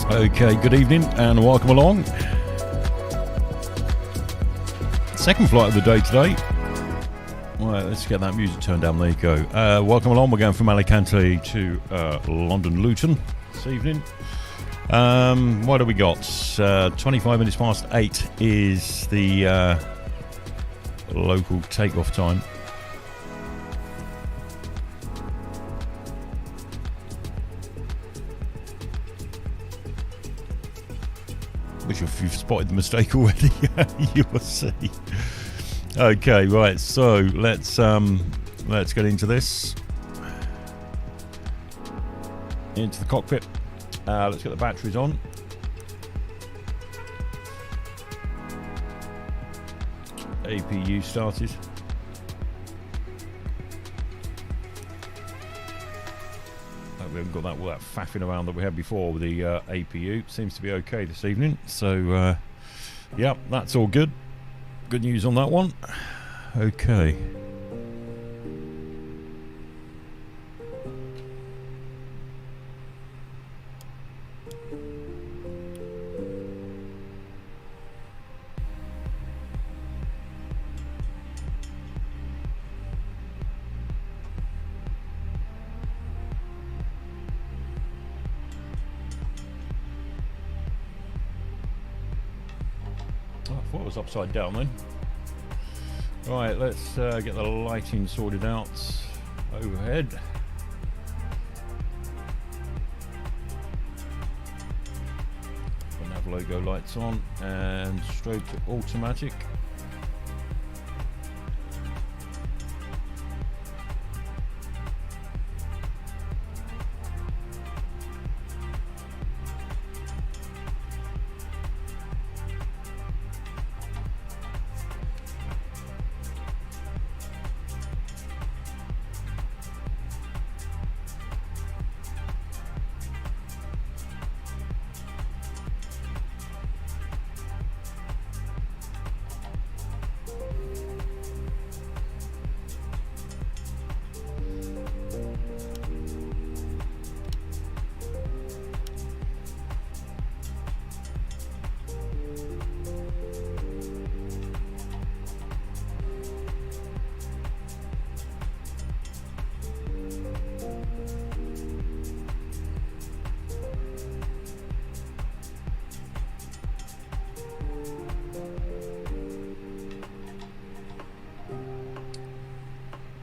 Okay, good evening and welcome along. Second flight of the day today. Right, let's get that music turned down. There you go. Welcome along. We're going from Alicante to London Luton this evening. What do we got? 25 minutes past 8 is the local takeoff time. Which, if you've spotted the mistake already, you will see. Okay, right. So let's get into this. Into the cockpit. Let's get the batteries on. APU started. We haven't got all that faffing around that we had before with the APU. Seems to be okay this evening. So, yeah, that's all good. Good news on that one. Okay. I thought it was upside down then. Right, let's get the lighting sorted out overhead. Nav logo lights on and strobe to automatic.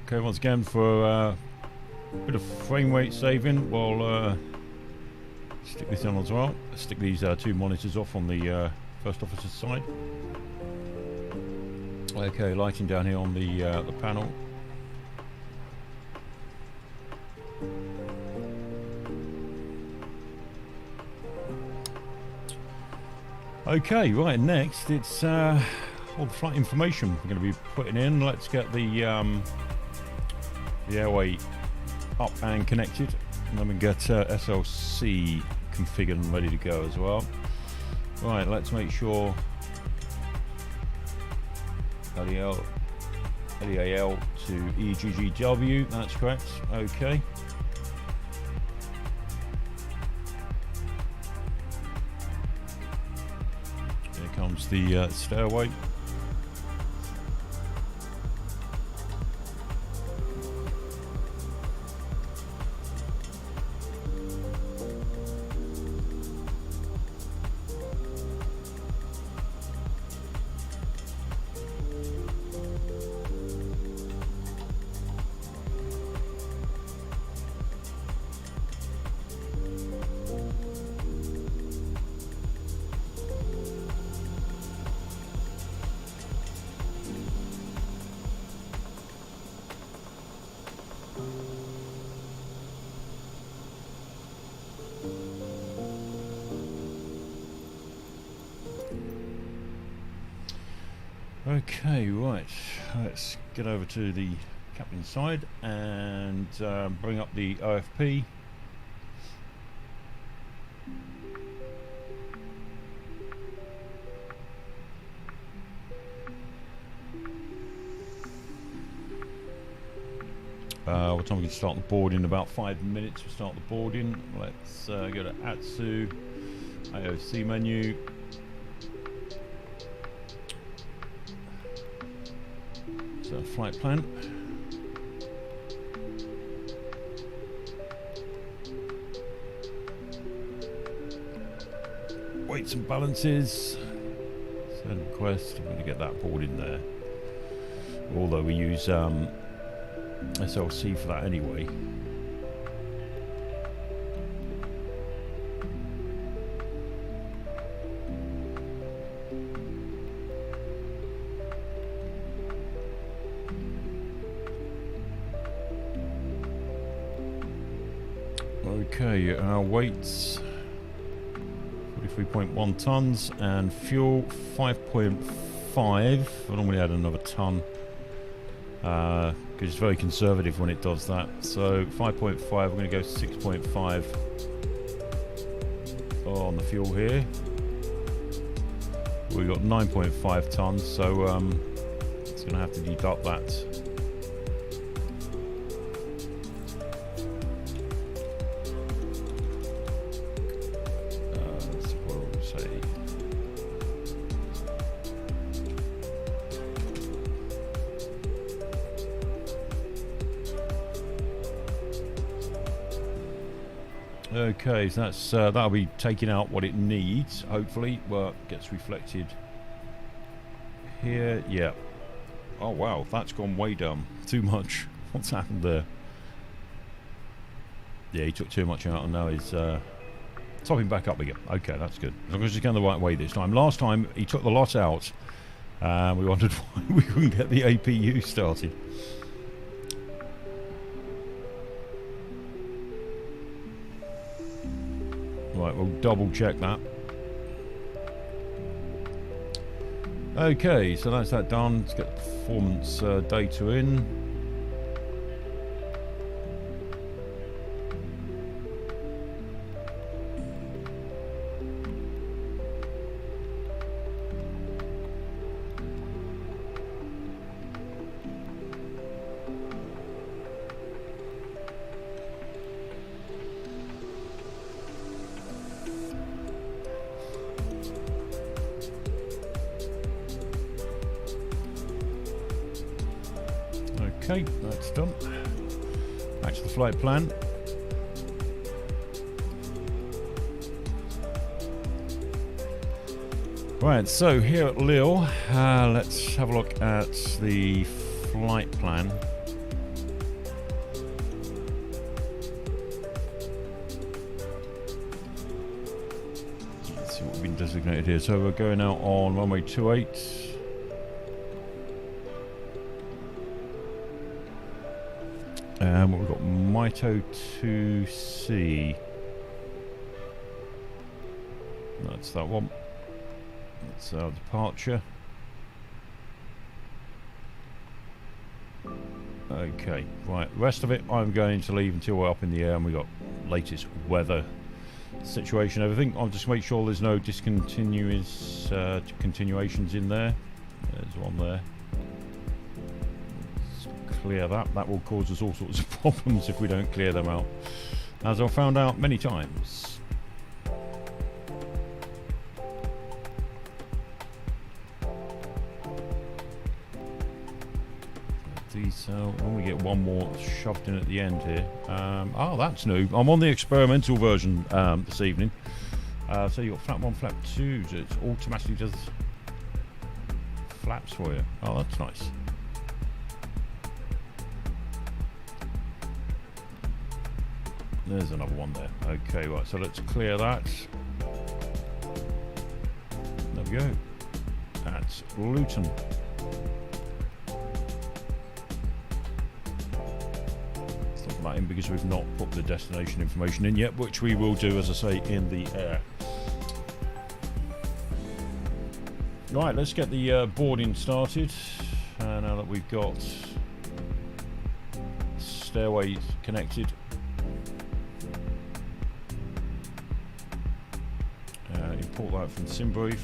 Okay, once again for a bit of frame rate saving, we'll stick this on as well. Stick these two monitors off on the first officer's side. Okay, lighting down here on the panel. Okay, right, next it's all the flight information we're going to be putting in. Let's get the airway up and connected, and then we get SLC configured and ready to go as well. Right, let's make sure LEL to EGGW, that's correct. Okay. Here comes the stairway. Okay, right, let's get over to the captain's side and bring up the OFP. What time we can start the boarding? In about 5 minutes we'll start the boarding. Let's go to Atsu, AOC menu. So flight plan. Weights and balances. Send request. I'm going to get that board in there. Although we use SLC for that anyway. Okay, our weights 43.1 tons and fuel 5.5. I normally add another ton because it's very conservative when it does that. So 5.5, we're going to go 6.5 on the fuel here. We've got 9.5 tons, so it's going to have to deduct that. Okay, so that's that'll be taking out what it needs, hopefully. Well, it gets reflected here. Yeah. Oh wow, that's gone way down. Too much. What's happened there? Yeah, he took too much out and now he's topping back up again. Okay, that's good. As long as he's going the right way this time. Last time he took the lot out. We wondered why we couldn't get the APU started. Right, we'll double check that. Okay, so that's that done. Let's get the performance data in. Okay, that's done. Back to the flight plan. Right, so here at Lille, let's have a look at the flight plan. Let's see what we've been designated here. So we're going out on runway 28. We've got Mito 2C. That's that one. That's our departure. Okay, right. Rest of it, I'm going to leave until we're up in the air and we've got latest weather situation, everything. I'll just make sure there's no continuations in there. There's one there. Clear that. That will cause us all sorts of problems if we don't clear them out, as I've found out many times. Detail. Oh, we get one more shoved in at the end here. Oh, that's new. I'm on the experimental version this evening. So you've got flap 1, flap 2. So it automatically does flaps for you. Oh, that's nice. There's another one there. Okay, right, so let's clear that. There we go. That's Luton. Stop that in because we've not put the destination information in yet, which we will do, as I say, in the air. Right, let's get the boarding started. Now that we've got stairways connected. Import that from Simbrief.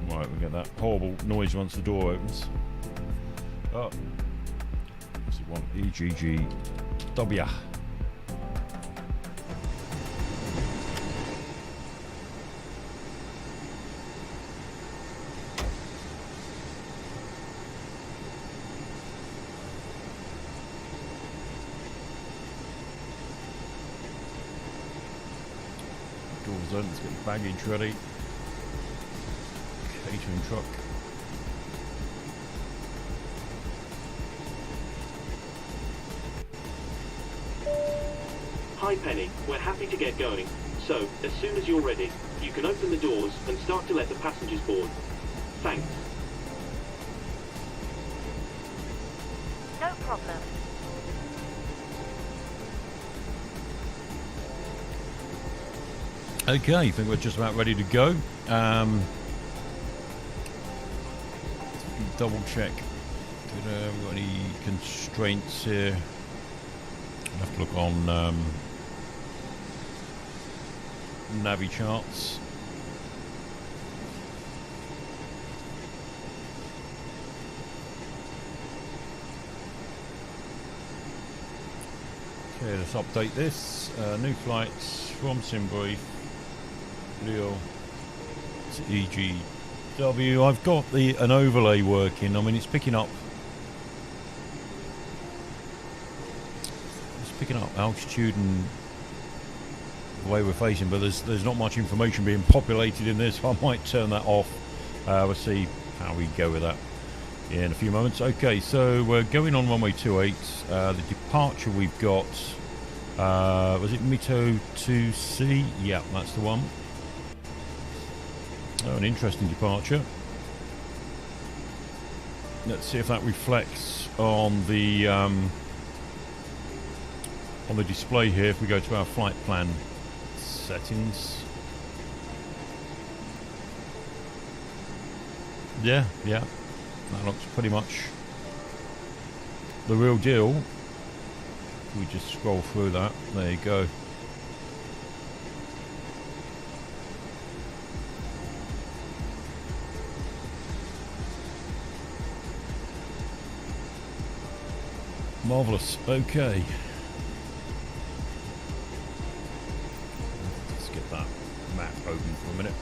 Right, we get that horrible noise once the door opens. Oh, what's it want? EGGW. Doors open, let's get the baggage ready. Catering truck. Hi Penny, we're happy to get going. So, as soon as you're ready, you can open the doors and start to let the passengers board. Thanks. No problem. Okay, I think we're just about ready to go. Double check. Did we got any constraints here? I'll have to look on Navi charts. Okay, let's update this. New flights from Simbrief. Leo to EGW. I've got an overlay working. I mean, it's picking up altitude and the way we're facing, but there's not much information being populated in this. I might turn that off. We'll see how we go with that in a few moments. Okay, so we're going on runway 28. The departure we've got, was it Mito 2C? Yeah, that's the one. Oh, an interesting departure. Let's see if that reflects on the display here. If we go to our flight plan settings, yeah, that looks pretty much the real deal. We just scroll through that. There you go. Marvellous. Okay. Let's get that map open for a minute.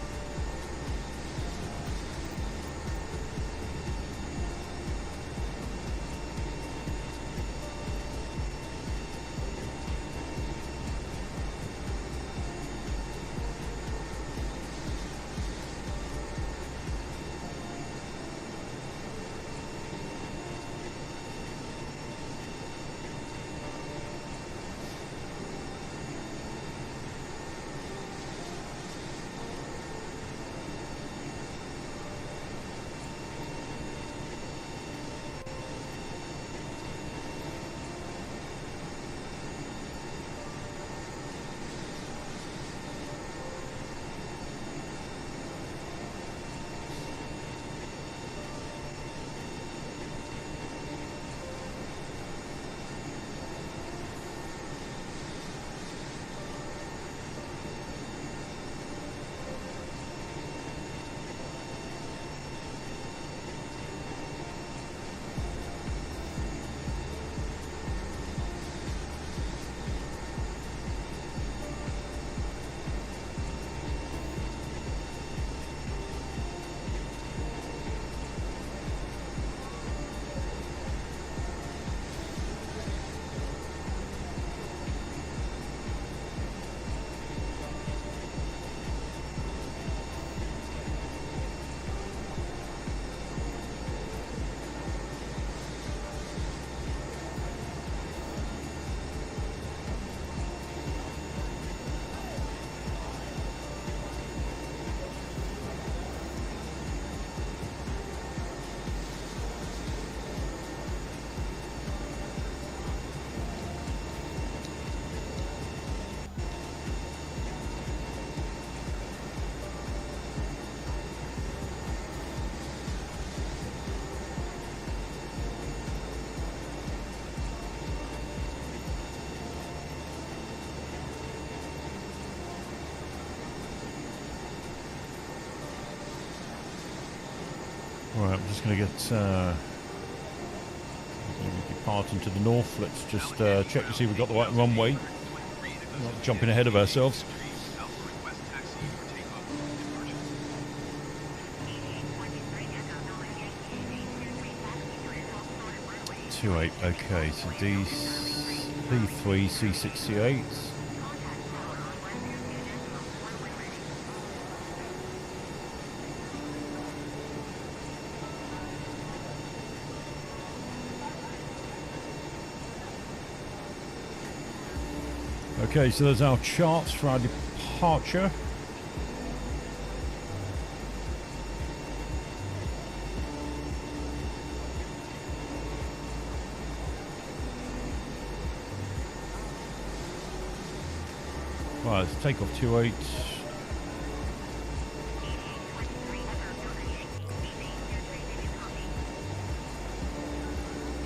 Right, I'm just going to get departing to the north. Let's just check to see we've got the right runway. Not jumping ahead of ourselves. .28, okay, so D3, C6, C8. Okay, so there's our charts for our departure. Right, let's take off 28.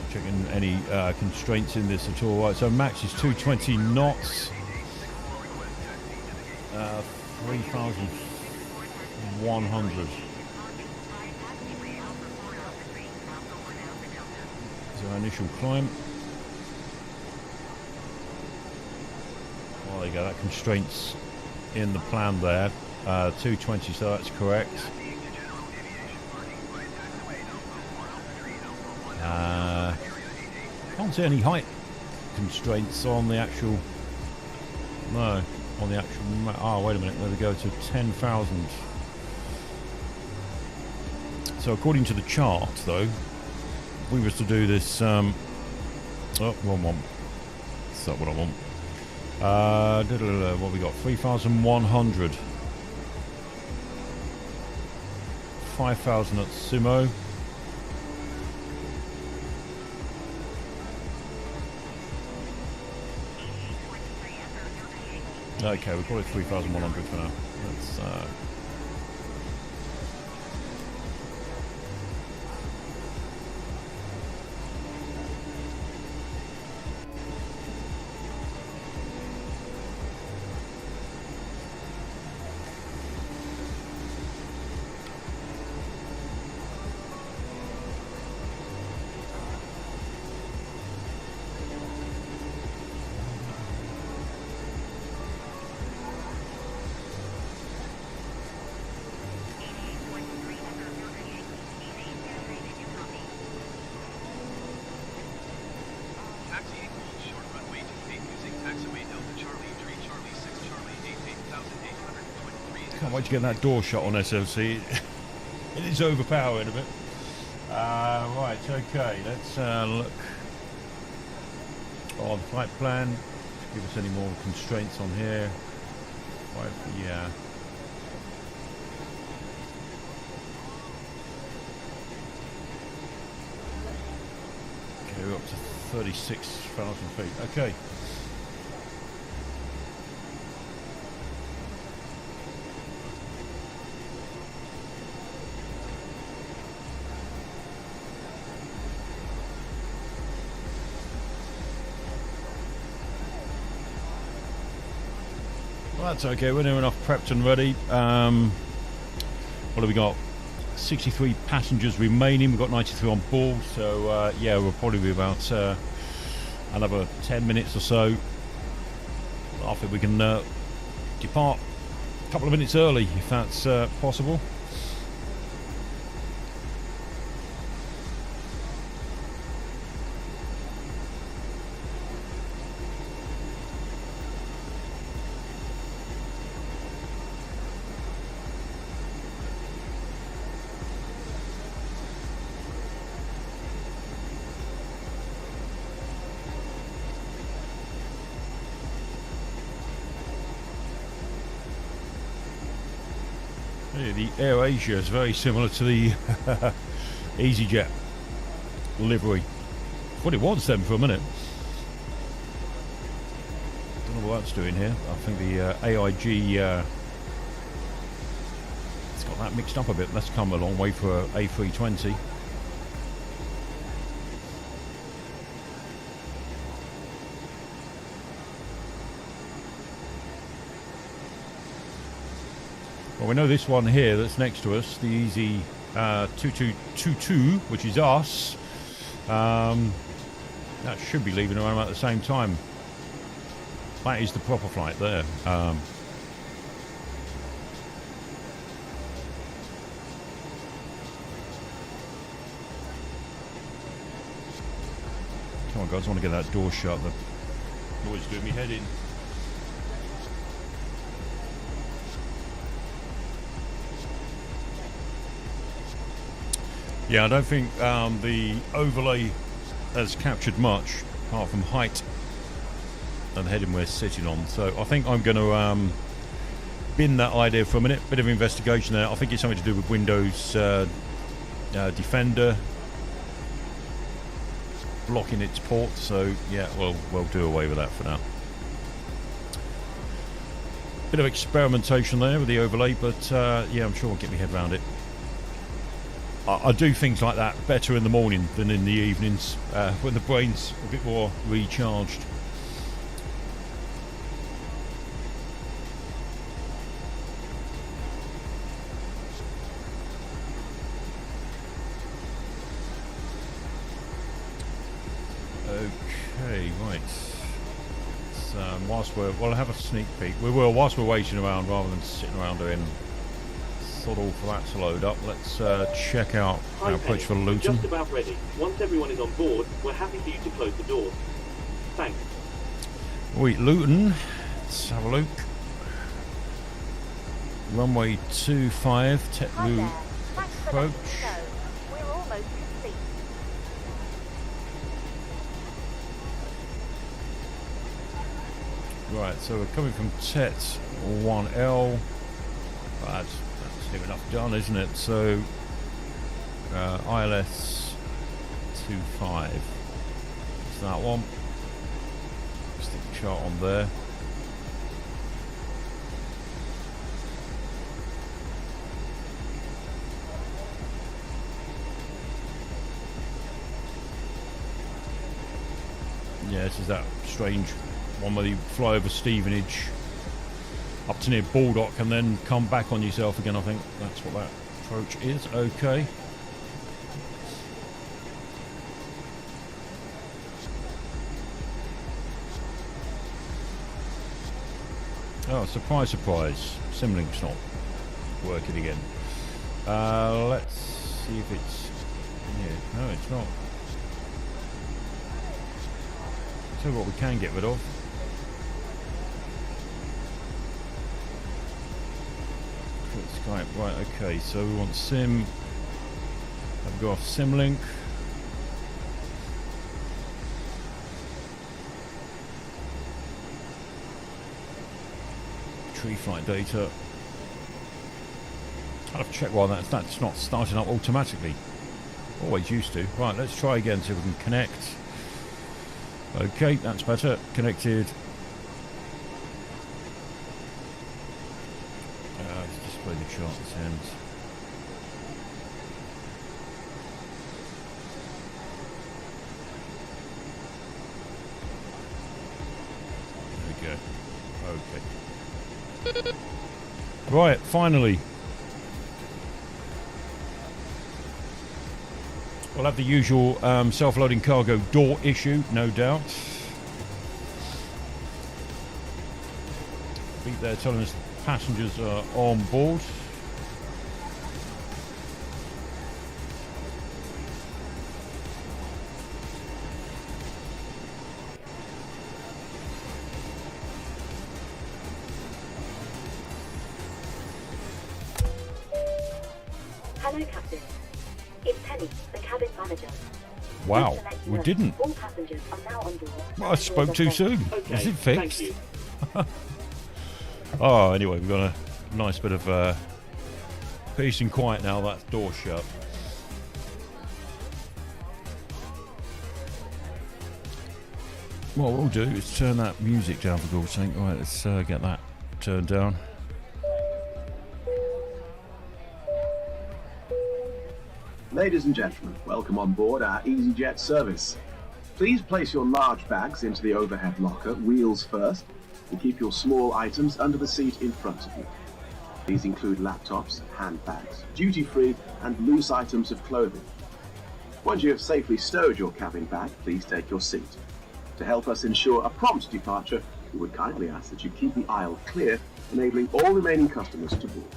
Checking any constraints in this at all. Right, so max is 220 knots. 3,100. So our initial climb. Well, there you go, that constraints in the plan there. 220, so that's correct. Can't see any height constraints on the actual. No, on the actual. Oh, wait a minute. There we go to 10,000. So according to the chart, though, if we was to do this. Oh, wrong one. Is that what I want? What we got? 3,100. 5,000 at Sumo. Okay, we'll call it 3,100 for now. Let's can't wait to get that door shut on SLC. It is overpowering a bit. Right, okay, let's look on flight plan. Give us any more constraints on here. Yeah. Okay, we're up to 36,000 feet. Okay. Well, that's okay, we're near enough prepped and ready. What have we got? 63 passengers remaining, we've got 93 on board, so yeah, we'll probably be about another 10 minutes or so. I think we can depart a couple of minutes early, if that's possible. The Air Asia is very similar to the Easyjet livery. What it was then for a minute. Don't know what that's doing here. I think the AIG it's got that mixed up a bit. That's come a long way for a A320. Well, we know this one here that's next to us, the Easy 2222, which is us. That should be leaving around about the same time. That is the proper flight there. Come on, guys, I want to get that door shut. The noise doing me head in. Yeah, I don't think the overlay has captured much, apart from height and the heading we're sitting on. So I think I'm going to bin that idea for a minute. Bit of investigation there. I think it's something to do with Windows Defender blocking its ports. So yeah, we'll do away with that for now. Bit of experimentation there with the overlay, but yeah, I'm sure I'll get my head around it. I do things like that better in the morning than in the evenings, when the brain's a bit more recharged. Okay, right. So, whilst we'll have a sneak peek. Whilst we're waiting around rather than sitting around doing sort all for that to load up, let's check out our approach for Luton. Just about ready. Once everyone is on board, we're happy for you to close the doors. Thanks. Wait, Luton. Let's have a look. Runway 25, tech route approach. We're almost complete. Right, so we're coming from TET 1L. That's near enough done, isn't it? So ILS 25. It's that one. Stick the chart on there. Yeah, this is that strange one where you fly over Stevenage up to near Baldock and then come back on yourself again. I think that's what that approach is. Okay. Oh, surprise, surprise. Simlink's not working again. Let's see if it's... Yeah, no, it's not. Tell you what we can get rid of. Skype, right, okay, so we want Sim. I've got Simlink. Tree flight data. I'll have to check why that's not starting up automatically. Always used to. Right, let's try again, see if we can connect. Okay, that's better. Connected. Let's display the chart this end. There we go. Okay. Right, finally. We'll have the usual self-loading cargo door issue, no doubt. Beep there telling us passengers are on board. Hello, Captain. It's Penny, the cabin manager. Wow, we didn't. All passengers are now on board. Well, I spoke too soon. Okay, Is it fixed? thank you. Oh, anyway, we've got a nice bit of peace and quiet now. That door shut. What we'll do is turn that music down for God's sake. Right, let's get that turned down. Ladies and gentlemen, welcome on board our Easyjet service. Please place your large bags into the overhead locker, wheels first, and keep your small items under the seat in front of you. These include laptops, handbags, duty-free, and loose items of clothing. Once you have safely stowed your cabin bag, please take your seat. To help us ensure a prompt departure, we would kindly ask that you keep the aisle clear, enabling all remaining customers to board.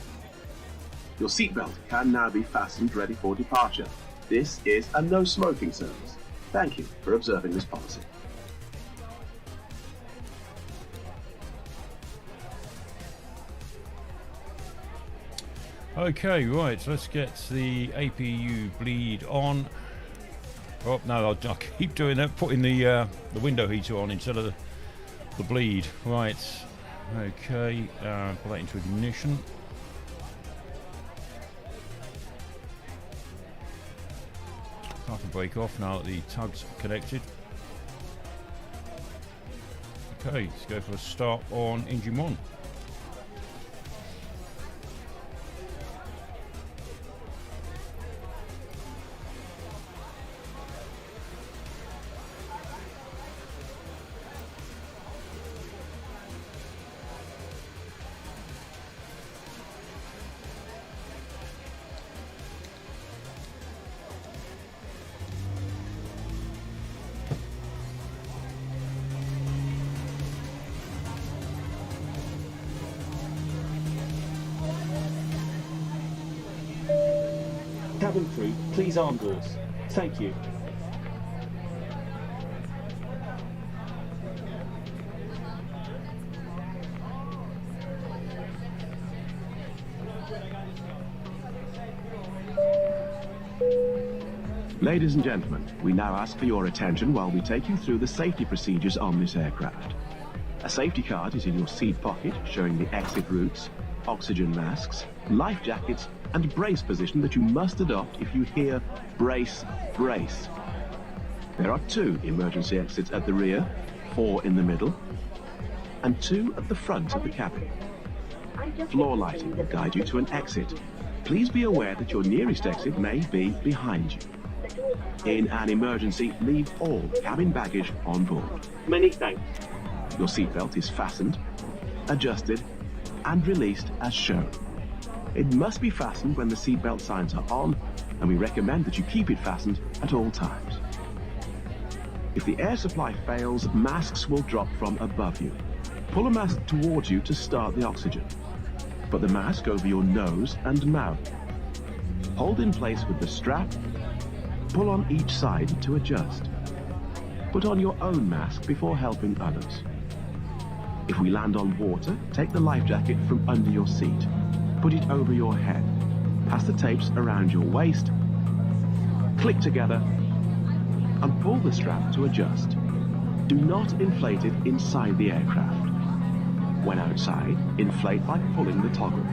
Your seatbelt can now be fastened ready for departure. This is a no smoking service. Thank you for observing this policy. Okay, right, so let's get the APU bleed on. Oh, no, I'll keep doing that, putting the window heater on instead of the bleed. Right, okay, put that into ignition. Car can break off now that the tug's connected. Okay, let's go for a start on engine 1. Cabin crew, please arm doors. Thank you. Ladies and gentlemen, we now ask for your attention while we take you through the safety procedures on this aircraft. A safety card is in your seat pocket showing the exit routes, oxygen masks, life jackets, and brace position that you must adopt if you hear brace, brace. There are 2 emergency exits at the rear, 4 in the middle, and 2 at the front of the cabin. Floor lighting will guide you to an exit. Please be aware that your nearest exit may be behind you. In an emergency, leave all cabin baggage on board. Many thanks. Your seatbelt is fastened, adjusted, and released as shown. It must be fastened when the seatbelt signs are on, and we recommend that you keep it fastened at all times. If the air supply fails, masks will drop from above you. Pull a mask towards you to start the oxygen. Put the mask over your nose and mouth. Hold in place with the strap. Pull on each side to adjust. Put on your own mask before helping others. If we land on water, take the life jacket from under your seat. Put it over your head. Pass the tapes around your waist. Click together and pull the strap to adjust. Do not inflate it inside the aircraft. When outside, inflate by pulling the toggle.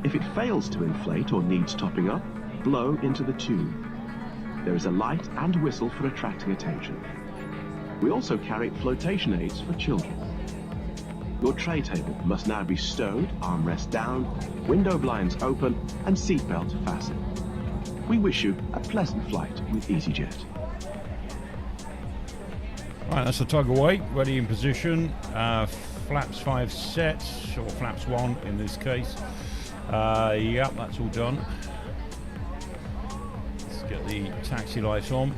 If it fails to inflate or needs topping up, blow into the tube. There is a light and whistle for attracting attention. We also carry flotation aids for children. Your tray table must now be stowed, armrest down, window blinds open, and seatbelt fastened. We wish you a pleasant flight with Easyjet. Right, that's the tug away, ready in position. Flaps 5 set, or flaps 1 in this case. Yep, that's all done. Let's get the taxi lights on.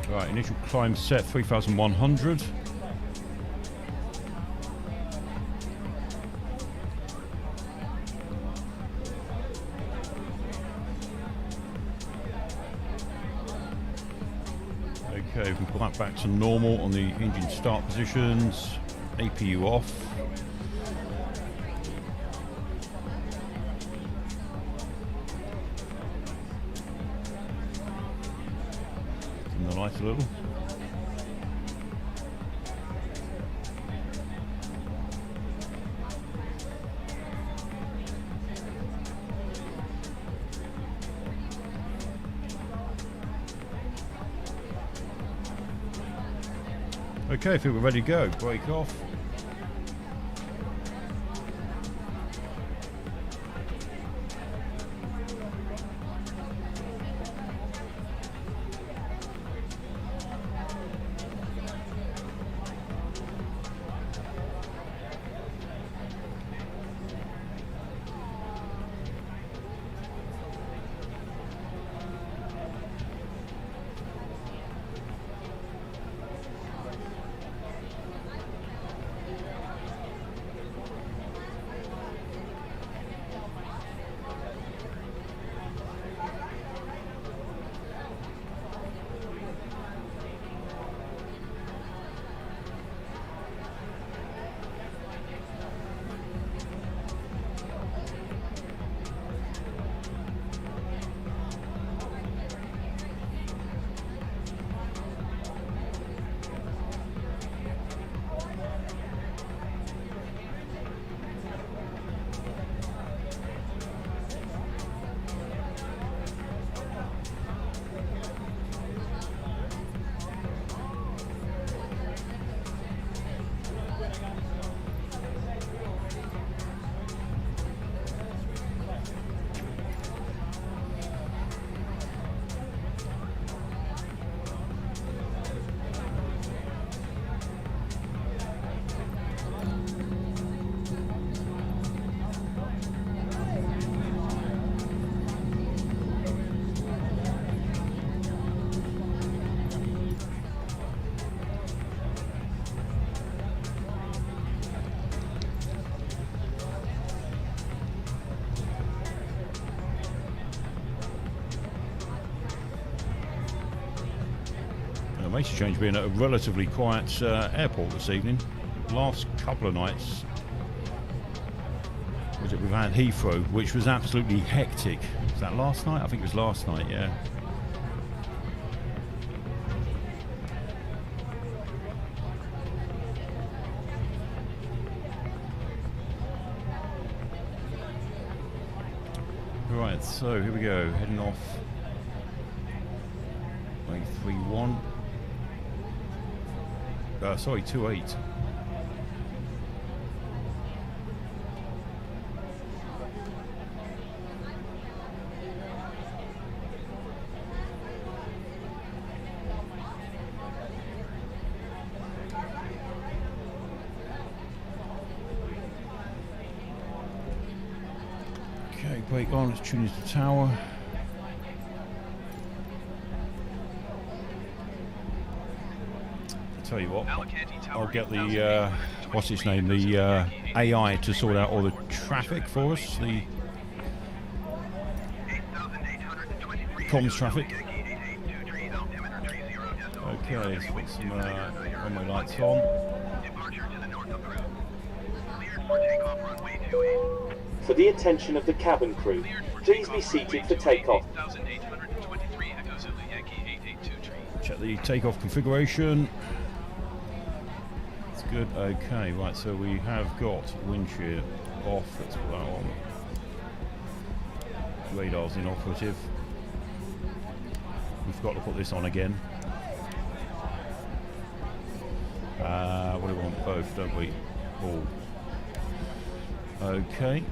Right, initial climb set 3,100. Okay, we can pull that back to normal on the engine start positions. APU off. Dim the light a little. Okay, I think we're ready to go. Brake off. Macy Change being at a relatively quiet airport this evening. Last couple of nights, we've had Heathrow, which was absolutely hectic. Was that last night? I think it was last night, yeah. Right, so here we go, heading off A31. Sorry, 28. Okay, brake on, let's tune into the tower. I'll tell you what, I'll get the, what's its name, the AI to sort out all the traffic for us, the comms traffic. Okay, let's put some runway lights on. For the attention of the cabin crew, please be seated for takeoff. Check the takeoff configuration. It's good. Okay, right, so we have got wind shear off. Let's put that on. Radar's inoperative. We've got to put this on again. What do we want? Both, don't we? All. Okay.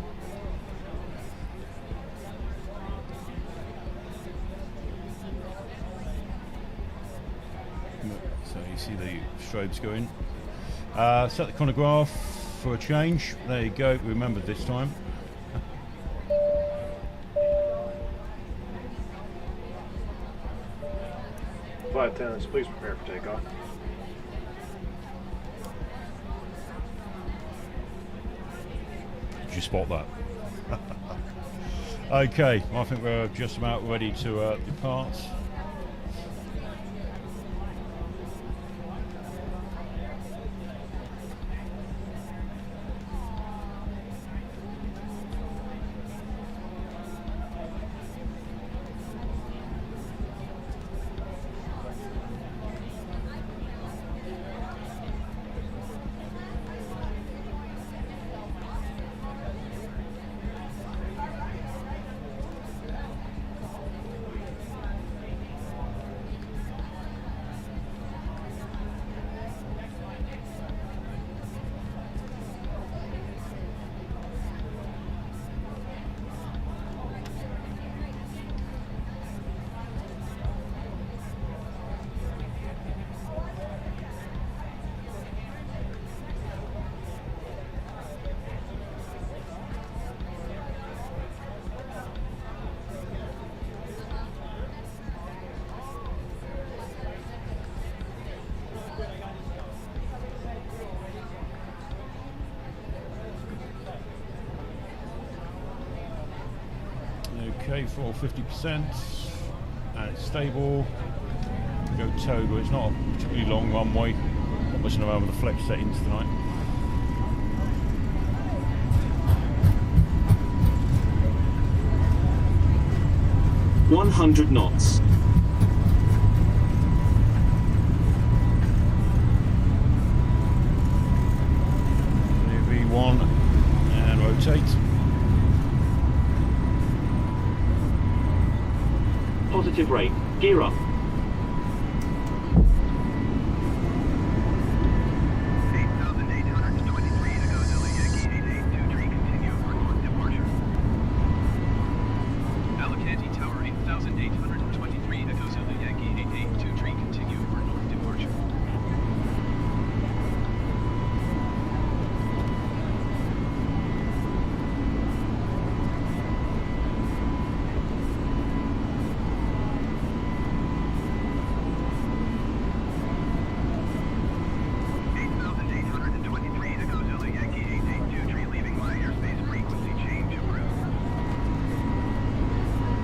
So you see the strobes going. Set the chronograph for a change. There you go. Remembered this time. Flight attendants, please prepare for takeoff. Did you spot that? Okay, I think we're just about ready to depart. Okay, for 50%, and it's stable. We go towed, but it's not a particularly long runway. Not messing around with the flex settings tonight. "100 knots. V1 and rotate. Positive rate. Gear up. Alicante Tower 8823, Echo Zulu Yankee 8823, continue for north departure.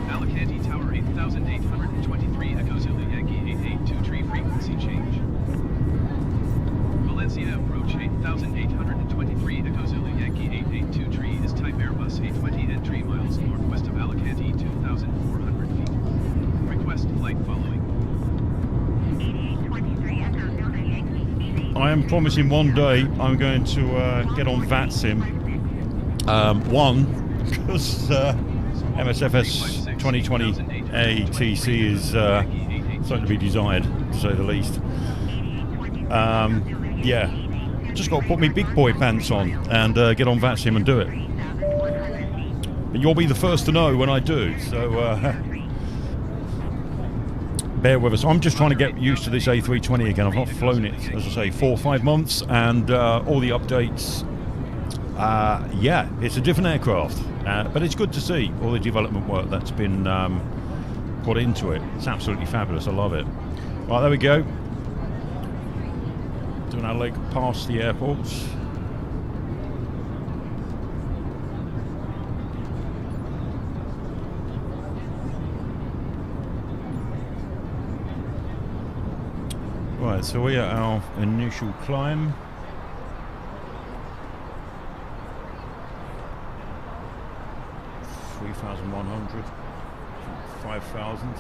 Alicante Tower 8823, Echo Zulu Yankee 8823, frequency change. I am promising one day I'm going to get on VATSIM. One, because MSFS2020 ATC is something to be desired, to say the least. Yeah, just got to put my big boy pants on and get on VATSIM and do it. And you'll be the first to know when I do, so bear with us. I'm just trying to get used to this A320 again. I've not flown it, as I say, 4 or 5 months, and all the updates. Yeah, it's a different aircraft, but it's good to see all the development work that's been put into it. It's absolutely fabulous. I love it. Right, there we go. Doing our leg past the airports. Right, so we are our initial climb. $3,100, 5,000.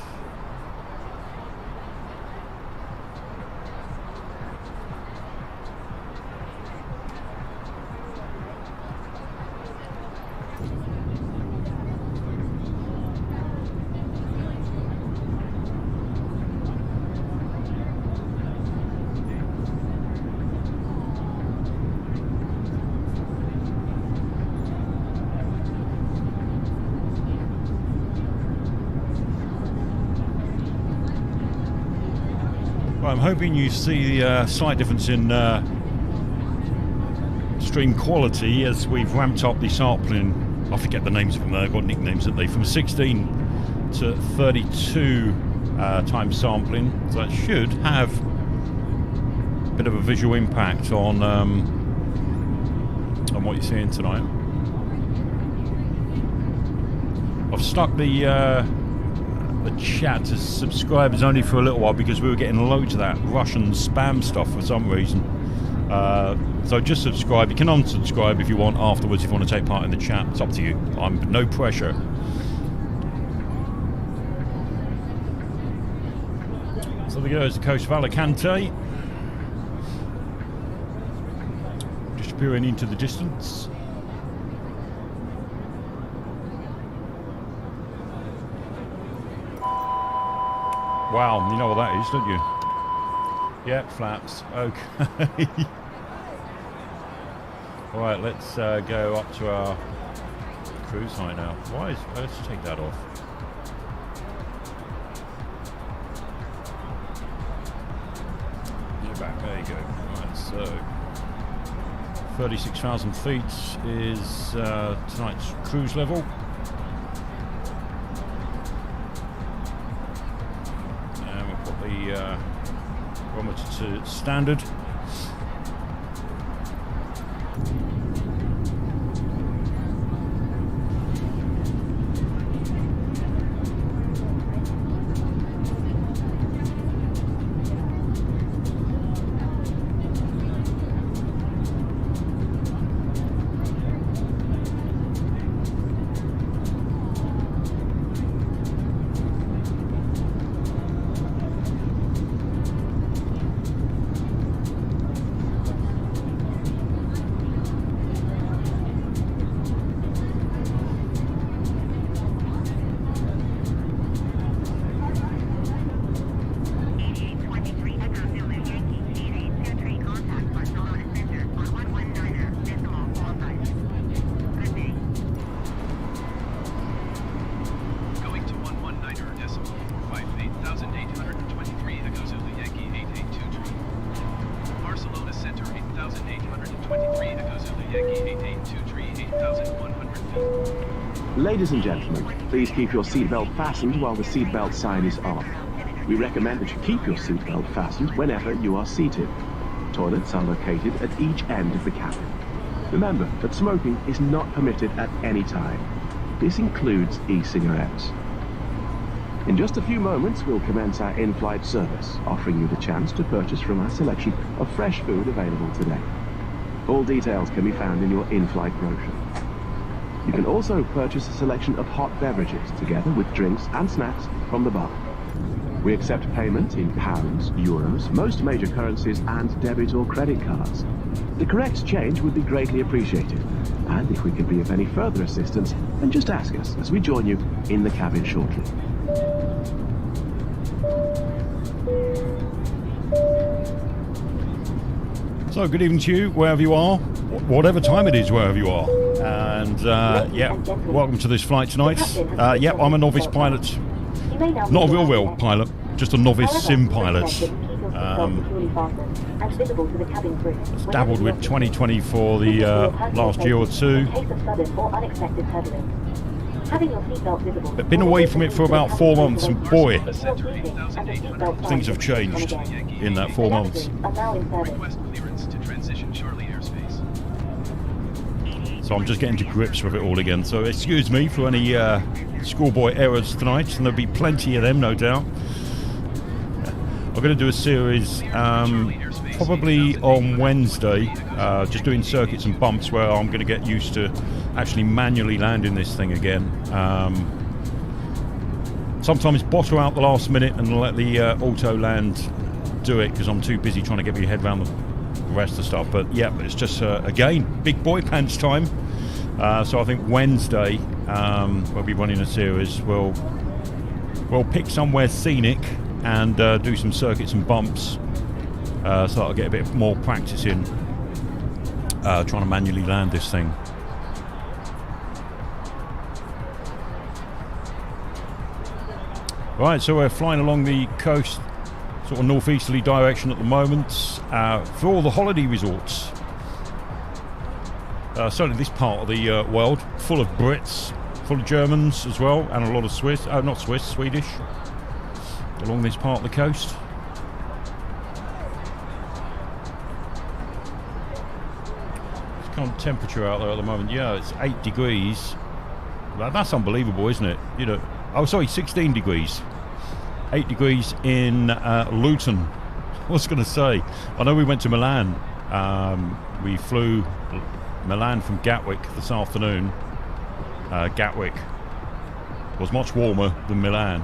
I'm hoping you see the slight difference in stream quality as we've ramped up the sampling. I forget the names of them, they've got nicknames, haven't they? From 16 to 32 times sampling. So that should have a bit of a visual impact on what you're seeing tonight. I've stuck the chat to subscribers only for a little while because we were getting loads of that Russian spam stuff for some reason. So just subscribe. You can unsubscribe if you want afterwards, if you want to take part in the chat. It's up to you. I'm no pressure. So there goes the coast of Alicante, disappearing into the distance. Wow, you know what that is, don't you? Yeah, flaps. Okay. Right, let's go up to our cruise height now. Let's take that off. You're back. There you go. Right, so 36,000 feet is tonight's cruise level. Barometer to standard. Ladies and gentlemen, please keep your seatbelt fastened while the seatbelt sign is on. We recommend that you keep your seatbelt fastened whenever you are seated. Toilets are located at each end of the cabin. Remember that smoking is not permitted at any time. This includes e-cigarettes. In just a few moments, we'll commence our in-flight service, offering you the chance to purchase from our selection of fresh food available today. All details can be found in your in-flight brochure. You can also purchase a selection of hot beverages together with drinks and snacks from the bar. We accept payment in pounds, euros, most major currencies, and debit or credit cards. The correct change would be greatly appreciated. And if we can be of any further assistance, then just ask us as we join you in the cabin shortly. So, good evening to you, wherever you are, whatever time it is, wherever you are. And, yeah, welcome to this flight tonight. Yeah, I'm a novice pilot. Not a real pilot, just a novice sim pilot. Dabbled with 2020 for the last year or two. But been away from it for about 4 months, and boy, things have changed in that 4 months. Request clearance to transition shortly airspace. So I'm just getting to grips with it all again. So excuse me for any schoolboy errors tonight, and there'll be plenty of them, no doubt. I'm going to do a series probably on Wednesday, just doing circuits and bumps where I'm going to get used to actually manually landing this thing again. Sometimes bottle out the last minute and let the auto land do it because I'm too busy trying to get my head around the rest of the stuff. But yeah, it's just again big boy pants time. So I think Wednesday we'll be running a series. We'll pick somewhere scenic and do some circuits and bumps, so I'll get a bit more practice in trying to manually land this thing. Right, so we're flying along the coast, sort of northeasterly direction at the moment, for all the holiday resorts. Certainly this part of the world, full of Brits, full of Germans as well, and a lot of Swiss, not Swiss, Swedish, along this part of the coast. It's kind of temperature out there at the moment. Yeah, it's 8 degrees. That's unbelievable, isn't it? You know, oh sorry, 16 degrees. 8 degrees in Luton. I was going to say, I know we went to Milan. We flew Milan from Gatwick this afternoon. Gatwick was much warmer than Milan.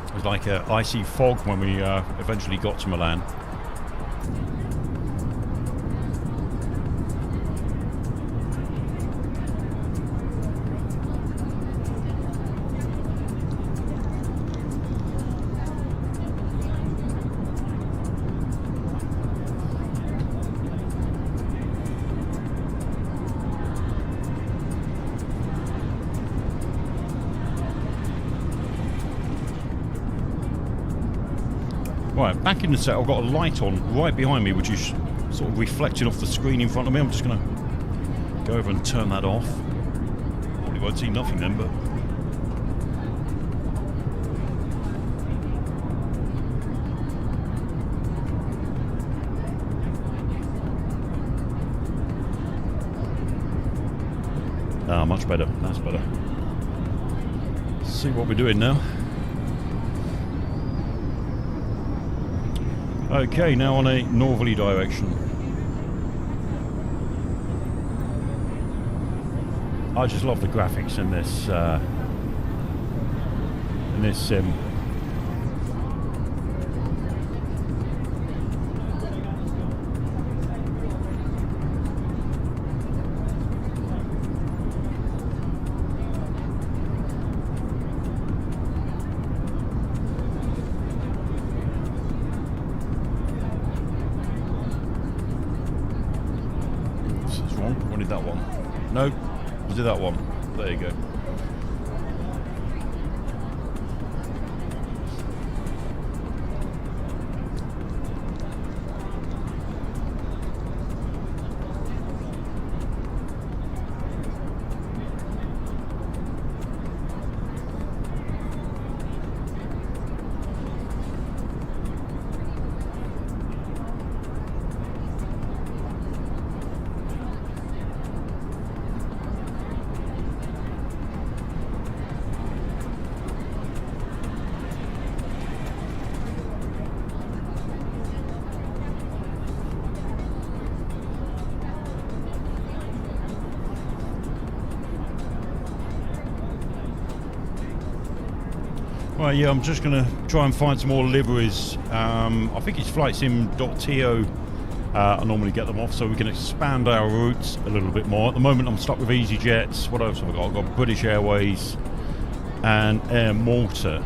It was like an icy fog when we eventually got to Milan. Right, back in the set, I've got a light on right behind me, which is sort of reflecting off the screen in front of me. I'm just going to go over and turn that off. Probably won't see nothing then, but... Ah, much better. That's better. Let's see what we're doing now. Okay, now on a northerly direction. I just love the graphics in this sim. That one. No, we'll do that one. There you go. Well, yeah, I'm just going to try and find some more liveries. I think it's flightsim.to. I normally get them off, so we can expand our routes a little bit more. At the moment, I'm stuck with Easyjets. What else have I got? I've got British Airways and Air Malta.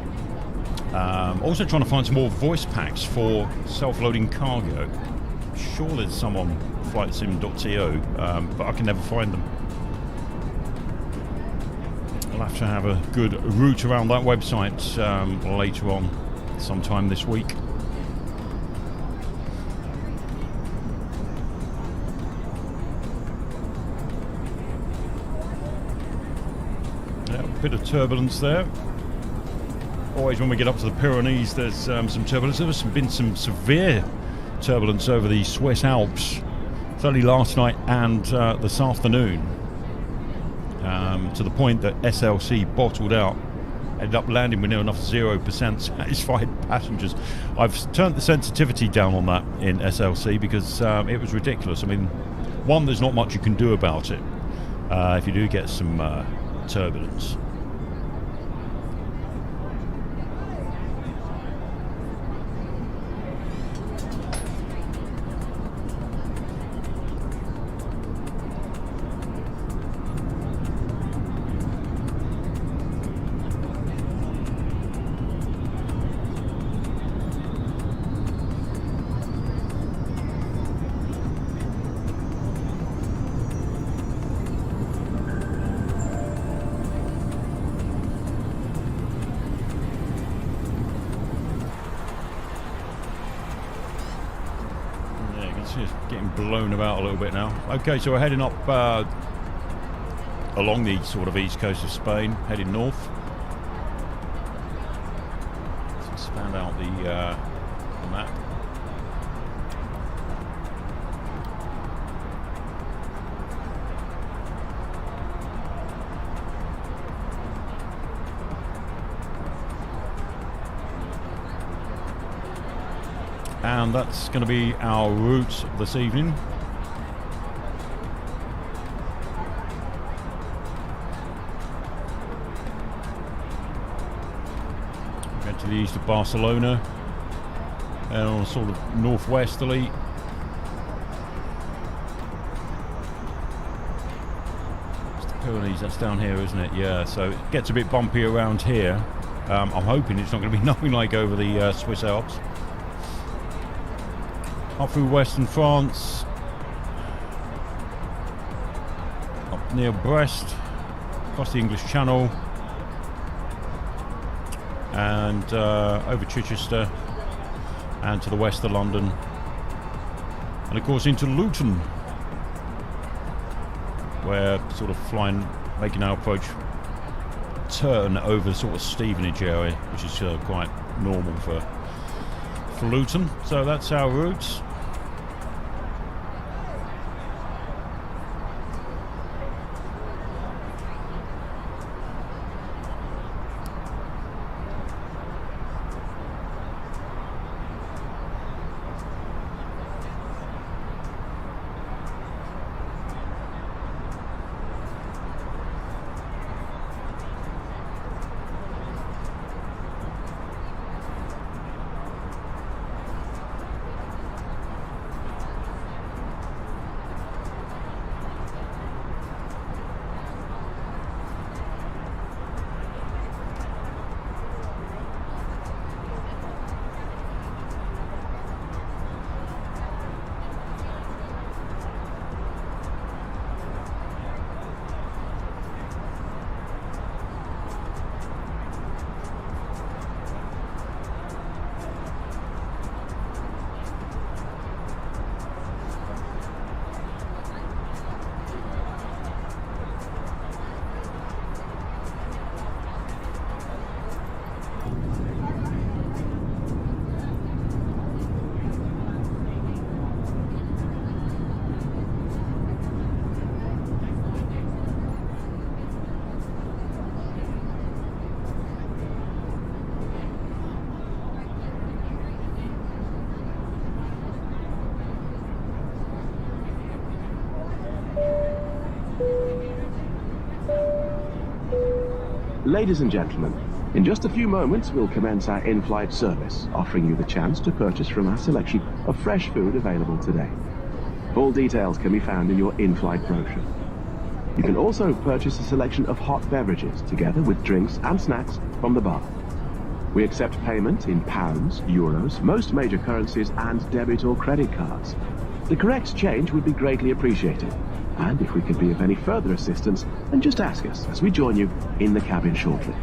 Also trying to find some more voice packs for self-loading cargo. I'm sure there's some on flightsim.to, but I can never find them. I'll have to have a good route around that website later on, sometime this week. Yeah, a bit of turbulence there. Always when we get up to the Pyrenees, there's some turbulence. There's been some severe turbulence over the Swiss Alps, certainly last night and this afternoon. To the point that SLC bottled out, ended up landing with near enough 0% satisfied passengers. I've turned the sensitivity down on that in SLC because it was ridiculous. I mean, one, there's not much you can do about it if you do get some turbulence. It's getting blown about a little bit now. Okay, so we're heading up along the sort of east coast of Spain, heading north. Let's expand out the map. And that's going to be our route this evening. We're going to the east of Barcelona and on sort of northwesterly. It's the Pyrenees, that's down here, isn't it? Yeah, so it gets a bit bumpy around here. I'm hoping it's not going to be nothing like over the Swiss Alps. Up through western France, up near Brest, across the English Channel, and over Chichester, and to the west of London, and of course into Luton, where sort of flying, making our approach turn over sort of Stevenage area, which is quite normal for Luton. So that's our route. Ladies and gentlemen, In just a few moments, we'll commence our in-flight service, offering you the chance to purchase from our selection of fresh food available today. Full details can be found in your in-flight brochure. You can also purchase a selection of hot beverages together with drinks and snacks from the bar. We accept payment in pounds, euros, most major currencies, and debit or credit cards. The correct change would be greatly appreciated. And if we could be of any further assistance, then just ask us as we join you in the cabin shortly.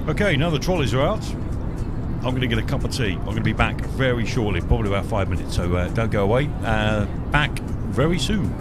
Okay, now the trolleys are out. I'm going to get a cup of tea. I'm going to be back very shortly, probably about 5 minutes, so don't go away. Back very soon.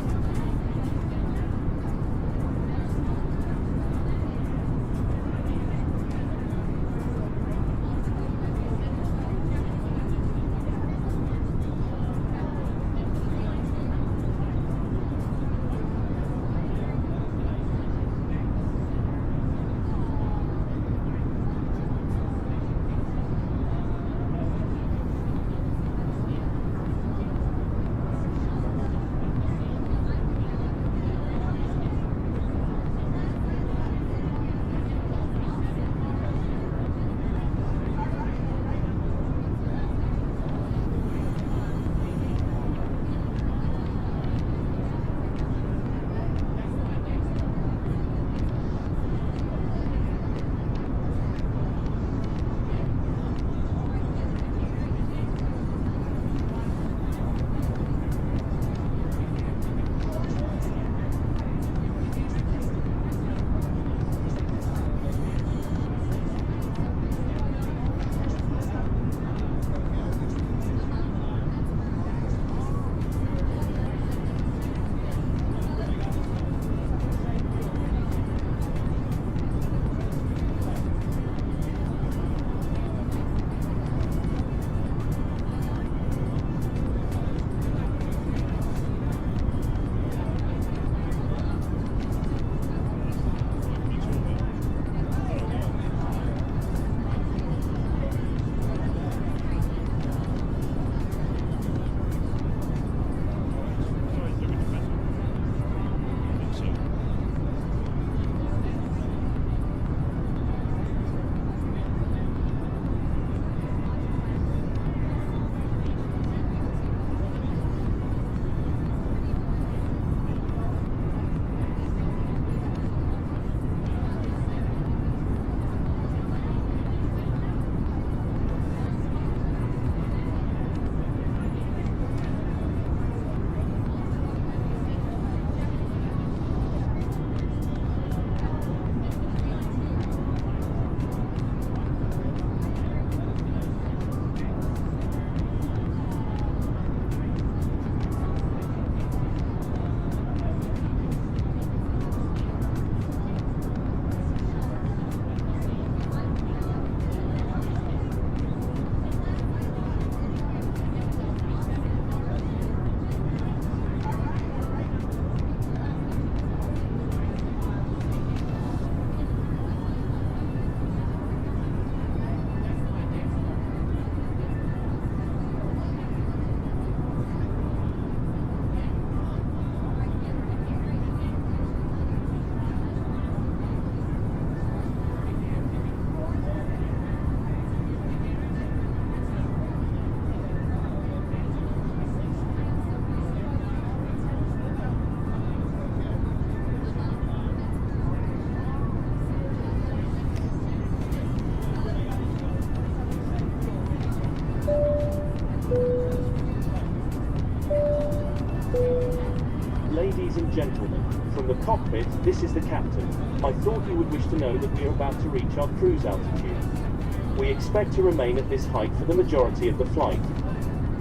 Ladies and gentlemen, from the cockpit, this is the captain. I thought you would wish to know that we are about to reach our cruise altitude. We expect to remain at this height for the majority of the flight.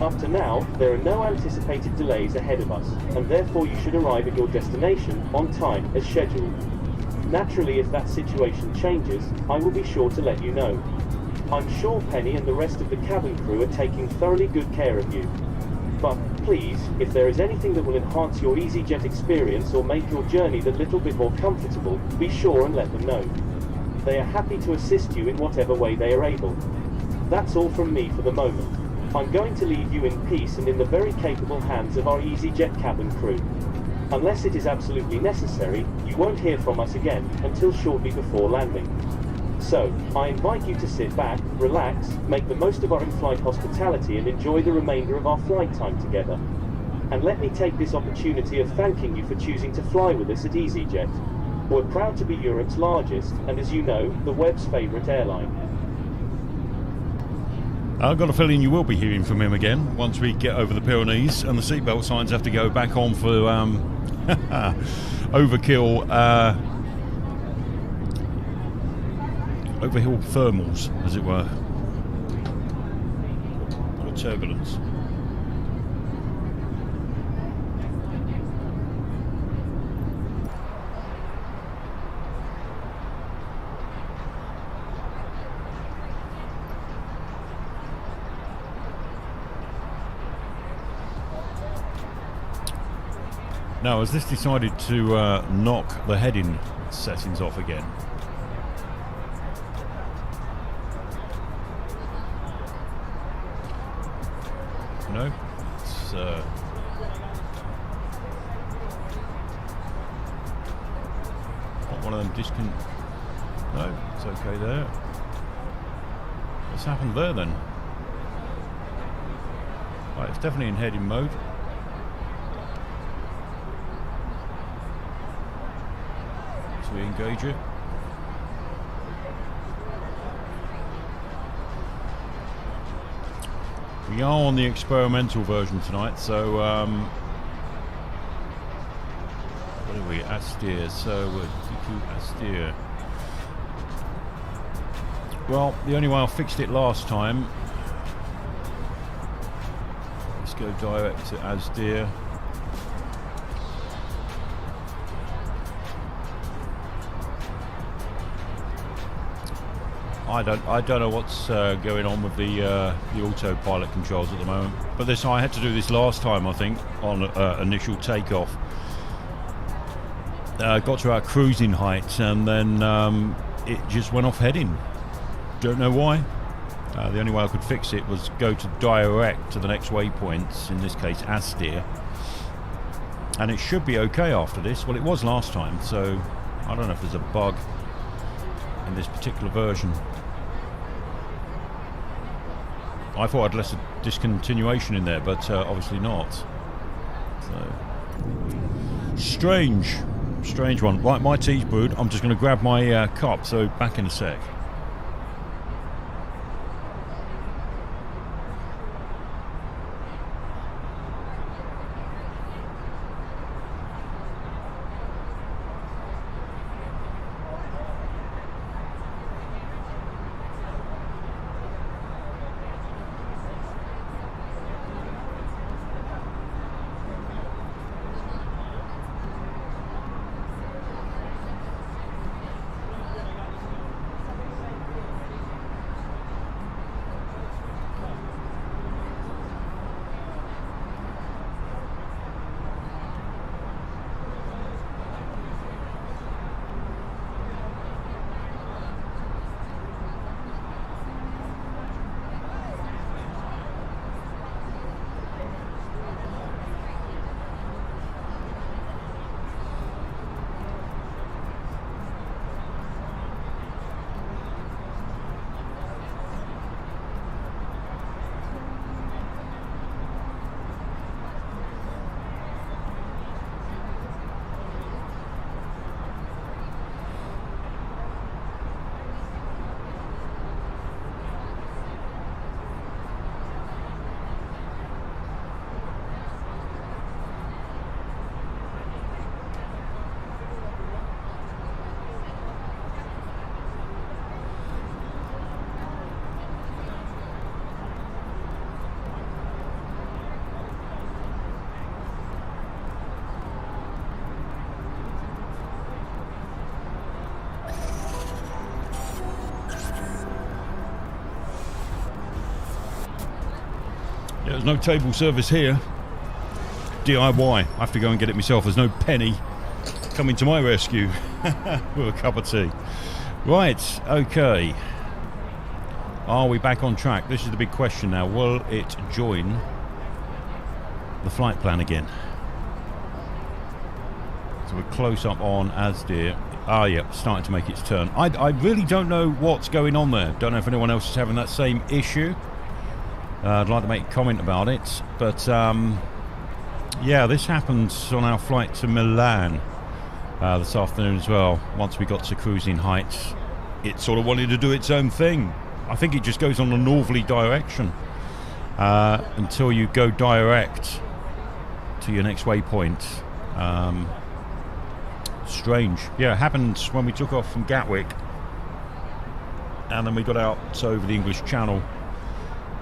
Up to now, there are no anticipated delays ahead of us, and therefore you should arrive at your destination on time as scheduled. Naturally, if that situation changes, I will be sure to let you know. I'm sure Penny and the rest of the cabin crew are taking thoroughly good care of you. But Please, if there is anything that will enhance your EasyJet experience or make your journey that little bit more comfortable, be sure and let them know. They are happy to assist you in whatever way they are able. That's all from me for the moment. I'm going to leave you in peace and in the very capable hands of our EasyJet cabin crew. Unless it is absolutely necessary, you won't hear from us again until shortly before landing. So, I invite you to sit back, relax, make the most of our in-flight hospitality and enjoy the remainder of our flight time together. And let me take this opportunity of thanking you for choosing to fly with us at EasyJet. We're proud to be Europe's largest, and as you know, the web's favourite airline. I've got a feeling you will be hearing from him again once we get over the Pyrenees and the seatbelt signs have to go back on for overkill, overhill thermals, as it were, or turbulence. Now, has this decided to knock the heading settings off again? No? It's not one of them No, it's okay there. What's happened there then? Right, it's definitely in heading mode. We engage it. We are on the experimental version tonight, so what are we? Astir, so we're DQ Astir. Well, the only way I fixed it last time. Let's go direct to Astir. I don't know what's going on with the autopilot controls at the moment. But I had to do this last time, I think, on initial takeoff. Got to our cruising height and then it just went off heading. Don't know why. The only way I could fix it was go to direct to the next waypoint, in this case Astir. And it should be okay after this. Well, it was last time, so I don't know if there's a bug in this particular version. I thought I'd left a discontinuation in there, but obviously not. So strange one. Right, my tea's brewed. I'm just going to grab my cup, so back in a sec. There's no table service here. DIY. I have to go and get it myself. There's no penny coming to my rescue with a cup of tea. Right, okay. Are we back on track? This is the big question now. Will it join the flight plan again? So we're close up on Asdir. Ah, yeah, starting to make its turn. I really don't know what's going on there. Don't know if anyone else is having that same issue. I'd like to make a comment about it. But, yeah, this happens on our flight to Milan this afternoon as well. Once we got to cruising heights, it sort of wanted to do its own thing. I think it just goes on a northerly direction until you go direct to your next waypoint. Strange. Yeah, it happened when we took off from Gatwick, and then we got out over the English Channel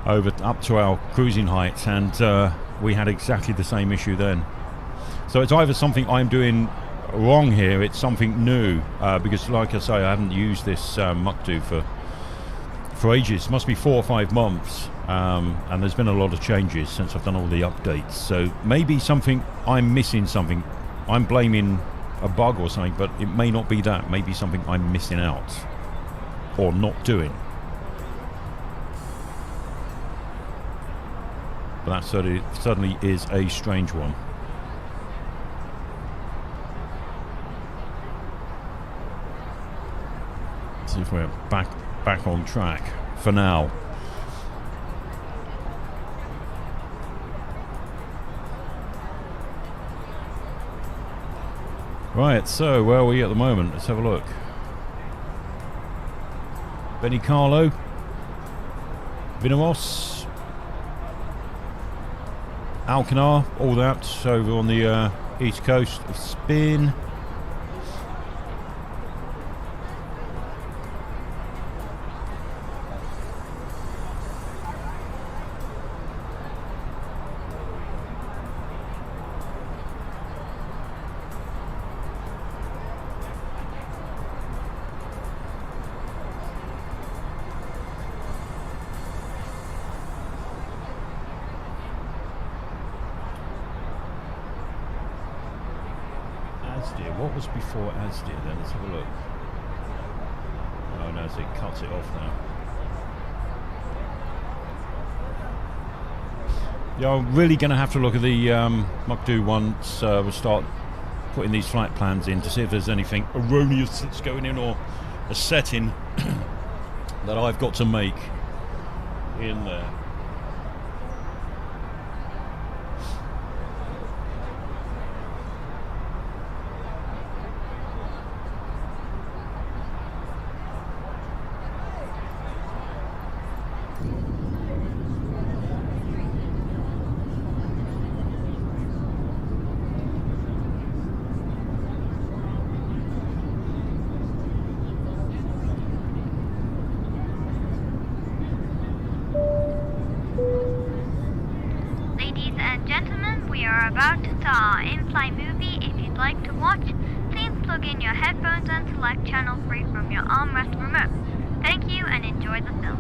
over up to our cruising heights, and we had exactly the same issue then. So it's either something I'm doing wrong here, it's something new, because like I say, I haven't used this Mukdu for ages. It must be 4 or 5 months, and there's been a lot of changes since I've done all the updates. So maybe I'm missing something. I'm blaming a bug or something, but it may not be that. Maybe something I'm missing out or not doing. But that certainly is a strange one. See if we're back on track for now. Right, so where are we at the moment? Let's have a look. Benicarlo, Vinamos, Alcanar, all that over on the east coast of Spain. What was before Asdir then? Let's have a look. Oh no, so it cuts it off now. Yeah, I'm really going to have to look at the Mukdu once we'll start putting these flight plans in to see if there's anything erroneous that's going in, or a setting that I've got to make in there. About to start our in-flight movie. If you'd like to watch, please plug in your headphones and select channel 3 from your armrest remote. Thank you and enjoy the film.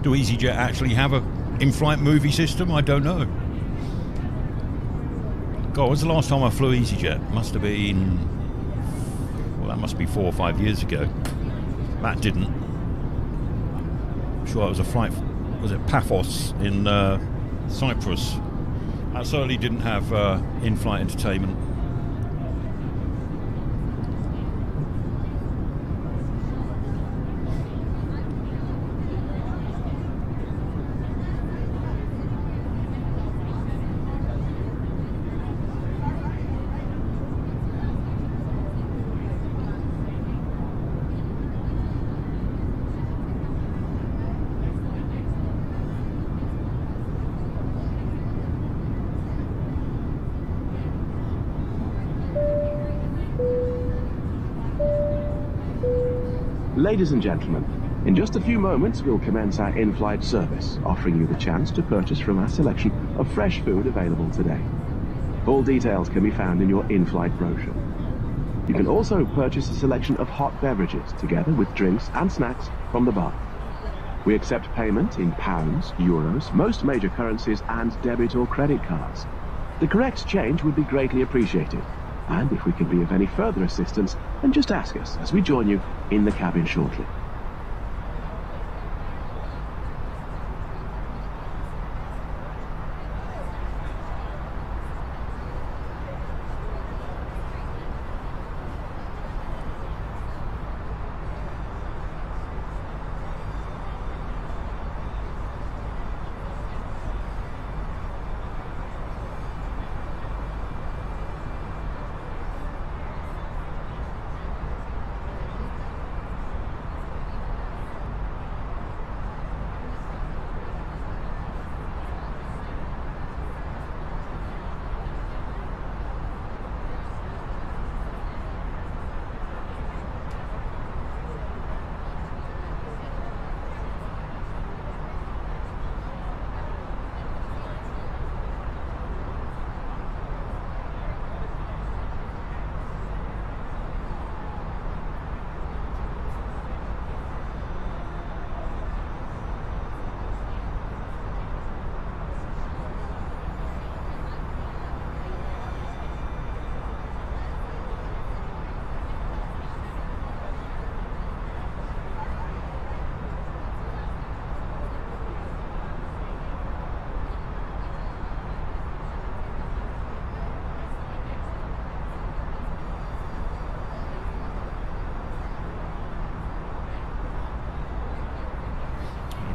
Do EasyJet actually have a in-flight movie system? I don't know. God, when was the last time I flew EasyJet? Must have been... well, that must be 4 or 5 years ago. That didn't. I'm sure it was a flight... was it Paphos in Cyprus? That certainly didn't have in-flight entertainment. Ladies and gentlemen, in just a few moments we'll commence our in-flight service, offering you the chance to purchase from our selection of fresh food available today. Full details can be found in your in-flight brochure. You can also purchase a selection of hot beverages together with drinks and snacks from the bar. We accept payment in pounds, euros, most major currencies and debit or credit cards. The correct change would be greatly appreciated. And if we can be of any further assistance, then just ask us as we join you in the cabin shortly.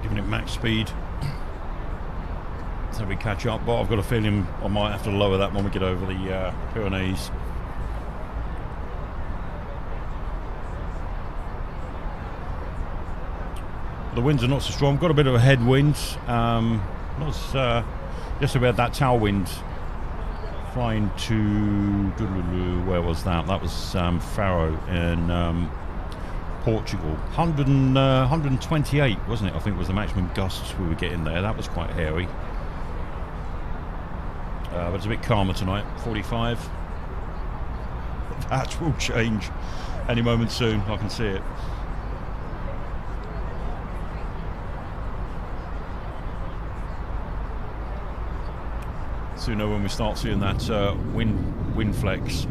Giving it max speed so we catch up, but I've got a feeling I might have to lower that when we get over the Pyrenees. The winds are not so strong. Got a bit of a headwind. Not as, yesterday we had that tailwind flying to, where was that? That was Faro in Portugal. 128, wasn't it? I think was the maximum gusts we were getting there. That was quite hairy. But it's a bit calmer tonight. 45. That will change any moment soon. I can see it. Sooner when we start seeing that wind flex.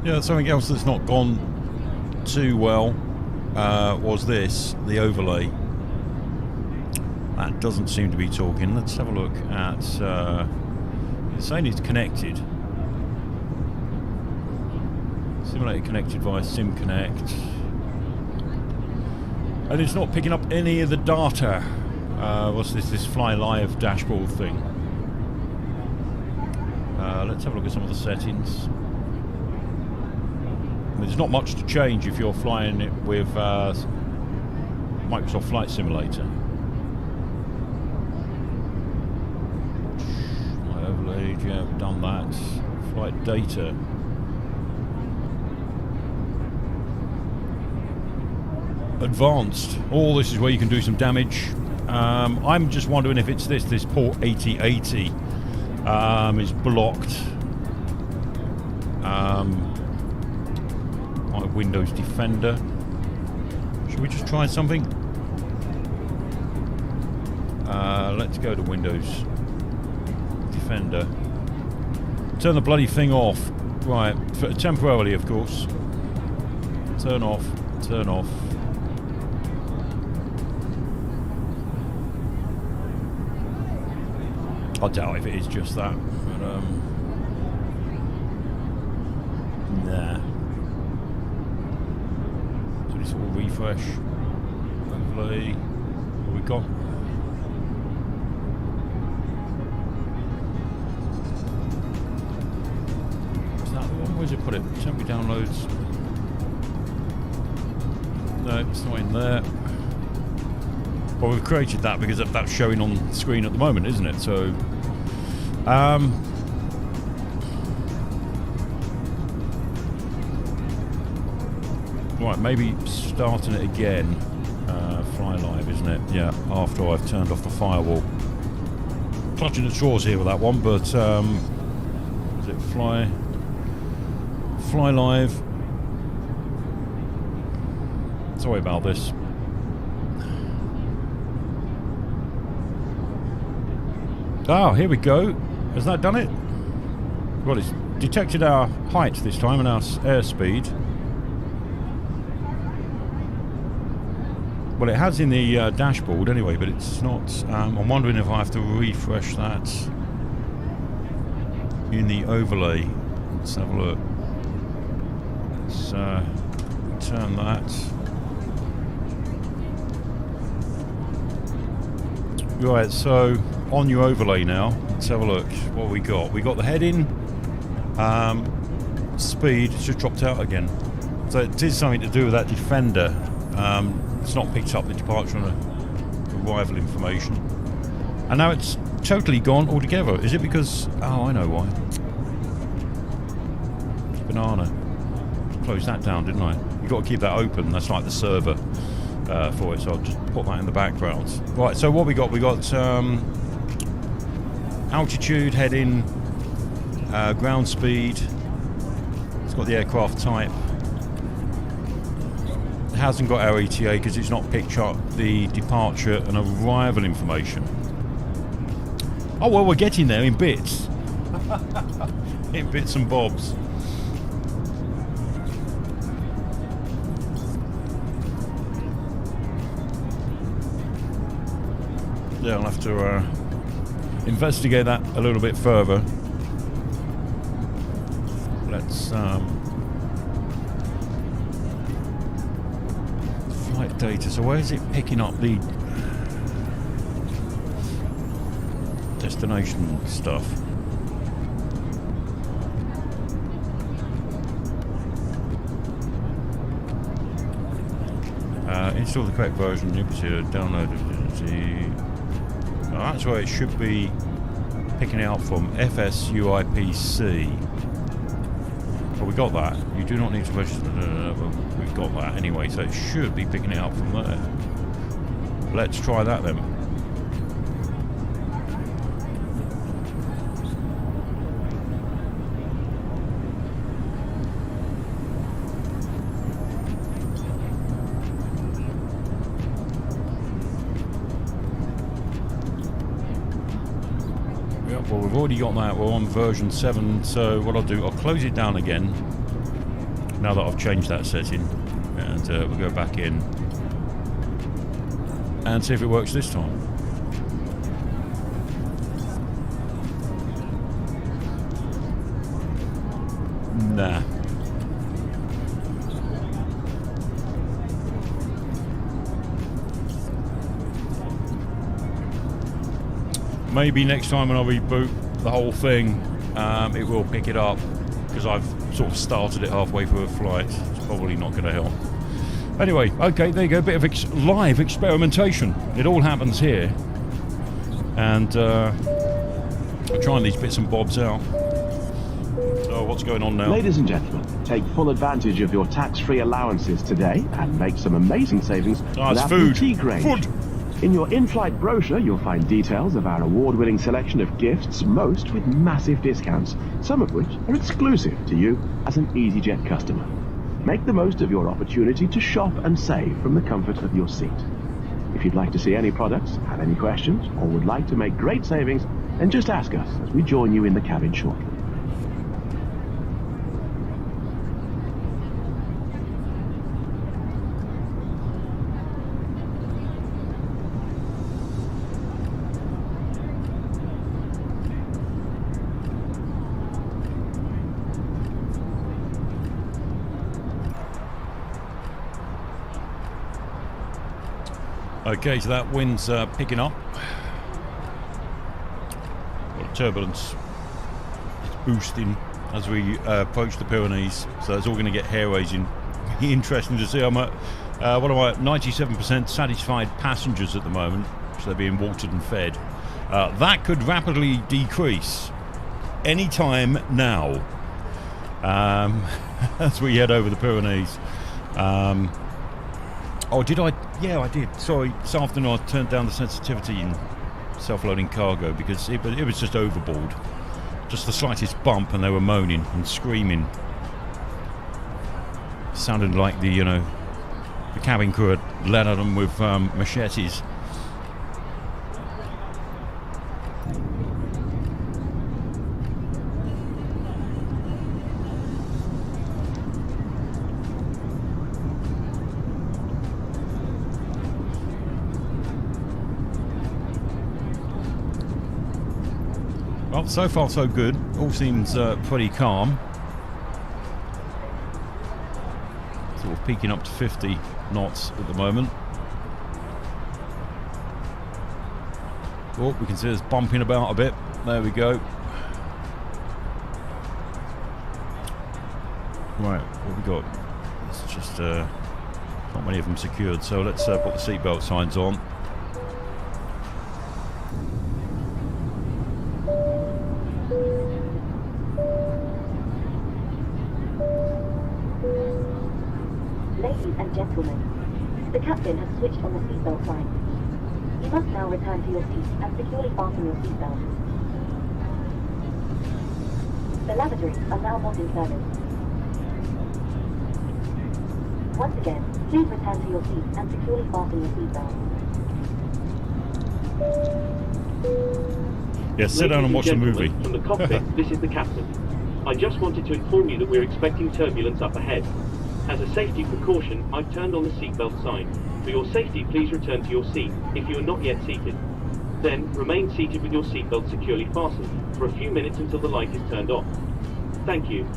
Yeah, something else that's not gone too well was this, the overlay. That doesn't seem to be talking. Let's have a look at, it's saying it's connected. Simulator connected via SimConnect. And it's not picking up any of the data. What's this Fly Live dashboard thing? Let's have a look at some of the settings. There's not much to change if you're flying it with Microsoft Flight Simulator. Flight overlay, yeah, I've done that. Flight data. Advanced. All this is where you can do some damage. I'm just wondering if it's this port 8080 is blocked. My Windows Defender. Should we just try something? Let's go to Windows Defender. Turn the bloody thing off. Right, temporarily, of course. Turn off. Turn off. I doubt if it is just that, but nah. So this will refresh. Hopefully, what we got? Is that the one? Where's it put it? Temporary downloads. No, it's not in there. Well, we've created that because that's showing on the screen at the moment, isn't it? So, Right, maybe starting it again. Fly live, isn't it? Yeah, after I've turned off the firewall. Clutching at straws here with that one, but is it fly live? Sorry about this. Ah, here we go. Has that done it? Well, it's detected our height this time and our airspeed. Well, it has in the dashboard anyway, but it's not. I'm wondering if I have to refresh that in the overlay. Let's have a look. Let's turn that. Right, so on your overlay now, let's have a look what we got. We got the heading, speed, it's just dropped out again. So it is something to do with that Defender. It's not picked up the departure and arrival information. And now it's totally gone altogether. Is it because... Oh, I know why. Banana. Closed that down, didn't I? You've got to keep that open. That's like the server for it. So I'll just put that in the background. Right, so what we got? We got altitude, heading, ground speed. It's got the aircraft type. It hasn't got our ETA because it's not picked up the departure and arrival information. Oh well, we're getting there in bits. In bits and bobs. Yeah, I'll have to investigate that a little bit further. Let's flight data. So where is it picking up the destination stuff? Install the correct version. Download it. Oh, that's where it should be picking it up from. FSUIPC. Well, we got that. You do not need to register. We've got that anyway, so it should be picking it up from there. Let's try that then. Well, we've already got that. We're on version 7, so what I'll do, I'll close it down again now that I've changed that setting, and we'll go back in and see if it works this time. Nah. Maybe next time when I reboot the whole thing, it will pick it up, because I've sort of started it halfway through a flight. It's probably not going to help. Anyway, okay, there you go, a bit of live experimentation. It all happens here. And I'm trying these bits and bobs out. So what's going on now? Ladies and gentlemen, take full advantage of your tax-free allowances today and make some amazing savings with our boutique range. Food. In your in-flight brochure, you'll find details of our award-winning selection of gifts, most with massive discounts, some of which are exclusive to you as an Easyjet customer. Make the most of your opportunity to shop and save from the comfort of your seat. If you'd like to see any products, have any questions, or would like to make great savings, then just ask us as we join you in the cabin shortly. Okay, so that wind's picking up. Well, turbulence is boosting as we approach the Pyrenees, so it's all going to get hair-raising. Interesting to see. I'm at, what am I at? 97% satisfied passengers at the moment, so they're being watered and fed. That could rapidly decrease any time now as we head over the Pyrenees. Oh, did I? Yeah, I did. Sorry, this afternoon I turned down the sensitivity in self-loading cargo because it was just overboard. Just the slightest bump and they were moaning and screaming. Sounded like the cabin crew had led at them with machetes. Well, so far so good. All seems pretty calm. Sort of peaking up to 50 knots at the moment. Oh, we can see us bumping about a bit. There we go. Right, what we got? It's just not many of them secured, so let's put the seatbelt signs on. Ladies and gentlemen, the captain has switched on the seatbelt sign. You must now return to your seat and securely fasten your seatbelt. The lavatories are now not in service. Once again, please return to your seat and securely fasten your seatbelt. Yeah, sit down and watch the Ladies movie. and gentlemen, from the cockpit, this is the captain. I just wanted to inform you that we're expecting turbulence up ahead. As a safety precaution, I've turned on the seatbelt sign. For your safety, please return to your seat if you are not yet seated. Then, remain seated with your seatbelt securely fastened for a few minutes until the light is turned off. Thank you.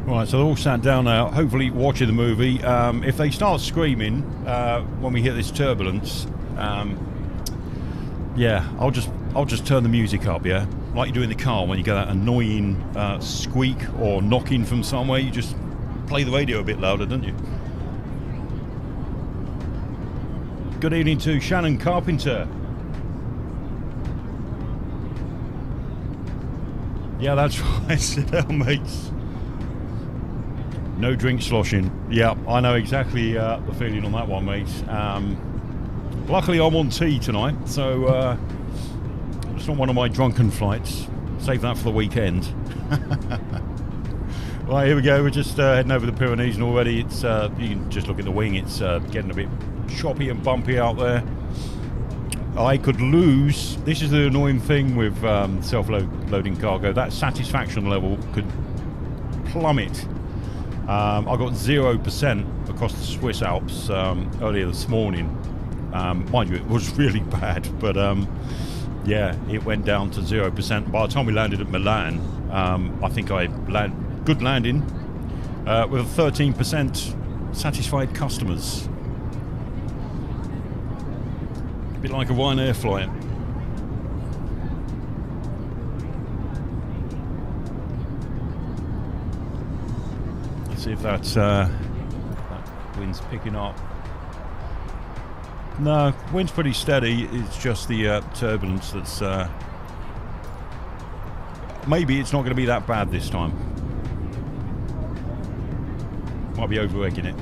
Right, so they're all sat down now, hopefully watching the movie. If they start screaming when we hit this turbulence, yeah, I'll just turn the music up, yeah, like you do in the car when you get that annoying squeak or knocking from somewhere. You just play the radio a bit louder, don't you? Good evening to Shannon Carpenter. Yeah, that's right. Sit down, mates. No drink sloshing. Yeah, I know exactly the feeling on that one, mate. Luckily, I'm on tea tonight, so it's not one of my drunken flights. Save that for the weekend. Right, here we go. We're just heading over the Pyrenees, and already it's you can just look at the wing. It's getting a bit choppy and bumpy out there. I could lose. This is the annoying thing with self-loading cargo. That satisfaction level could plummet. I got 0% across the Swiss Alps earlier this morning. Mind you, it was really bad, but yeah, it went down to 0%. By the time we landed at Milan, I think I good landing with 13% satisfied customers. A bit like a Ryanair flight. See if that wind's picking up. No, wind's pretty steady. It's just the turbulence that's maybe it's not going to be that bad this time. Might be over-egging it.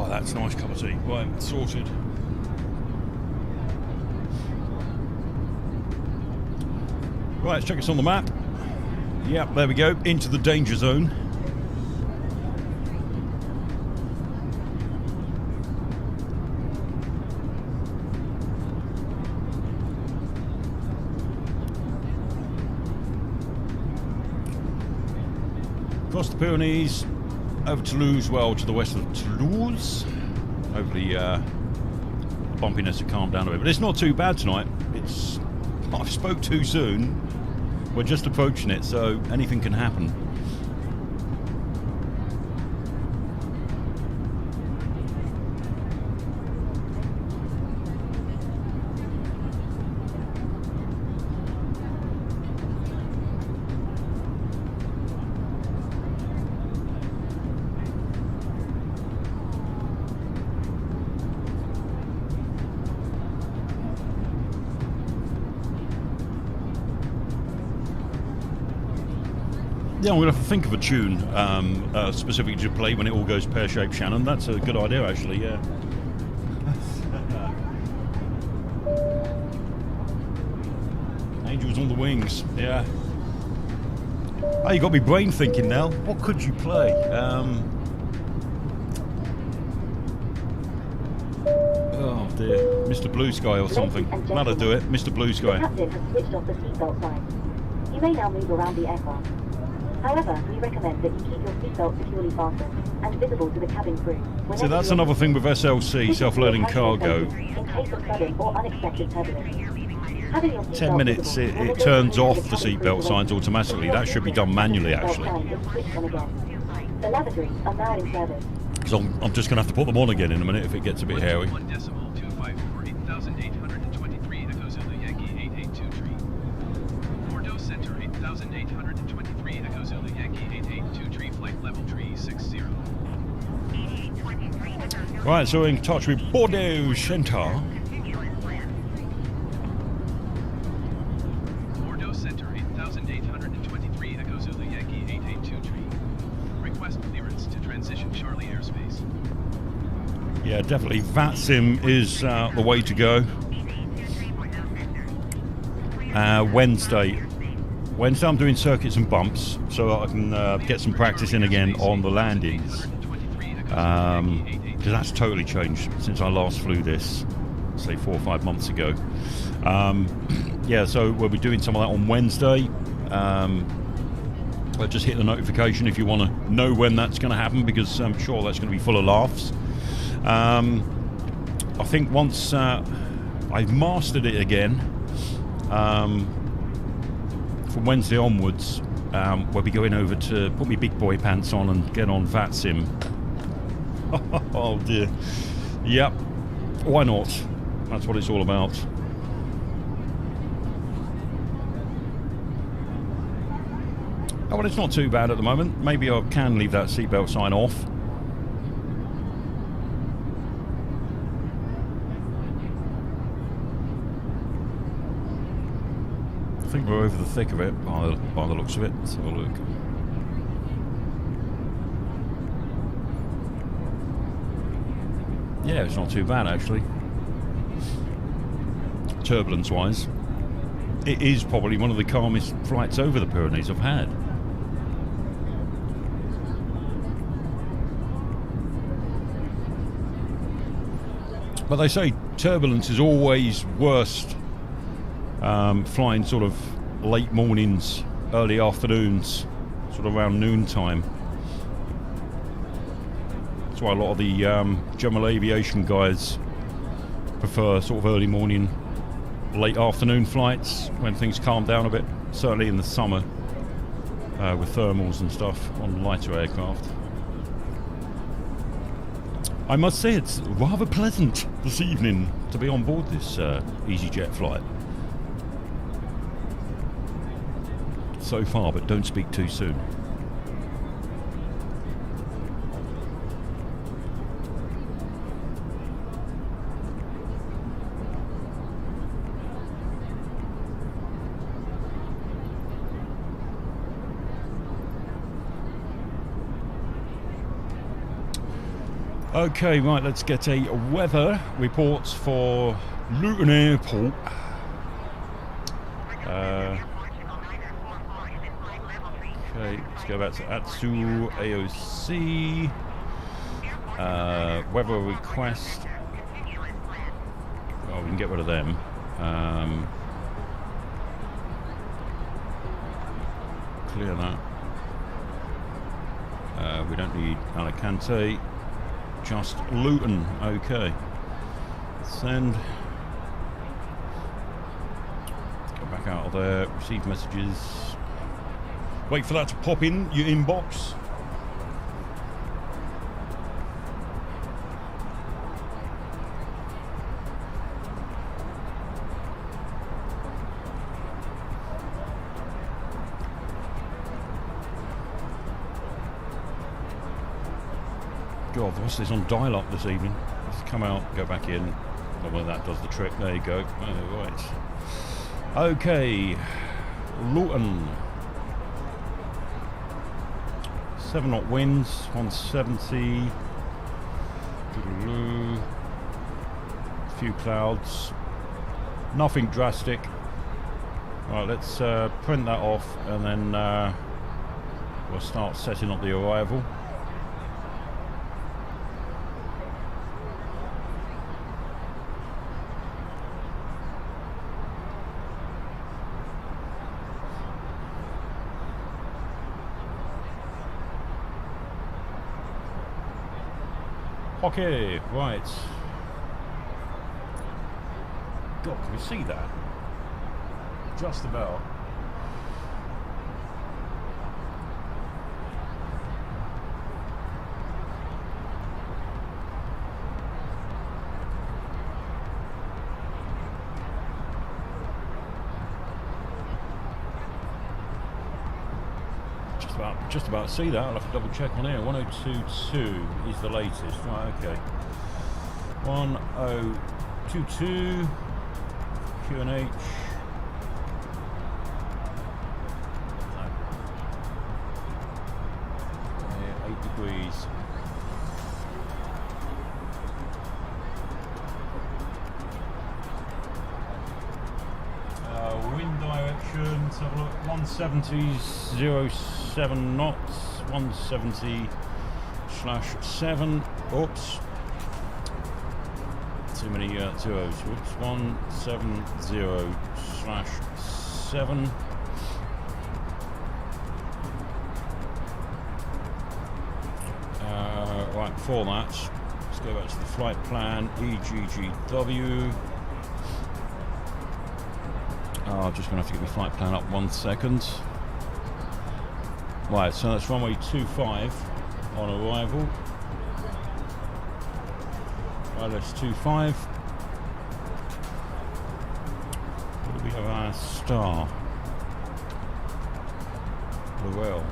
That's a nice cup of tea. Right, sorted. Right, let's check us on the map. Yep, there we go. Into the danger zone. across the Pyrenees, over Toulouse, well, to the west of Toulouse. Hopefully, bumpiness will calm down a bit. But it's not too bad tonight. It's... I spoke too soon. We're just approaching it, so anything can happen. Yeah, I'm going to have to think of a tune specifically to play when it all goes pear-shaped, Shannon. That's a good idea, actually, yeah. Angels on the Wings, yeah. Oh, you got me brain thinking now. What could you play? Oh, dear. Mr. Blue Sky or something. That'll do it. Mr. Blue Sky. The captain has switched off the seatbelt sign. You may now move around the aircraft. However, we recommend that you keep your seatbelt securely fastened and visible to the cabin crew. So that's another thing with SLC, self-learning cargo. In case of sudden or unexpected turbulence. 10 minutes it turns off the seatbelt signs automatically. That should be done manually, actually. The lavatories are now in service. Because I'm just going to have to put them on again in a minute if it gets a bit hairy. 1.254 8,823 Echo Zulu Yankee 882 Bordeaux Center 8,823 Echo Zulu Yankee 882 flight level 360. Right, so we're in touch with Bordeaux Center. Bordeaux Center 8,823 Echo Zulu Yankee 882 Request clearance to transition Charlie airspace. Yeah, definitely. VATSIM is the way to go. Wednesday I'm doing circuits and bumps, so I can get some practice in again on the landings. Because that's totally changed since I last flew this, say 4 or 5 months ago. Yeah, so we'll be doing some of that on Wednesday. But just hit the notification if you want to know when that's going to happen, because I'm sure that's going to be full of laughs. I think once I've mastered it again, from Wednesday onwards, we'll be going over to put my big boy pants on and get on VATSIM. Oh dear. Yep. Why not? That's what it's all about. Oh, well, it's not too bad at the moment. Maybe I can leave that seatbelt sign off. I think we're over the thick of it by the looks of it. Let's have a look. Yeah, it's not too bad actually. Turbulence-wise, it is probably one of the calmest flights over the Pyrenees I've had. But they say turbulence is always worst flying sort of late mornings, early afternoons, sort of around noon time. That's why a lot of the general aviation guys prefer sort of early morning, late afternoon flights when things calm down a bit, certainly in the summer with thermals and stuff on lighter aircraft. I must say it's rather pleasant this evening to be on board this Easyjet flight. So far, but don't speak too soon. Okay, right, let's get a weather report for Luton Airport. Okay, let's go back to Atsu AOC. Weather request. Oh, we can get rid of them. Clear that. We don't need Alicante, just Luton. Okay. Send. Go back out of there, receive messages. Wait for that to pop in your inbox. God, what's this on dial-up this evening? Let's come out, go back in. Oh, well, that does the trick. There you go. Oh, right. Okay. Luton. 7 knot winds, 170. A few clouds. Nothing drastic. Right, let's print that off and then we'll start setting up the arrival. Okay, right. God, can we see that? Just about. Just about see that. I'll have to double check on here. 1022 is the latest. Right, okay. 1022 QNH. 8 degrees. Wind direction, let's have a look. 170.07 knots, 170/7. Oops. Too many zeros. Whoops. 170/7. Right, before that, let's go back to the flight plan. EGGW. I'm just going to have to get my flight plan up 1 second. Right, so that's runway 25 on arrival. Right, that's 25. What do we have our star? Well.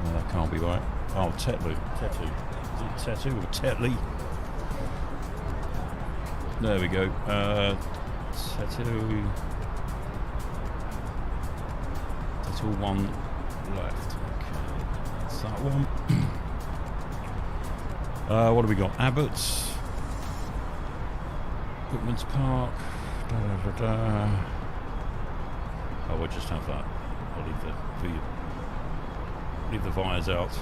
No, that can't be right. Oh, Tetlu. Tetu. Is it Tetu or Tetley? There we go. Tattoo 1 left. Okay, that's that one. What do we got? Abbott's Equipment Park. Oh, we'll just have that. I'll leave the wires out.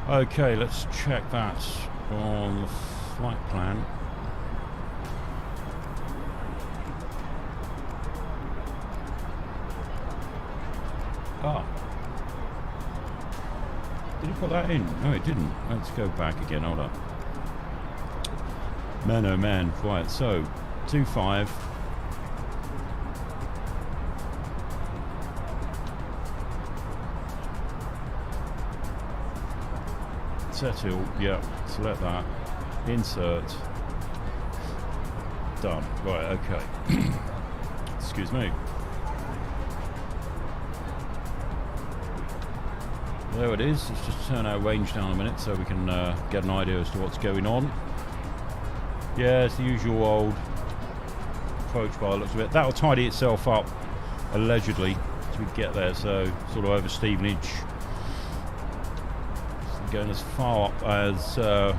Okay, let's check that on the flight plan. Ah. Did he put that in? No, it didn't. Let's go back again. Hold up. Man, oh man. Right, so 25. Settle. Yeah. Select that. Insert. Done. Right. Okay. Excuse me. There it is. Let's just turn our range down a minute so we can get an idea as to what's going on. Yeah, it's the usual old approach by the looks of it. That'll tidy itself up, allegedly, as we get there. So, sort of over Stevenage. So going as far up as... let's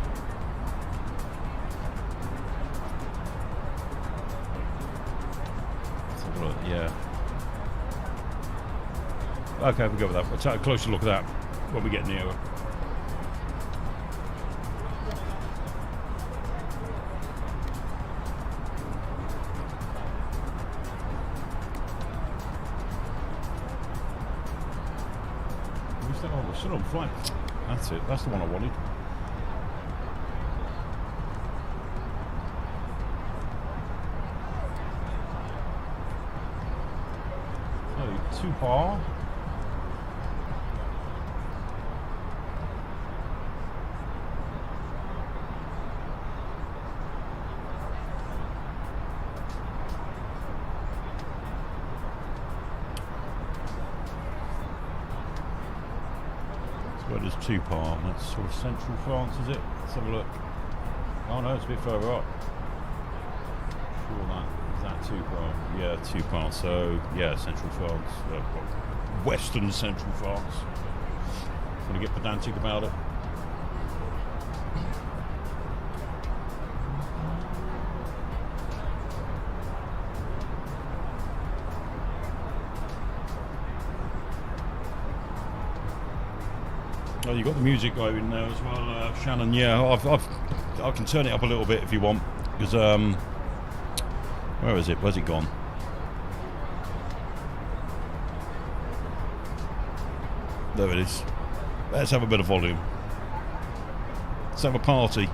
have a look, yeah. Okay, we'll go with that. We'll take a closer look at that when we get nearer. Still on flight. That's it. That's the one I wanted. So, 2 bar. Where does 2 part? That's sort of central France, is it? Let's have a look. Oh no, it's a bit further up. Sure that 2 part. Yeah, 2 part. So yeah, central France, western central France. Want to get pedantic about it. Oh, you got the music going there as well, Shannon. Yeah, I can turn it up a little bit if you want, because where is it? Where's it gone? There it is. Let's have a bit of volume. Let's have a party.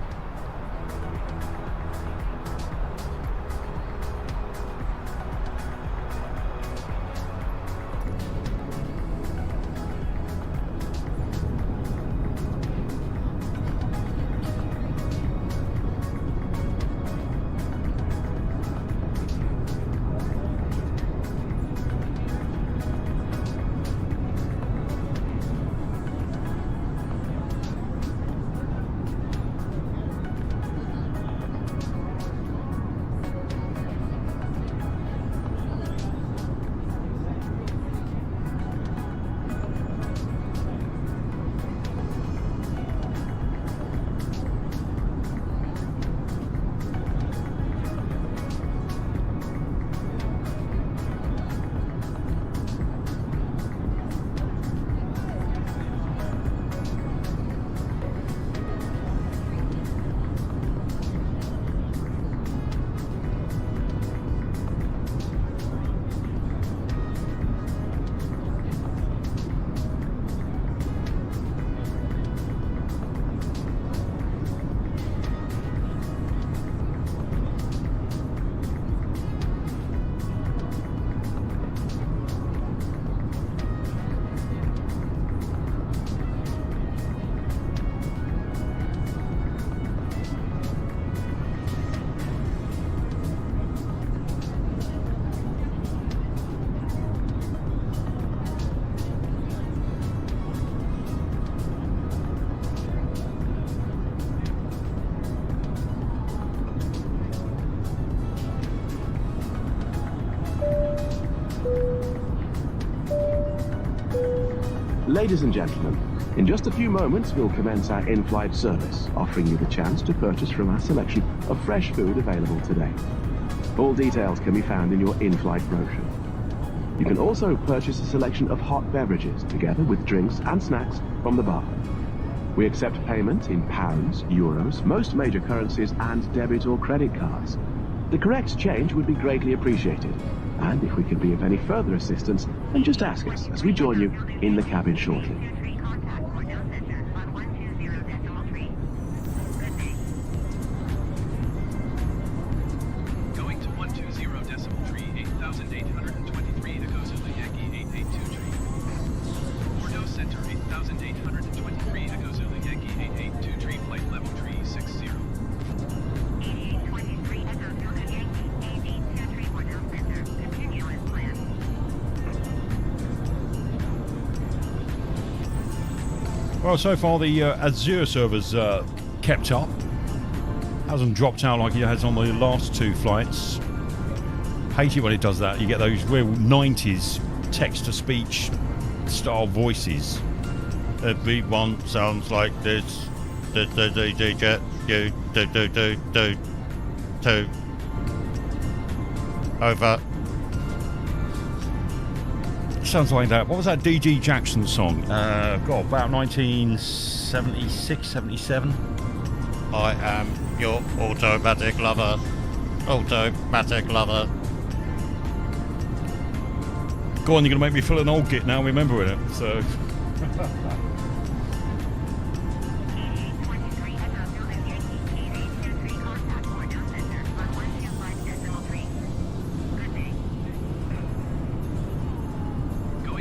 Ladies and gentlemen, in just a few moments we'll commence our in-flight service, offering you the chance to purchase from our selection of fresh food available today. All details can be found in your in-flight brochure. You can also purchase a selection of hot beverages together with drinks and snacks from the bar. We accept payment in pounds, euros, most major currencies and debit or credit cards. The correct change would be greatly appreciated. And if we can be of any further assistance, then just ask us as we join you in the cabin shortly. Going to 120.3, 8,823 Echo Zulu Yankee 882 Bordeaux Center 8,823 Echo Zulu Yankee 882 flight level 360. 8823 Echo Zulu Yankee 8823 Bordeaux Center. Continue as planned. Well, so far the Azure server's kept up. Hasn't dropped out like it has on the last 2 flights. Hate it when it does that. You get those real 90s text-to-speech style voices. Everyone sounds like this. Easyjet, do. Over. Sounds like that. What was that D.G. Jackson song? God, about 1976, 77. I am your automatic lover. Automatic lover. Go on, you're going to make me feel an old git now remembering it. So, Going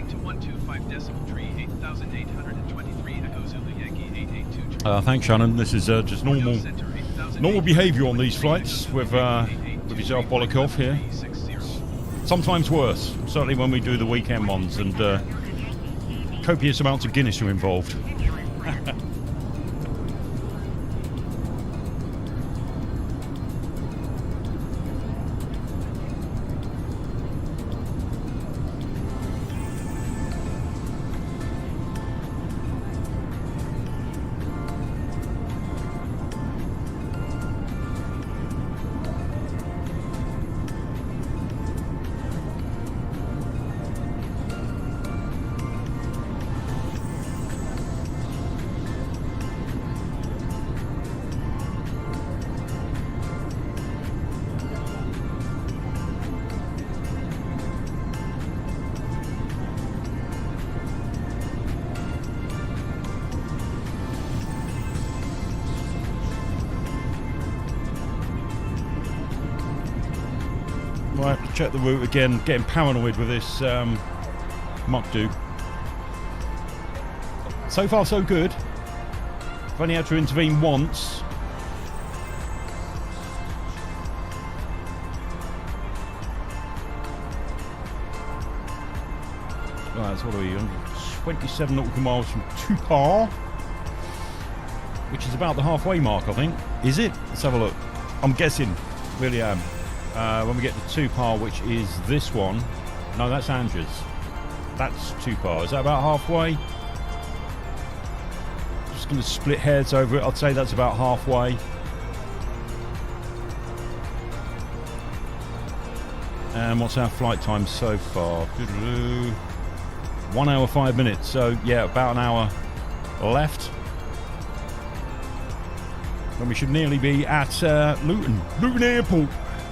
to 125.3, 8,823 Echo Zulu Yankee 882. Thanks, Shannon. This is just normal behaviour on these flights with yourself, Bolikoff here. Sometimes worse, certainly when we do the weekend ones, and copious amounts of Guinness are involved. Right, check the route again. Getting paranoid with this Muck Do. So far, so good. I've only had to intervene once. Right, so what are we? 27 nautical miles from Tupar, which is about the halfway mark, I think. Is it? Let's have a look. I'm guessing. Really am. When we get to Tupar, which is this one. No, that's Andrews. That's Tupar. Is that about halfway? Just going to split hairs over it. I'd say that's about halfway. And what's our flight time so far? 1 hour 5 minutes. So yeah, about an hour left. And we should nearly be at Luton. Luton Airport.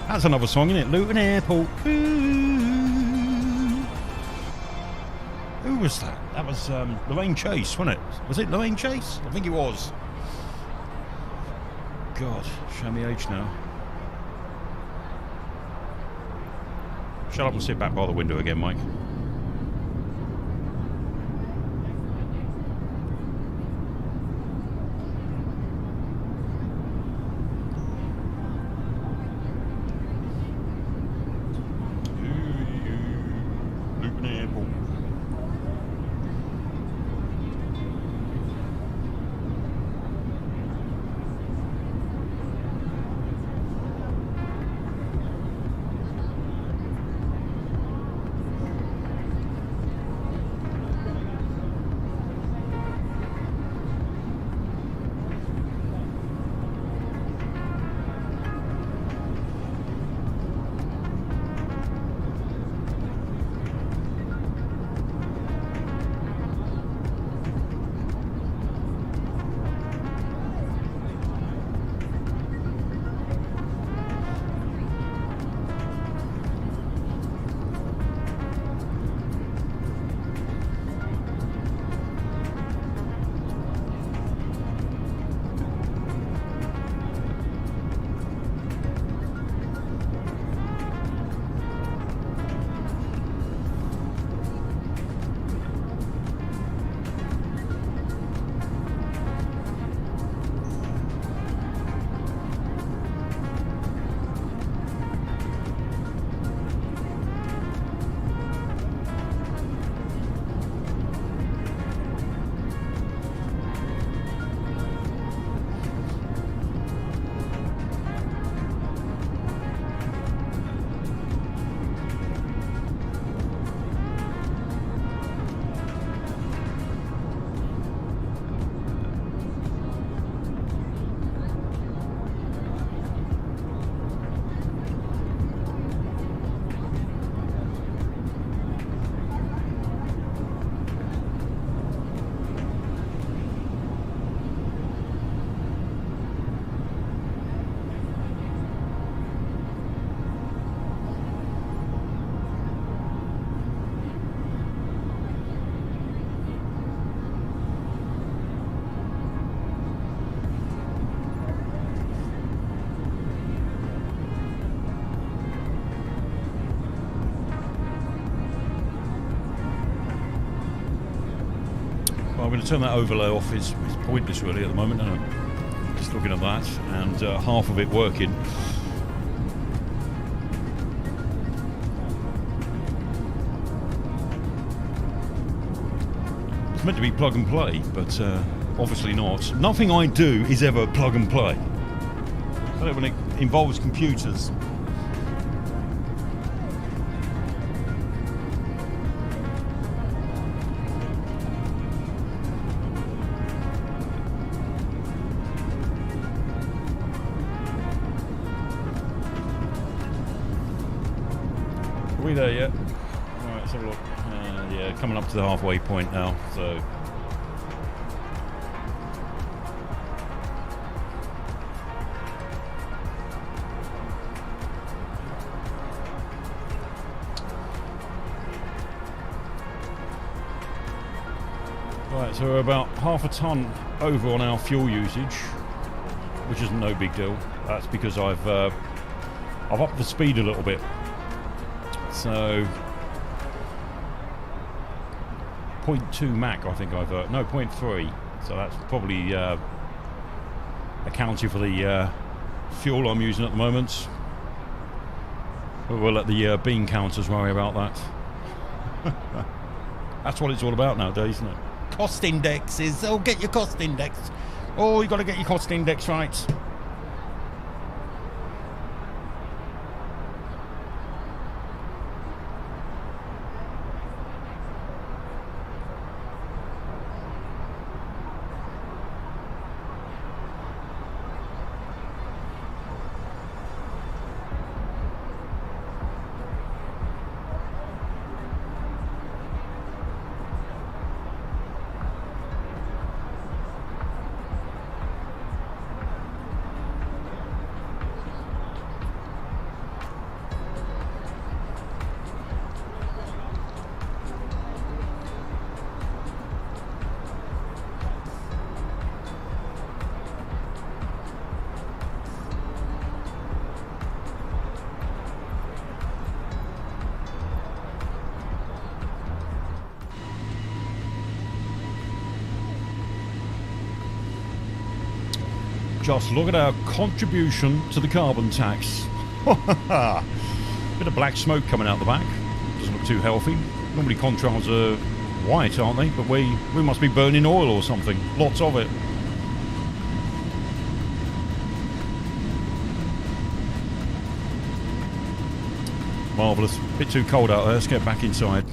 That's another song, isn't it? Luton Airport. Ooh. Who was that? That was Lorraine Chase, wasn't it? Was it Lorraine Chase? I think it was. God, show me age now. Shut up and sit back by the window again, Mike. to turn that overlay off is pointless really at the moment. Just looking at that, and half of it working. It's meant to be plug and play, but obviously not. Nothing I do is ever plug and play. So when it involves computers. Are we there yet? Alright, let's have a look. Yeah, coming up to the halfway point now, so. Right, so we're about half a tonne over on our fuel usage, which is no big deal. That's because I've upped the speed a little bit. So 0.2 Mach, I think I've no 0.3. So that's probably accounting for the fuel I'm using at the moment. But we'll let the bean counters worry about that. That's what it's all about nowadays, isn't it? Cost indexes. Oh, get your cost index. Oh, you got to get your cost index right. Just look at our contribution to the carbon tax. Bit of black smoke coming out the back. Doesn't look too healthy. Normally contrails are white, aren't they? But we must be burning oil or something. Lots of it. Marvellous. Bit too cold out there. Let's get back inside.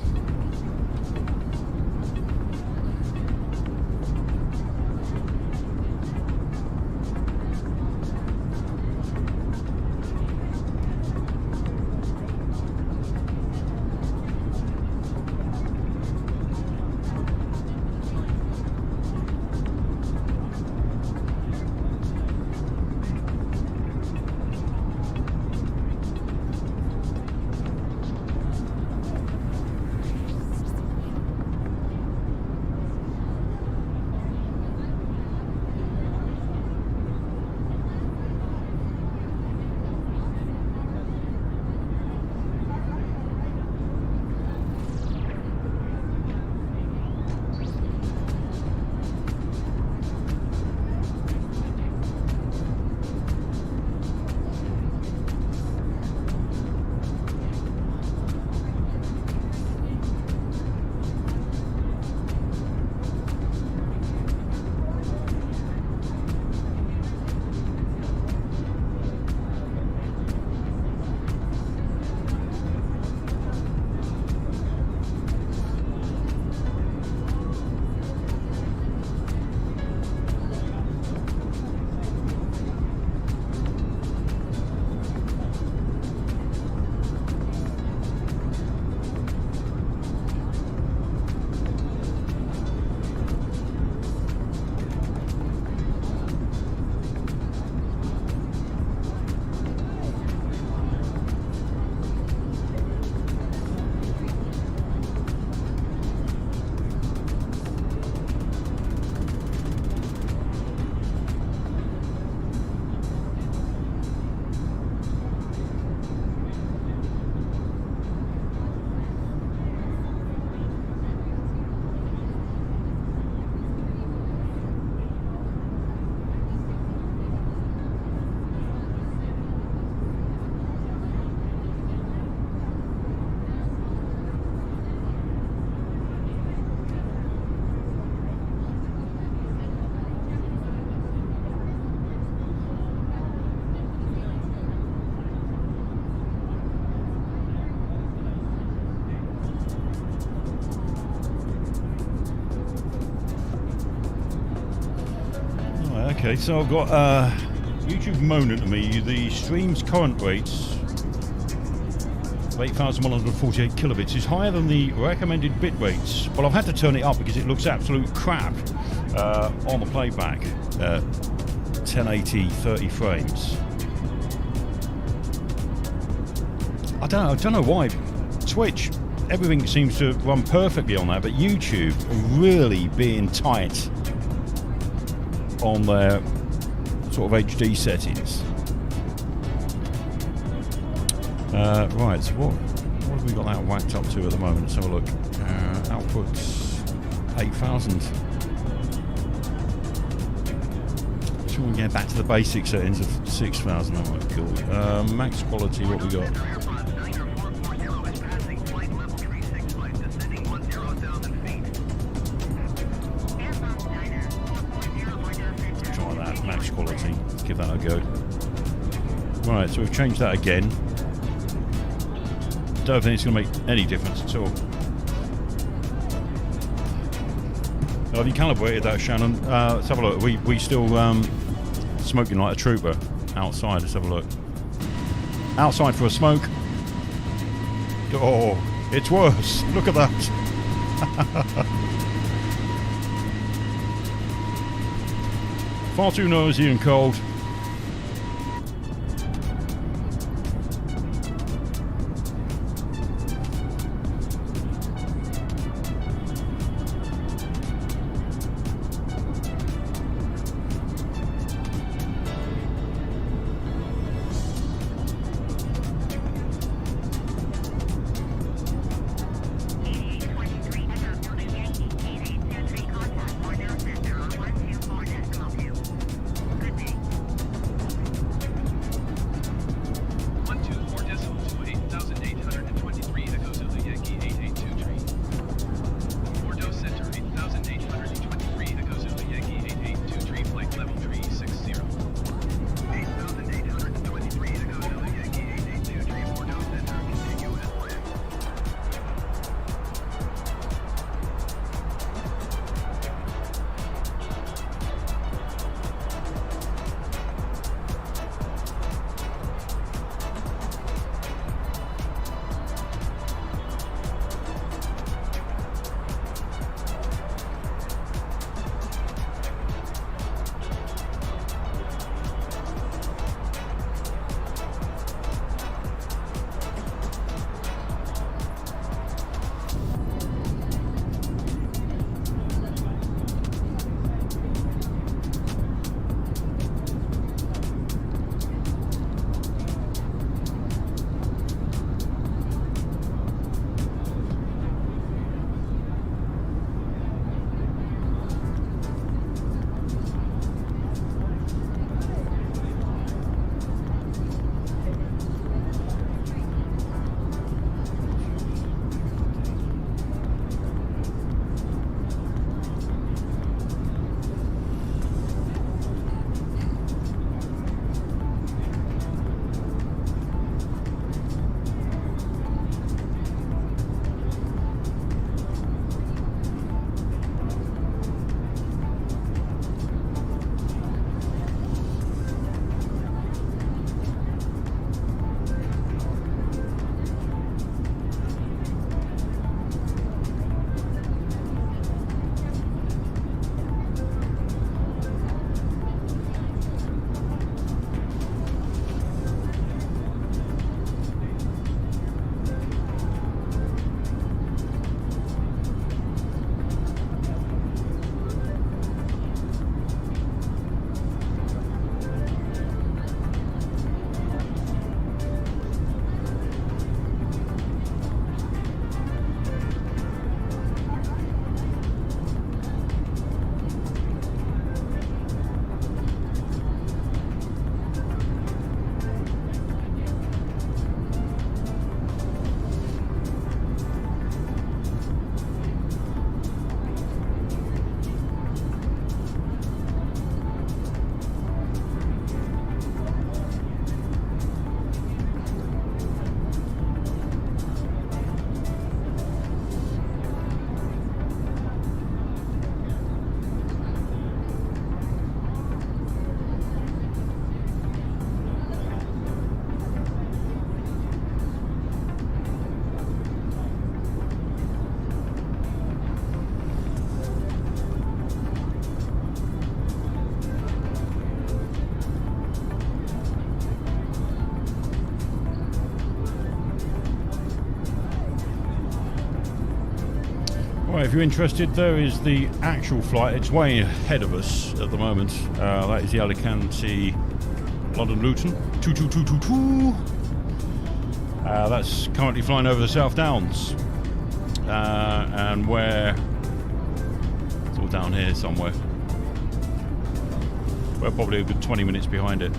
Okay, so I've got YouTube moaning to me the stream's current rates of 8,148 kilobits is higher than the recommended bit rates. Well, I've had to turn it up because it looks absolute crap on the playback. 1080 30 frames. I don't know why. Twitch, everything seems to run perfectly on that, but YouTube really being tight on their sort of HD settings. Right, so what have we got that whacked up to at the moment? Let's have a look. Outputs 8,000. Should we get back to the basic settings of 6,000? That might be cool. Max quality, what we got? Try that, max quality. Give that a go. Right, so we've changed that again. Don't think it's going to make any difference at all. Have you calibrated that, Shannon? Let's have a look. We still smoking like a trooper outside. Let's have a look. Outside for a smoke. Oh, it's worse. Look at that. Far too noisy and cold. if you're interested, there is the actual flight. It's way ahead of us at the moment. That is the Alicante London Luton 22222. That's currently flying over the South Downs, and we're all down here somewhere. We're probably a good 20 minutes behind it.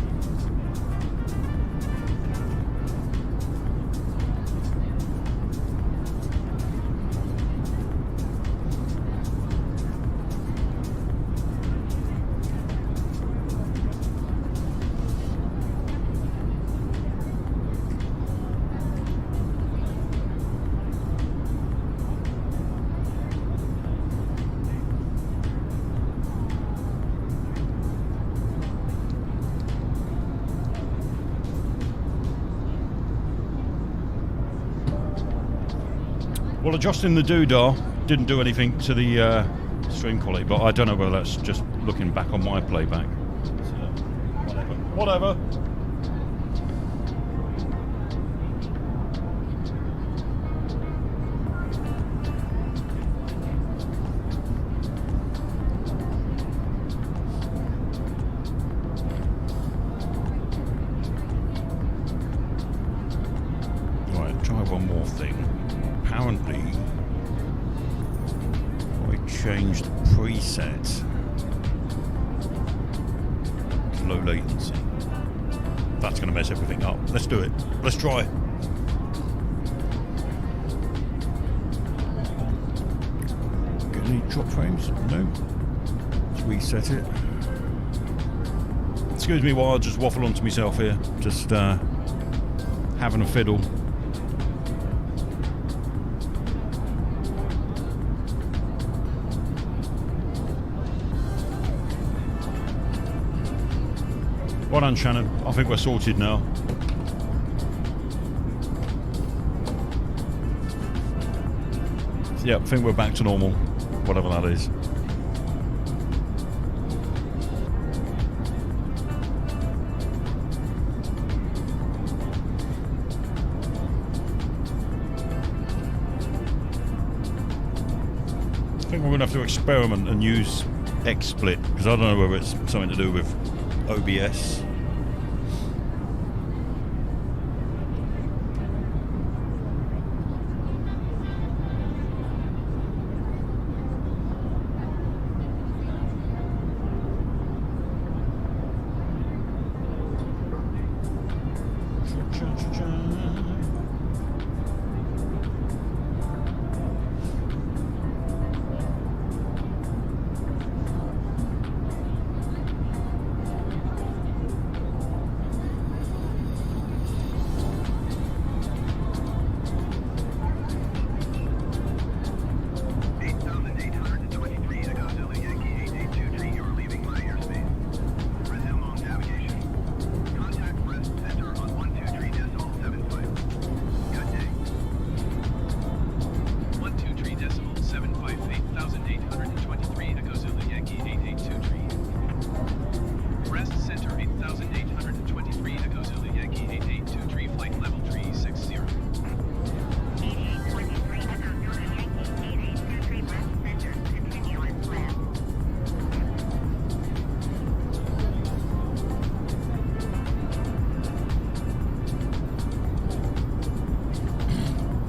Well, adjusting the doodah didn't do anything to the stream quality, but I don't know whether that's just looking back on my playback. So, whatever. Right, try one more thing. Apparently, I changed the preset to low latency. That's going to mess everything up. Let's do it. Let's try. Get any drop frames? No. Let's reset it. Excuse me while I just waffle onto myself here. Just having a fiddle. Well done, Shannon. I think we're sorted now. Yep, I think we're back to normal, whatever that is. I think we're going to have to experiment and use XSplit, because I don't know whether it's something to do with OBS.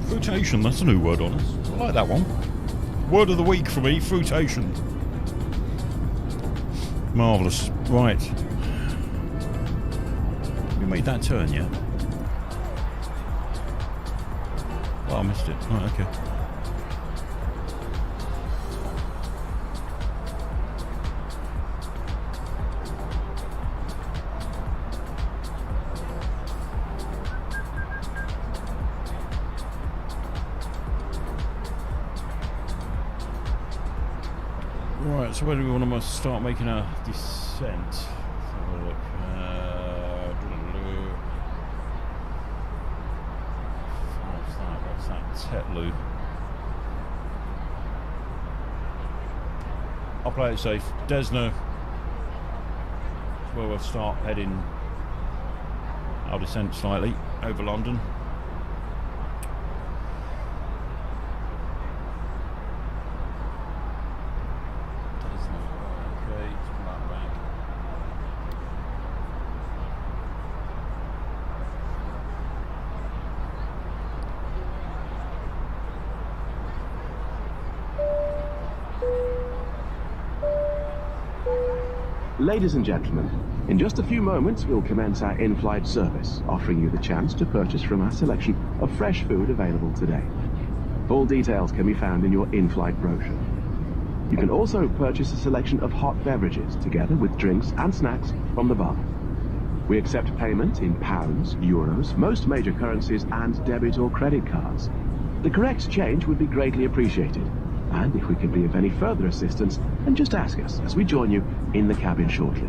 Fruitation, that's a new word on us. I like that one. Word of the week for me, fruitation. Marvellous. Right. We made that turn yet? Oh, I missed it. Right, okay. Right, so where do we want to start making our descent? Let's have a look. What's that? Tetlu. I'll play it safe. Desna is where we'll start heading our descent slightly over London. Ladies and gentlemen, in just a few moments we'll commence our in-flight service, offering you the chance to purchase from our selection of fresh food available today. Full details can be found in your in-flight brochure. You can also purchase a selection of hot beverages together with drinks and snacks from the bar. We accept payment in pounds, euros, most major currencies and debit or credit cards. The correct change would be greatly appreciated. And if we can be of any further assistance, then just ask us as we join you in the cabin shortly.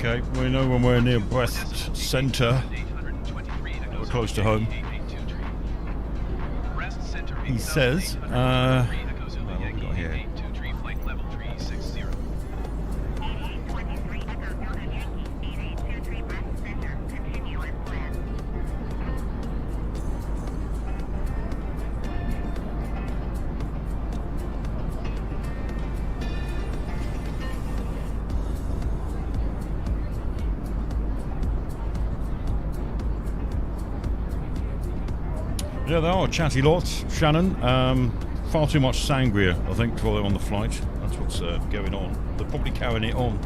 Okay, we know when we're near Brest Centre. We're close to home. He says, what have we got here? Yeah, they are chatty lots, Shannon. Far too much sangria, I think, while they're on the flight. That's what's going on. They're probably carrying it on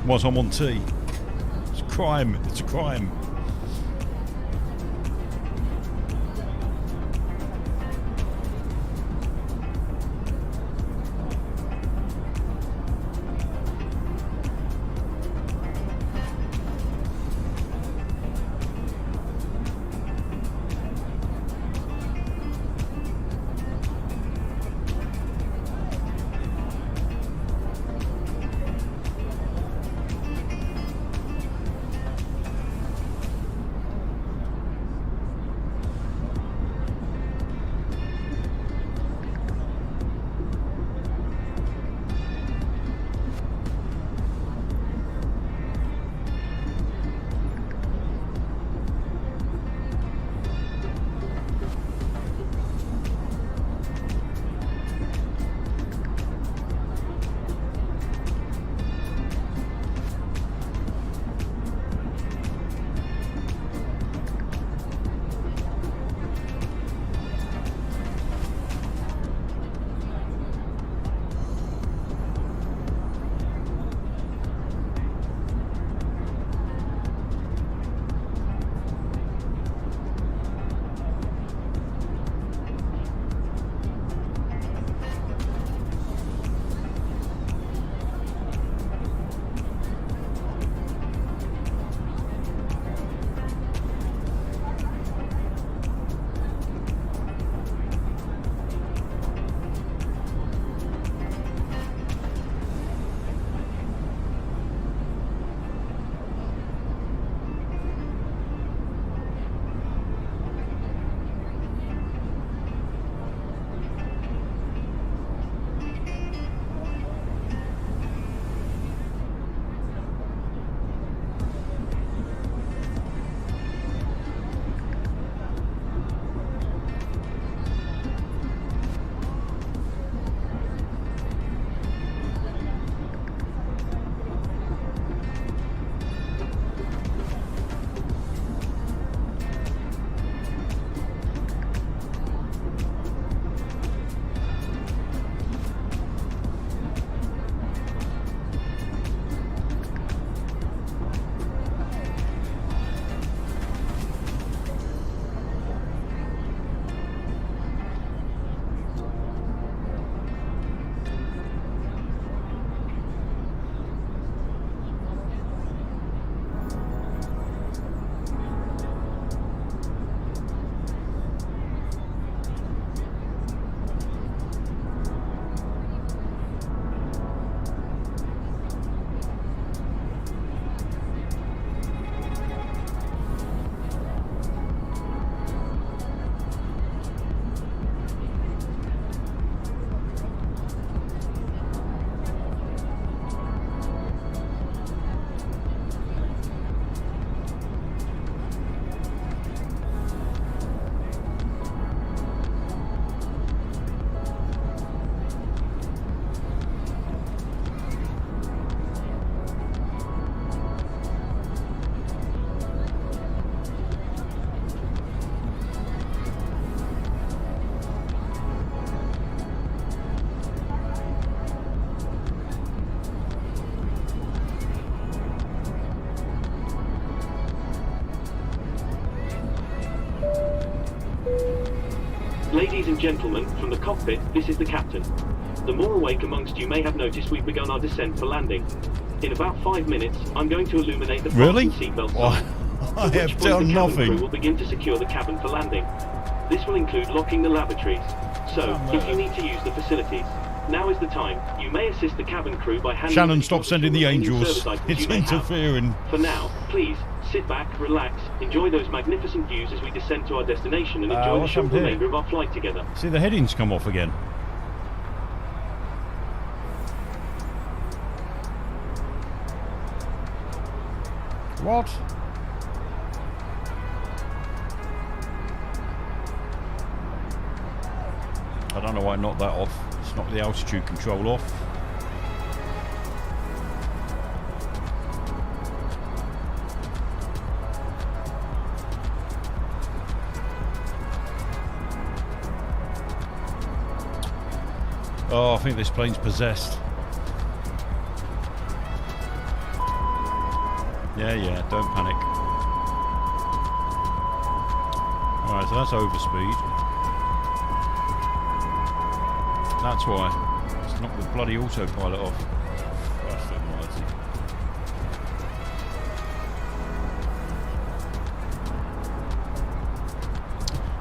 whilst I'm on tea. It's a crime. It's a crime. Ladies and gentlemen, from the cockpit, this is the captain. The more awake amongst you may have noticed we've begun our descent for landing. In about 5 minutes, I'm going to illuminate the Really? seatbelt Well, sign. I At which have point done the cabin crew nothing. will begin to secure the cabin for landing. This will include locking the lavatories. So, if you need to use the facilities, Now is the time. You may assist the cabin crew by handing... Shannon, stop sending the any angels. service items It's you may have. interfering. For now, please sit back, relax, enjoy those magnificent views as we descend to our destination and enjoy the what's short happened here? remainder of our flight together. See, the headings come off again. What? I don't know why I knocked that off. It's knocked the altitude control off. Oh, I think this plane's possessed. Yeah, don't panic. Alright, so that's overspeed. That's why. It's knocked the bloody autopilot off. Christ almighty.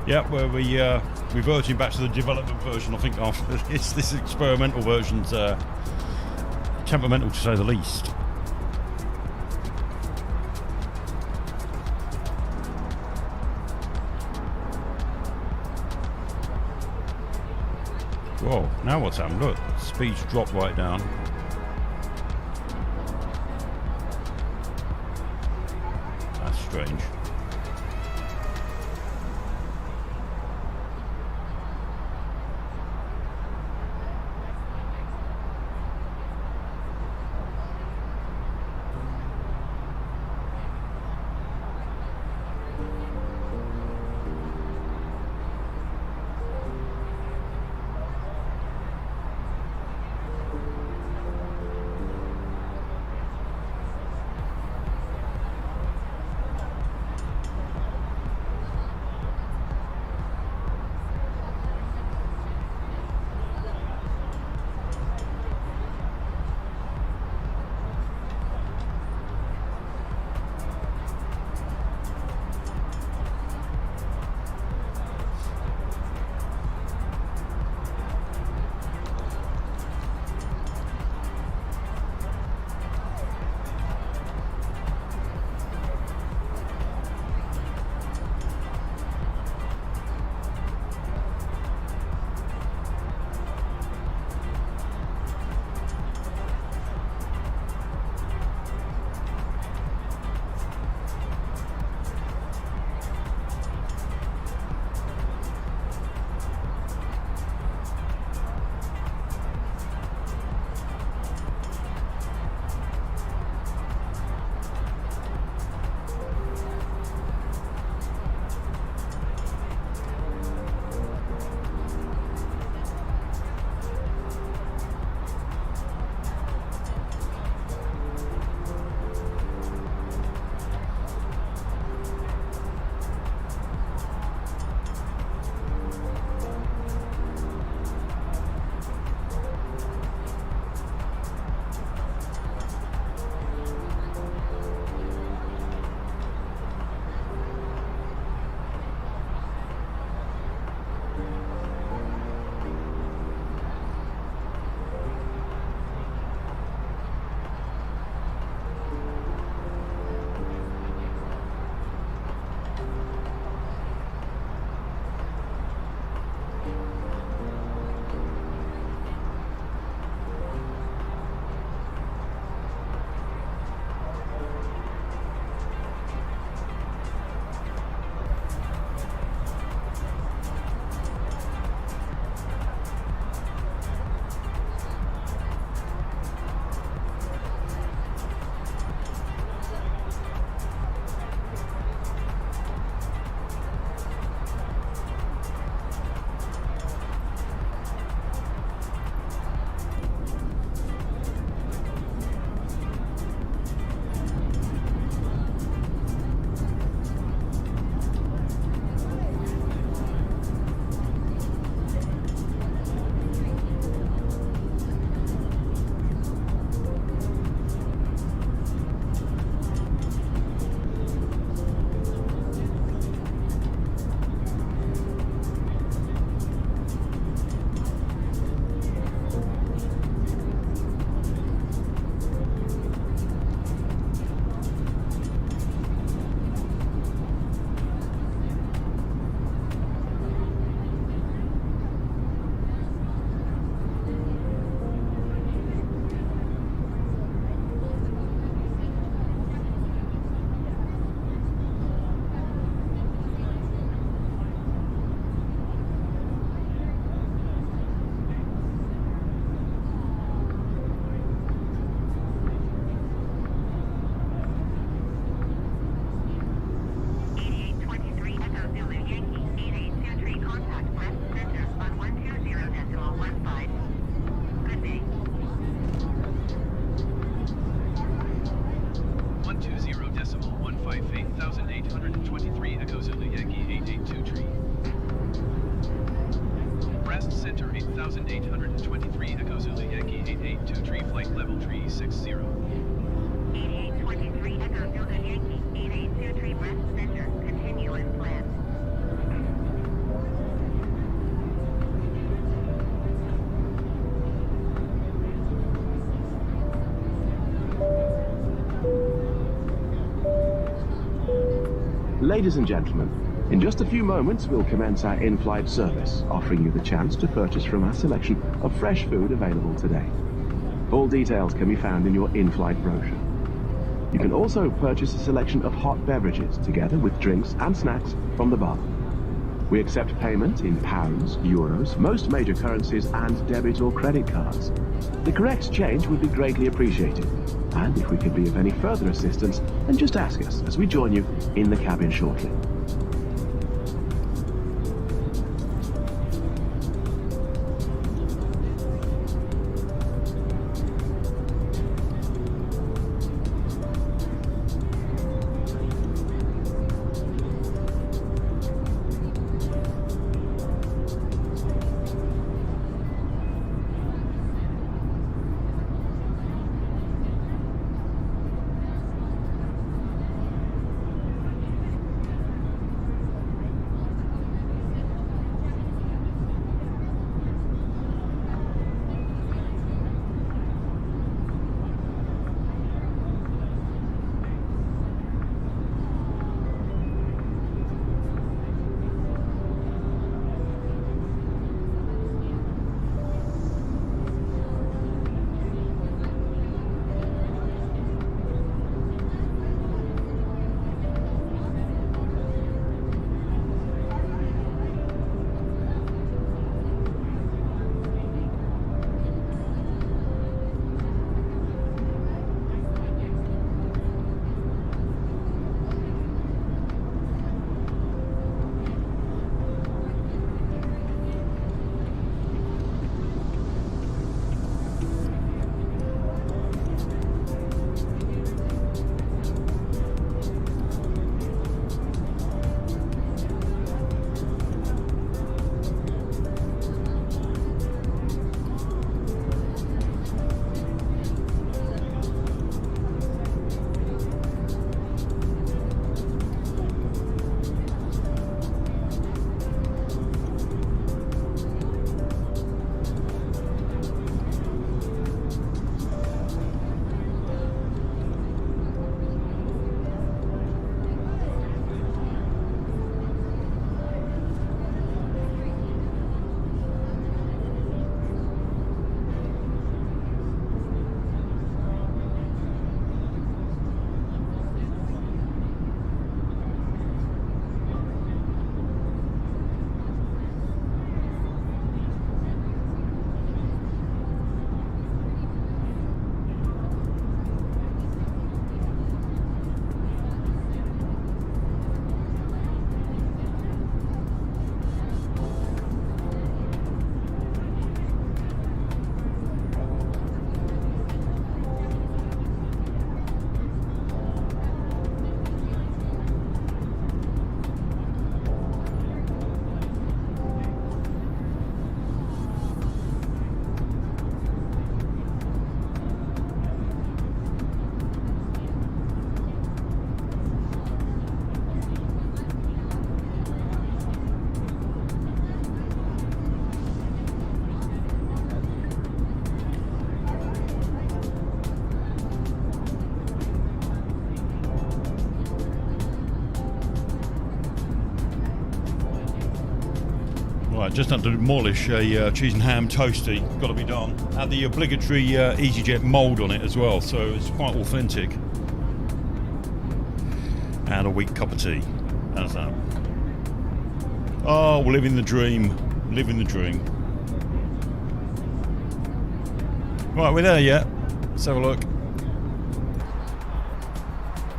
Yeah, well, we're reverting back to the development version, I think, after this experimental version's temperamental, to say the least. Whoa, now what's happened? Look, speed's dropped right down. That's strange. 8823 Echo Zulu Yankee 882 tree flight level tree 60. 8823 Echo Zulu Yankee 882 tree breast center. Continue as planned. Ladies and gentlemen, in just a few moments we'll commence our in-flight service, offering you the chance to purchase from our selection of fresh food available today. All details can be found in your in-flight brochure. You can also purchase a selection of hot beverages together with drinks and snacks from the bar. We accept payment in pounds, euros, most major currencies and debit or credit cards. The correct change would be greatly appreciated. And if we can be of any further assistance, then just ask us as we join you in the cabin shortly. Right, just had to demolish a cheese and ham toasty. Got to be done. Had the obligatory Easyjet mould on it as well, so it's quite authentic. And a weak cup of tea. How's that? Oh, we're living the dream. Living the dream. Right, we're there yet. Let's have a look.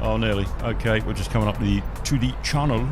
Oh, nearly. Okay, we're just coming up to the channel.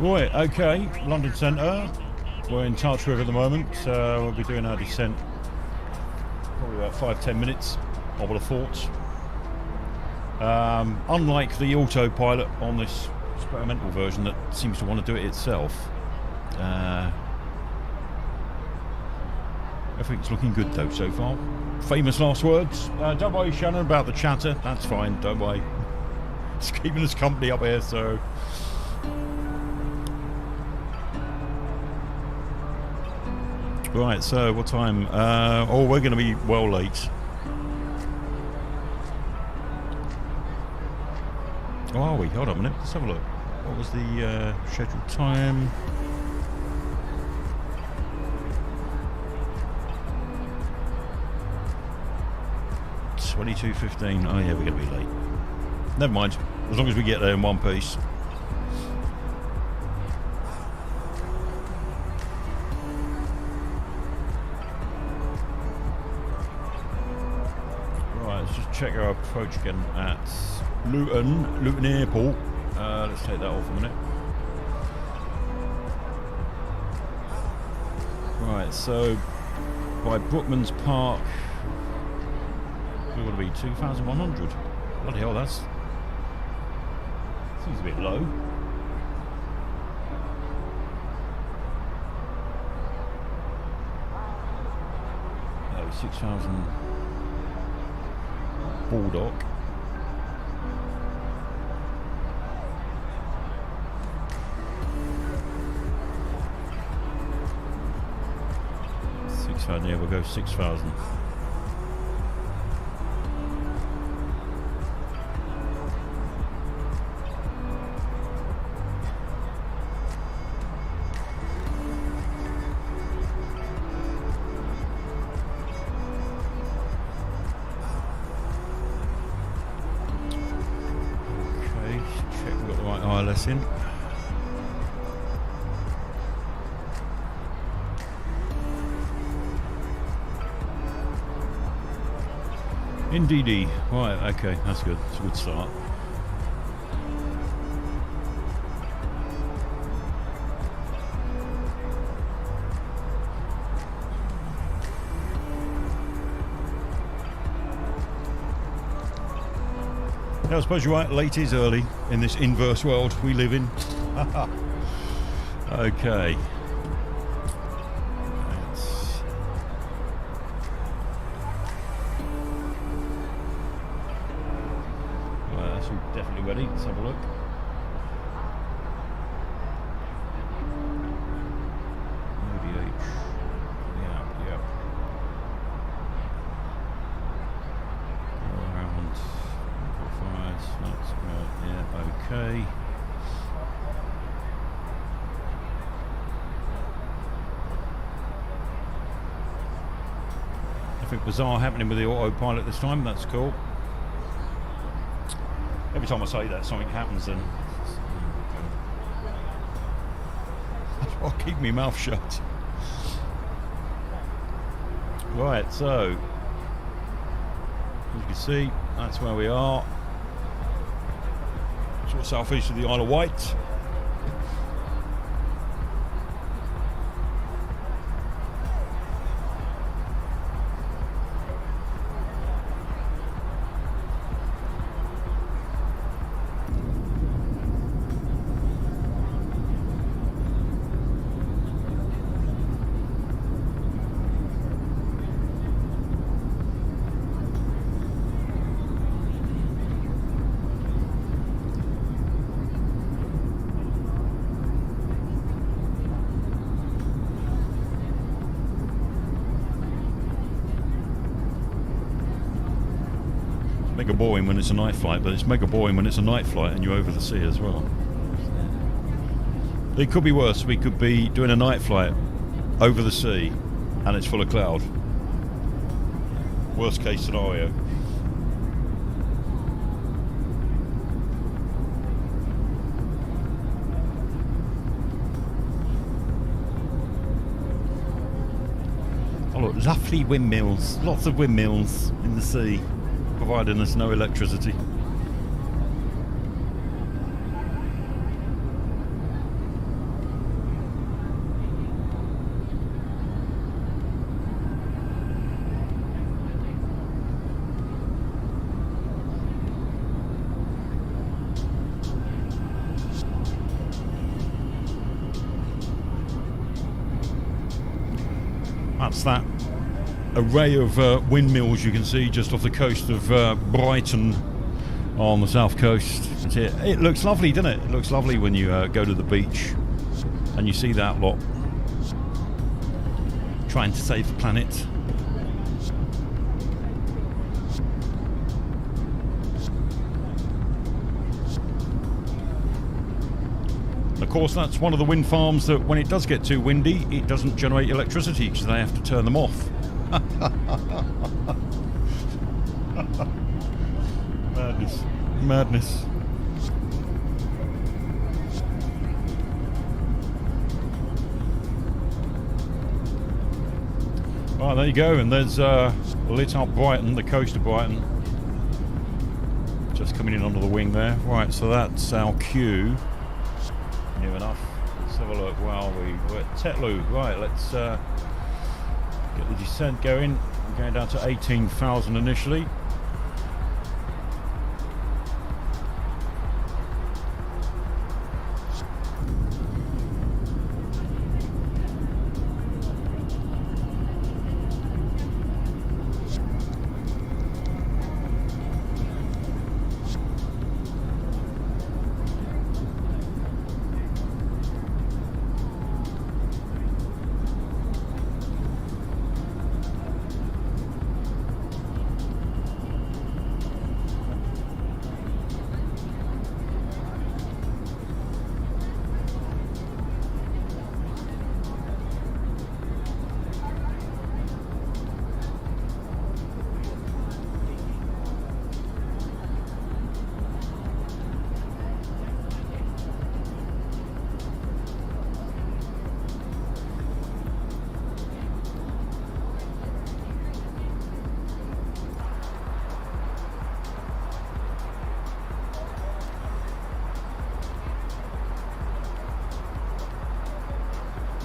Right, okay, London Centre. We're in Tarts River at the moment. We'll be doing our descent probably about 5-10 minutes, I would have thought. Unlike the autopilot on this experimental version that seems to want to do it itself, everything's looking good though so far. Famous last words. Don't worry, Shannon, about the chatter. That's fine, don't worry. It's keeping us company up here, so... Right, so what time? Oh, we're going to be well late. Oh, are we? Hold on a minute. Let's have a look. What was the scheduled time? It's 22:15. Oh yeah, we're going to be late. Never mind. As long as we get there in one piece. Check our approach again at Luton Airport. Let's take that off a minute. Right, so by Brookman's Park, we're going to be 2,100. Bloody hell, that's seems a bit low. Oh, 6,000. Bulldog. Yeah, we'll go 6,000. In. Indeedy. Right, okay, that's good. It's a good start. Yeah, I suppose you're right, late is early in this inverse world we live in. Okay. Well, that's definitely ready. Let's have a look. Okay. Nothing bizarre happening with the autopilot this time. That's cool. Every time I say that, something happens, and I'll keep my mouth shut. Right, so as you can see, that's where we are. Sort of southeast of the Isle of Wight. Mega boring when it's a night flight, but it's mega boring when it's a night flight and you're over the sea as well. It could be worse. We could be doing a night flight over the sea and it's full of cloud. Worst case scenario. Oh look, lovely windmills. Lots of windmills in the sea, providing us no electricity. that's that array of windmills you can see just off the coast of Brighton on the south coast. It looks lovely, doesn't it? It looks lovely when you go to the beach and you see that lot trying to save the planet. Of course, that's one of the wind farms that when it does get too windy, it doesn't generate electricity because they have to turn them off. Madness. Madness. Right, there you go, and there's lit up Brighton, the coast of Brighton. Just coming in under the wing there. Right, so that's our queue. Near enough. Let's have a look. Wow, we're at Tetlu. Right, let's get the descent going. We're going down to 18,000 initially.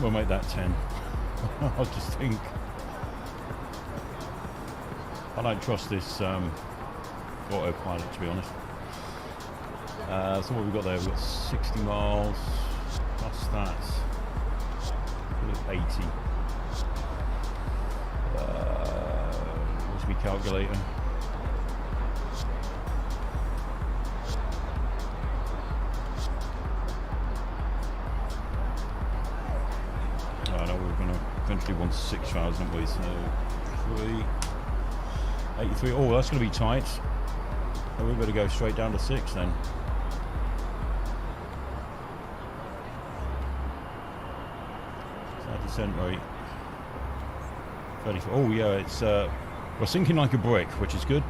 We'll make that 10. I just think I don't trust this autopilot, to be honest. So what have we got there? We've got 60 miles plus that. 80. Where's my calculator? Eventually want 6,000, haven't we? So 83. Oh, that's going to be tight. Oh, we better go straight down to 6 then. So that descent rate 34. Oh yeah, it's we're sinking like a brick, which is good.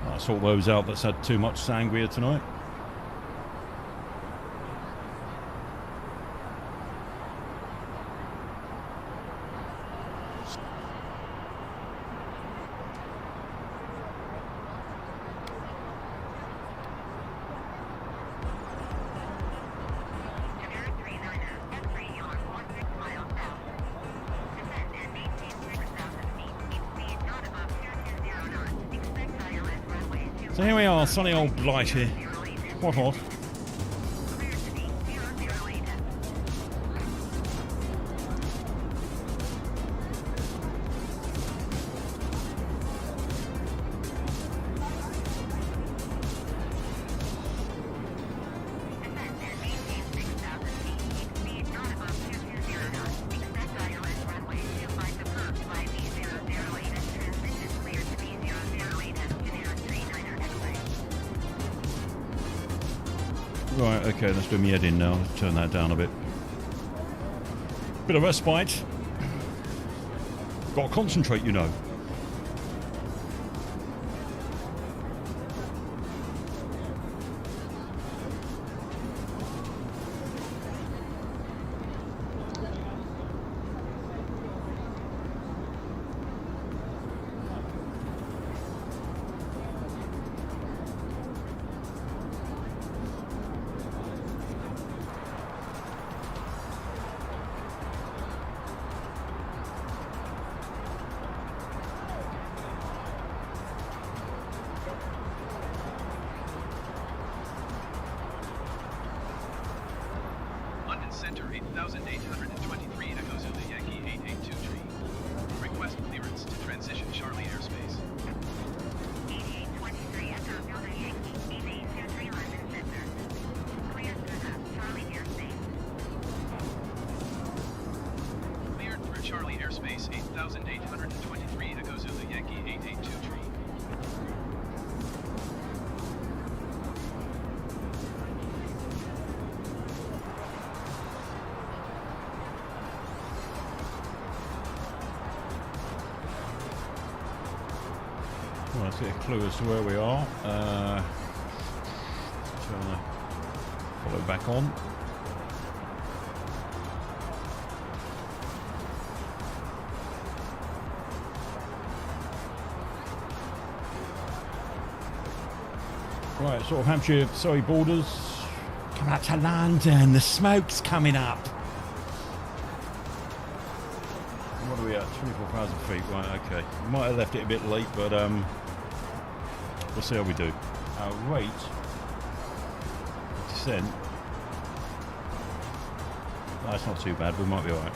I'll sort those out that's had too much sangria tonight. So here we are, sunny old Blighty. What hot. Right, okay, let's bring my head in now. Let's turn that down a bit. Bit of respite. Got to concentrate, you know. Center 8,823 Echo Zulu Yankee Friendly airspace 8,823 Echo Zulu Yankee 882 Well, let's get a clue as to where we are. Follow back on. Right, sort of Hampshire, Surrey borders. Come out to London, the smoke's coming up. What are we at? 24,000 feet, right, okay. Might have left it a bit late, but we'll see how we do. Our rate of descent, that's not too bad, we might be alright.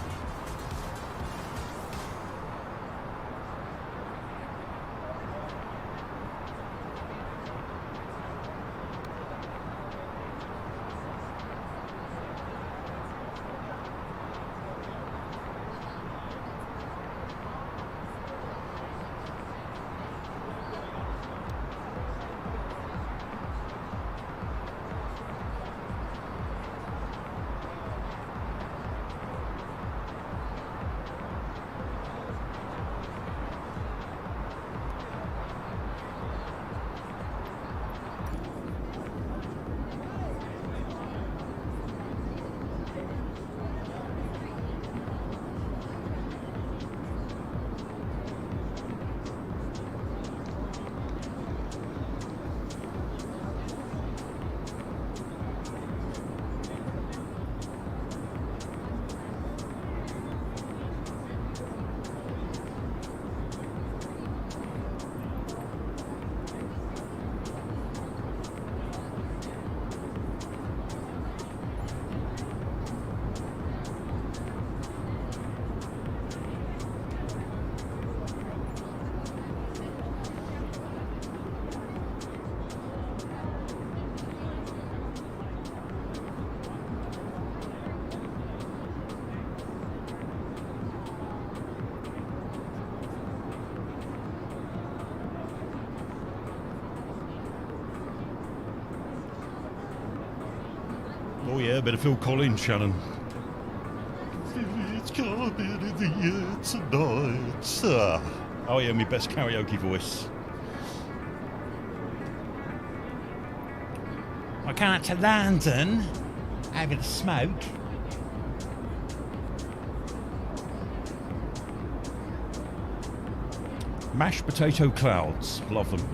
Oh yeah, a bit of Phil Collins, Shannon. It's coming in the air tonight. Oh yeah, my best karaoke voice. I can't to London, having a smoke. Mashed potato clouds, love them.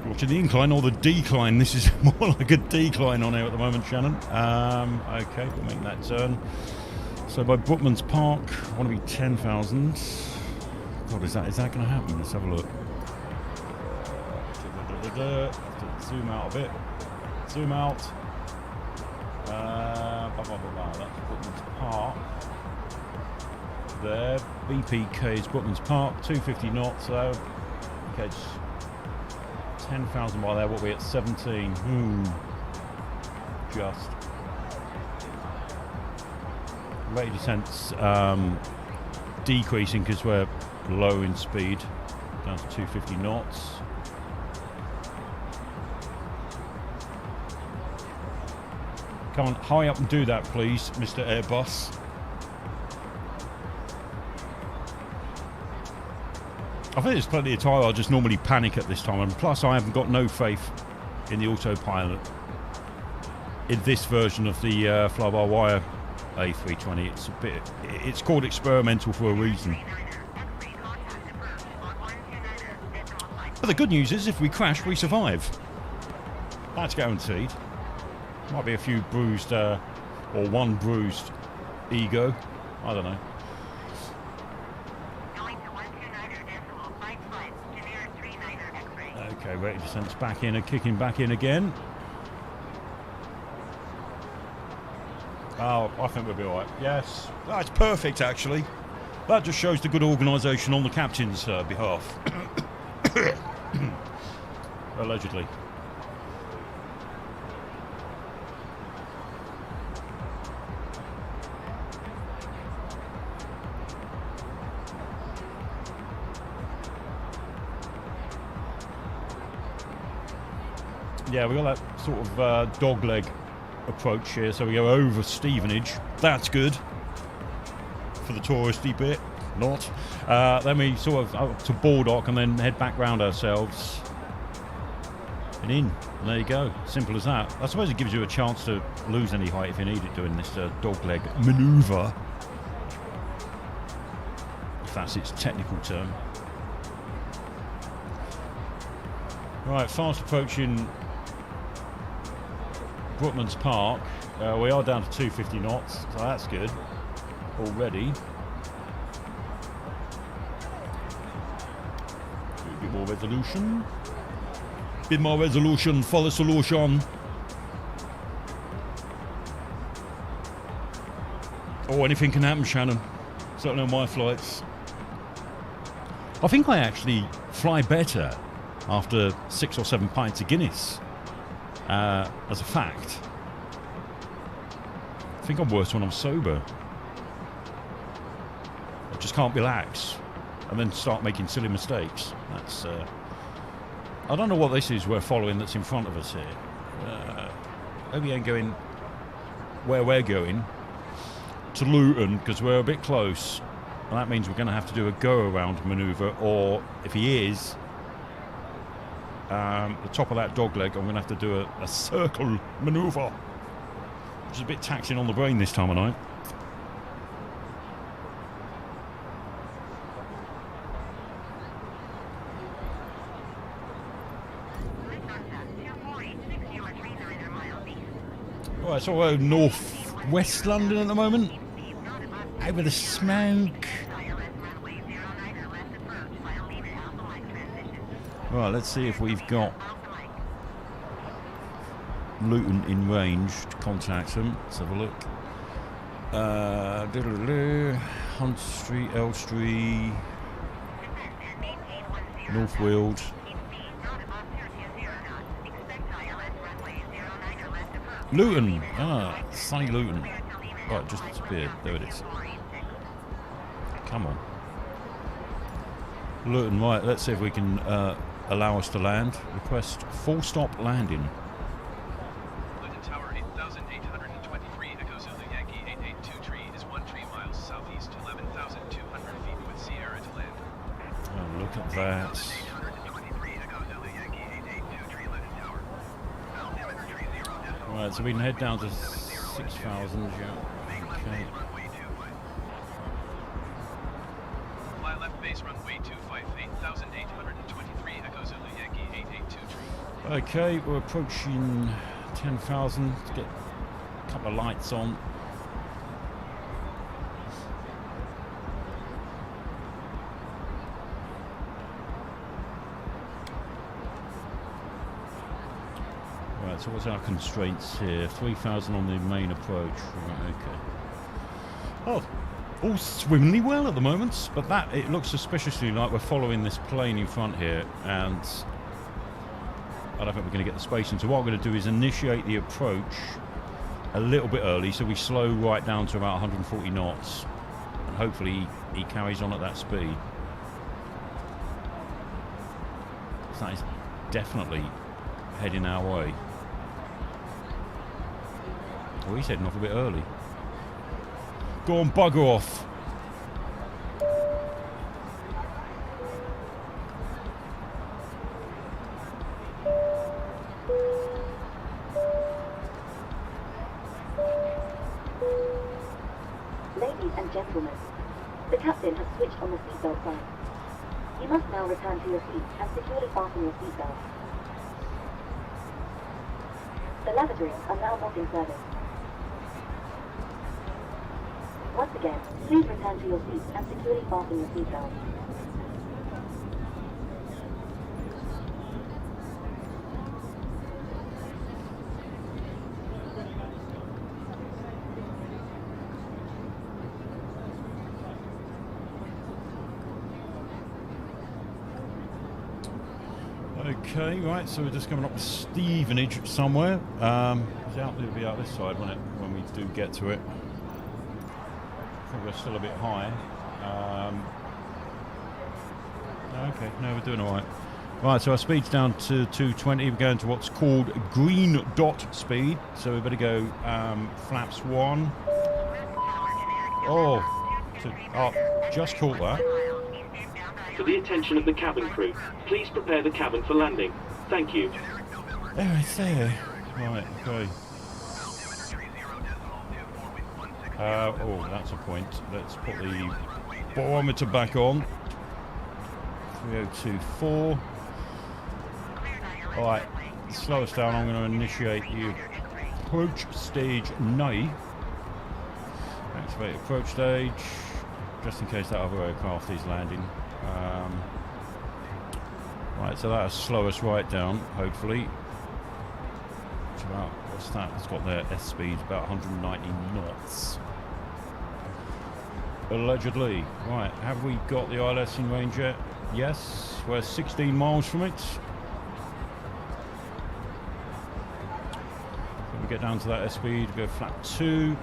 Watching the incline or the decline. This is more like a decline on here at the moment, Shannon. Okay, we'll make that turn. So by Brookman's Park, I want to be 10,000. God, is that going to happen? Let's have a look. Zoom out a bit. Zoom out. That's Brookman's Park. There. BPK is Brookman's Park. 250 knots. So, okay. 10,000 by there, what are we at? 17. Just. Rate of descent's decreasing because we're low in speed, down to 250 knots. Come on, hurry up and do that, please, Mr. Airbus. I think there's plenty of time. I'll just normally panic at this time, and plus I haven't got no faith in the autopilot in this version of the fly-by-wire A320. It's called experimental for a reason. But the good news is, if we crash, we survive. That's guaranteed. Might be a few bruised, or one bruised ego. I don't know. Okay, rate of descent's back in and kicking back in again. Oh, I think we'll be alright. Yes, that's perfect actually. That just shows the good organisation on the captain's behalf. Allegedly. Yeah, we got that sort of dogleg approach here, so we go over Stevenage. That's good for the touristy bit. Not. Then we sort of up to Baldock and then head back round ourselves and in. And there you go. Simple as that. I suppose it gives you a chance to lose any height if you need it doing this dogleg manoeuvre, if that's its technical term. Right, fast approaching Brookman's Park. We are down to 250 knots, so that's good already. A bit more resolution. Bit more resolution for the solution. Oh, anything can happen, Shannon. Certainly on my flights. I think I actually fly better after 6 or 7 pints of Guinness. As a fact. I think I'm worse when I'm sober. I just can't relax and then start making silly mistakes. That's I don't know what this is we're following that's in front of us here. Hope we ain't going where we're going, to Luton, because we're a bit close, and that means we're going to have to do a go-around manoeuvre, or if he is the top of that dogleg, I'm going to have to do a circle manoeuvre, which is a bit taxing on the brain this time of night. Right, so we're north-west London at the moment. Over the smoke. Right, let's see if we've got Luton in range to contact them. Let's have a look. Hunt Street, Elstree, North Weald. Luton! Ah, sunny Luton. Right, it just disappeared. There it is. Come on. Luton, right, let's see if we can allow us to land. Request full stop landing. Luton Tower 8823, Echo Zulu Yankee 882 tree is 13 miles southeast, 11,200 feet with Sierra to land. Oh, look at that. 8823, Echo Zulu Yankee 882 tree, Luton Tower. Right, so we can head down to 6,000, yeah. Okay. Fly left base runway 25, 8,823, Echo Zulu Yankee 882 tree. Okay, we're approaching 10,000. Let's get a couple of lights on. Right, so what's our constraints here? 3,000 on the main approach. Right, okay. Oh, all swimmingly well at the moment, but that, it looks suspiciously like we're following this plane in front here, and I don't think we're going to get the spacing. So what I'm going to do is initiate the approach a little bit early, so we slow right down to about 140 knots, and hopefully he carries on at that speed. So that is definitely heading our way. Oh, he's heading off a bit early. Go on, bugger off. Ladies and gentlemen, the captain has switched on the seatbelt sign. You must now return to your seat and securely fasten your seatbelt. The lavatories are now not in service. Once again, please return to your seat and securely fasten your seatbelt. Okay, right, so we're just coming up to Stevenage somewhere. It'll be out this side, won't it, when we do get to it. I think we're still a bit high. Okay, no, we're doing all right. Right, so our speed's down to 220. We're going to what's called green dot speed. So we better go flaps 1. Oh, just caught that. For the attention of the cabin crew, please prepare the cabin for landing. Thank you. There, it's there. Right, okay. Oh, that's a point. Let's put the barometer back on. 3024. Alright, slow us down. I'm going to initiate the approach stage now. Activate approach stage, just in case that other aircraft is landing. Right, so that'll slow us right down, hopefully. It's about, what's that? It's got their S speed, about 190 knots. Allegedly. Right, have we got the ILS in range yet? Yes, we're 16 miles from it. When we get down to that S speed, go flap 2.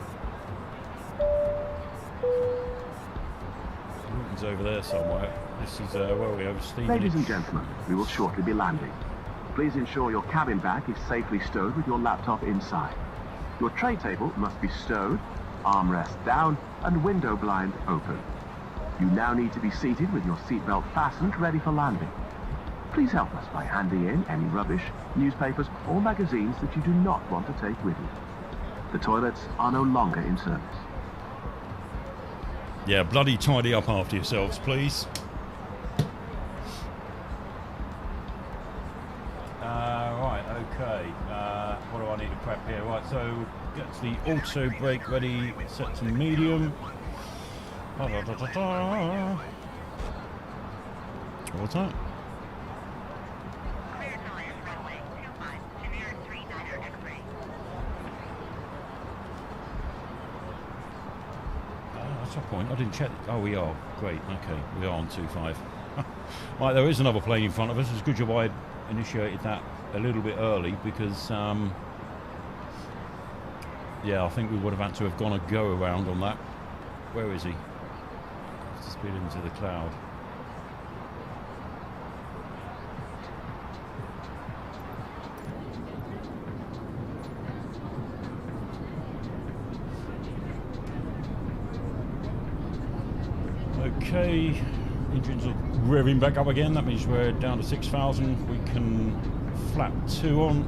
Luton's over there somewhere. This is where we are, Stevenage. Ladies and gentlemen, we will shortly be landing. Please ensure your cabin bag is safely stowed with your laptop inside. Your tray table must be stowed, armrest down, and window blind open. You now need to be seated with your seatbelt fastened, ready for landing. Please help us by handing in any rubbish, newspapers, or magazines that you do not want to take with you. The toilets are no longer in service. Yeah, bloody tidy up after yourselves, please. Right, okay. What do I need to prep here? Right, so get the auto brake ready, set to medium. What's that? That's our point. I didn't check. Oh, we are. Great. Okay, we are on 2.5. Right, there is another plane in front of us. It's a good job I initiated that a little bit early because, yeah, I think we would have had to have gone a go around on that. Where is he? Speed into the cloud. Okay, engines are revving back up again. That means we're down to 6,000. We can flap 2 on.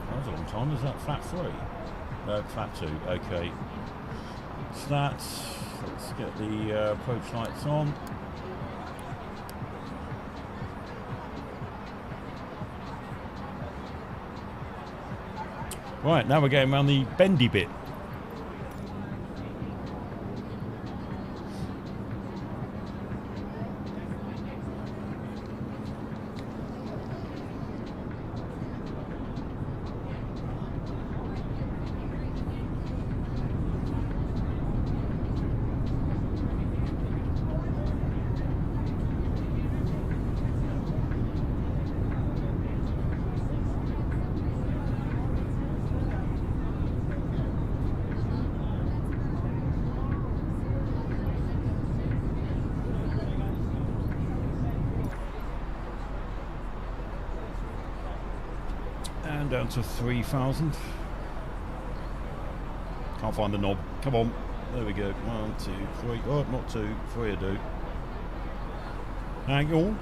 That was a long time. Is that flap 3? No, flap 2. Okay. So that's. Let's get the approach lights on. Right, now we're going around the bendy bit. Down to 3,000. Can't find the knob. Come on. There we go. 1, 2, 3. Oh, not 2. 3 I do. Hang on.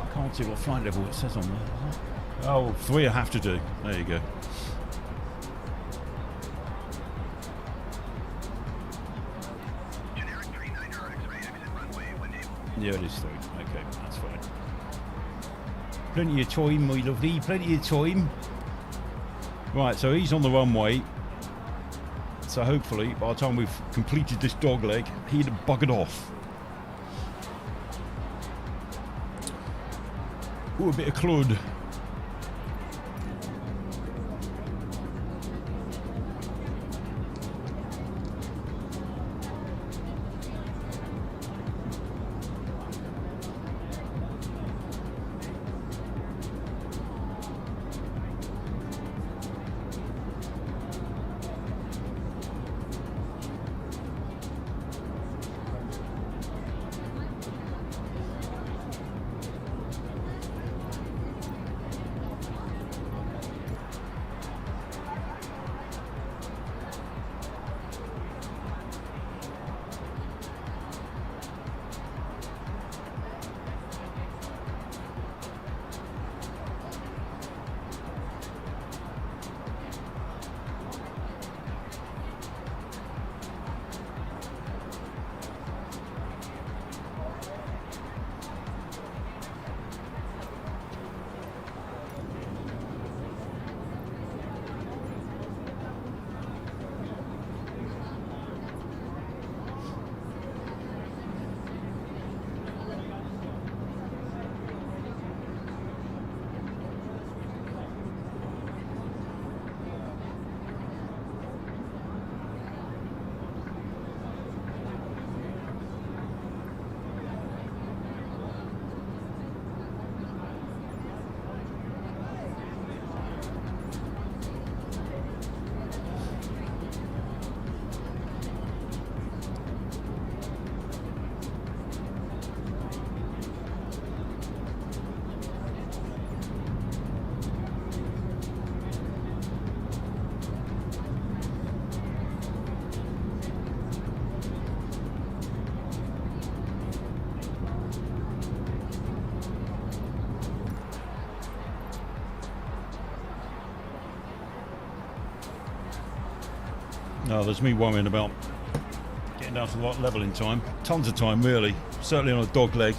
I can't see what flight level it says on there. Oh, 3 I have to do. There you go. Yeah, it is 3. Okay, that's fine. Plenty of time, my lovely. Plenty of time. Right, so he's on the runway. So hopefully, by the time we've completed this dog leg, he'd have buggered off. Ooh, a bit of crud. No, there's me worrying about getting down to the right level in time. Tons of time, really. Certainly on a dog leg.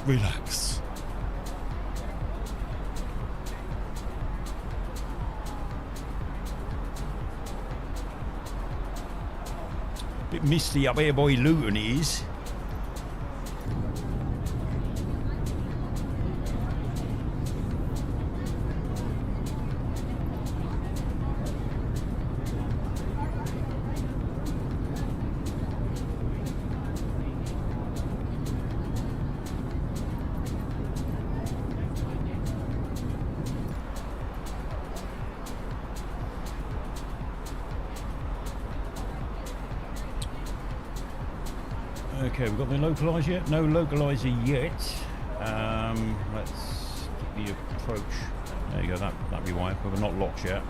Relax. Bit misty up here by Luton it is. Okay, we've got the localiser yet? No localiser yet. Let's get the approach. There you go, that'd be why, but we're not locked yet.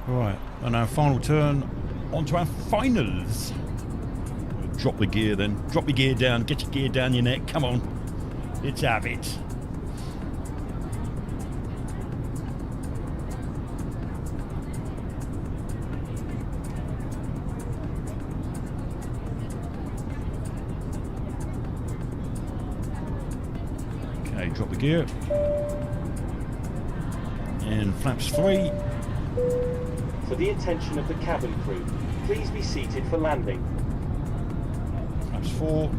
Right, and our final turn onto our finals. Drop the gear then. Drop your gear down. Get your gear down your neck. Come on. Let's have it. Okay, drop the gear. And flaps 3. For the attention of the cabin crew, please be seated for landing. Flaps 4.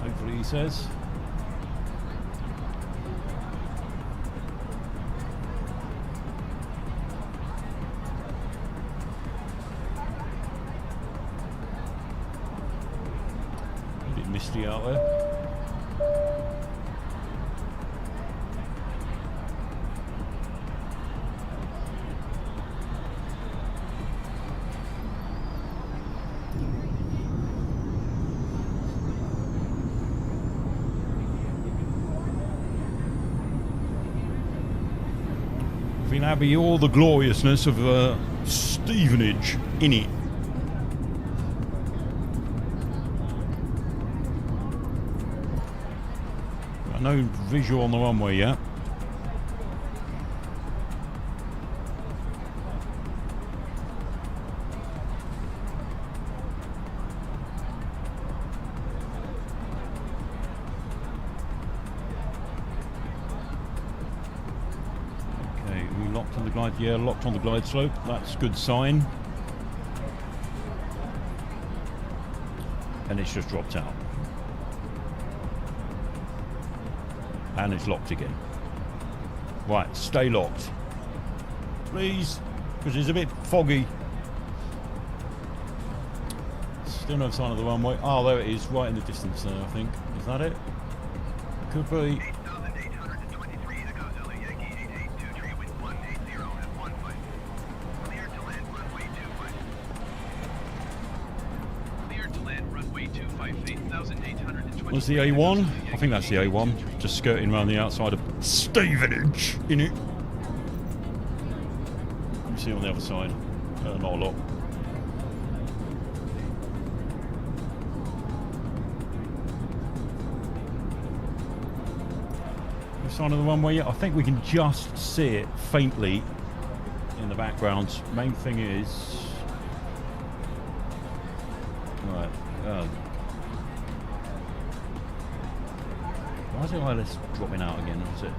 Hopefully he says. A bit misty out there. Now be all the gloriousness of Stevenage in it. Got no visual on the runway yet. Yeah, locked on the glide slope. That's a good sign. And it's just dropped out. And it's locked again. Right, stay locked. Please, because it's a bit foggy. Still no sign of the runway. Oh, there it is, right in the distance there, I think. Is that it? Could be. Was the A1? I think that's the A1. Just skirting around the outside of Stevenage, innit? Let me see on the other side. Not a lot. No sign of the runway yet. I think we can just see it faintly in the background. Main thing is... Right. Why is it wireless dropping out again? Is it?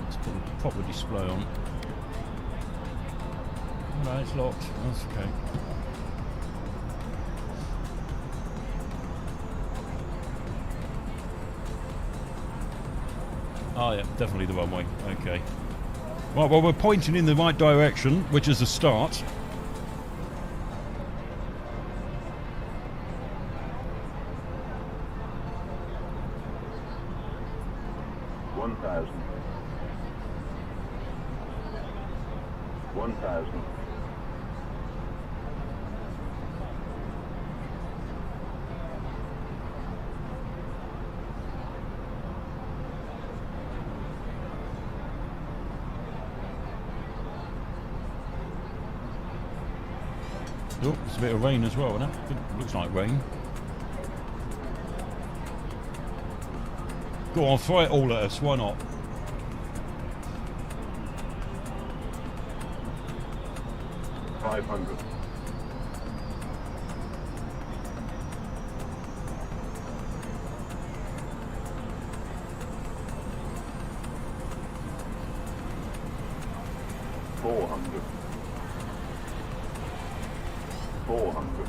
Let's put the proper display on. No, it's locked. That's okay. Oh yeah, definitely the runway. Okay. Right, well we're pointing in the right direction, which is a start. One thousand. Oh, there's a bit of rain as well, isn't it? Looks like rain. Go on, throw it all at us, why not? $500. $400. $400.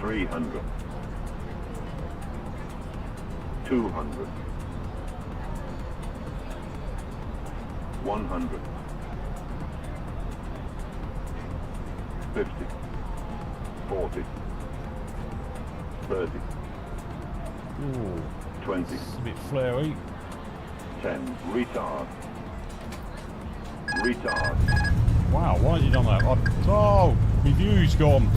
$300. $200. $100. $50. $40. $30. Ooh, $20. it's a bit flary. 10. Retard. Retard. Wow, why has he done that? Oh, my view's gone.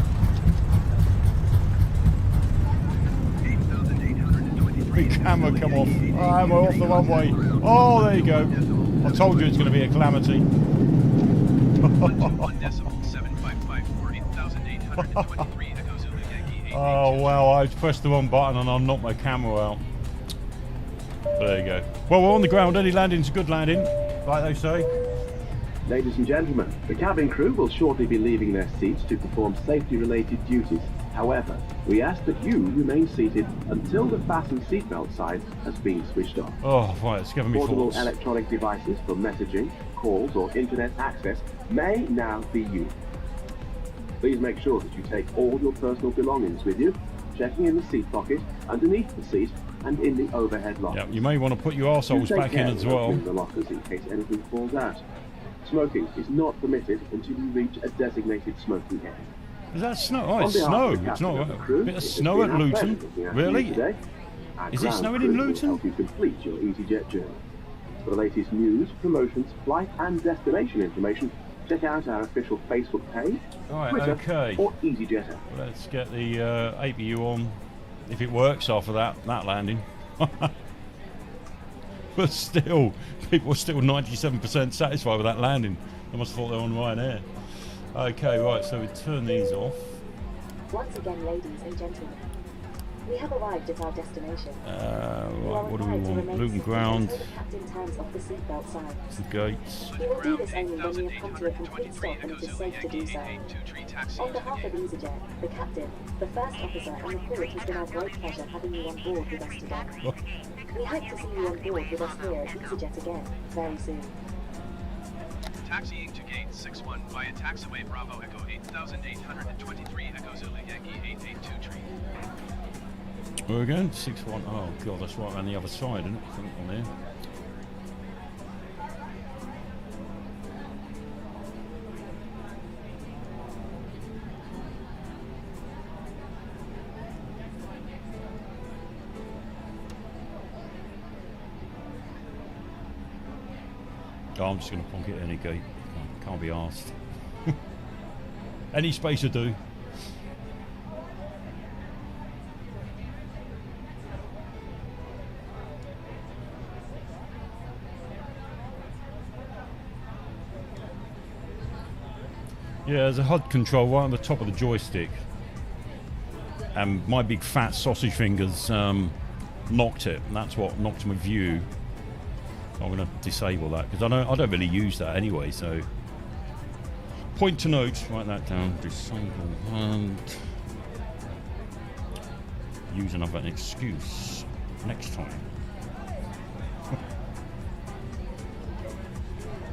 The camera come off. Oh, we're off the runway. Oh, there you go. I told you it's going to be a calamity. Oh, wow, I pressed the wrong button and I knocked my camera out. There you go. Well, we're on the ground. Any landing's a good landing, like they say. Ladies and gentlemen, the cabin crew will shortly be leaving their seats to perform safety-related duties. However, we ask that you remain seated until the fasten seatbelt sign has been switched off. Oh, right, it's giving me Portable thoughts. electronic devices for messaging, calls or internet access may now be used. Please make sure that you take all your personal belongings with you, checking in the seat pocket, underneath the seat and in the overhead locker. Yeah, you may want to put your arseholes back in as well. The lockers in case anything falls out. Smoking is not permitted until you reach a designated smoking area. Is that snow? Oh, it's snow. It's not a bit of snow at Luton. Really? Is it snowing in Luton? Help you complete your Easyjet journey. For the latest news, promotions, flight and destination information, check out our official Facebook page, Right, Twitter, okay. or Easyjet app. Let's get the APU on, if it works after that landing. But still, people are still 97% satisfied with that landing. They must have thought they were on Ryanair. Okay, right, so we turn these off. Once again, ladies and gentlemen, we have arrived at our destination. Right, what do we want? Luton ground. The captain turns off the seatbelt sign. The gates. We will do this only when you have come to a complete stop and it is safe to do so. On behalf of Easyjet, the captain, the first officer and the crew, it has been our great pleasure having you on board with us today. We hope to see you on board with us here at Easyjet again very soon. Taxiing to gate 61 via taxiway Bravo Echo 8823 Echo Zulu Yankee 882 tree. We're again 6-1. Oh god, that's right around the other side, isn't it? On there. Oh, I'm just going to plonk it at any gate. Can't be asked. Any space will do. Yeah, there's a HUD control right on the top of the joystick. And my big fat sausage fingers knocked it. And that's what knocked my view. I'm going to disable that because I don't really use that anyway. So, point to note, write that down. Disable and use another excuse next time.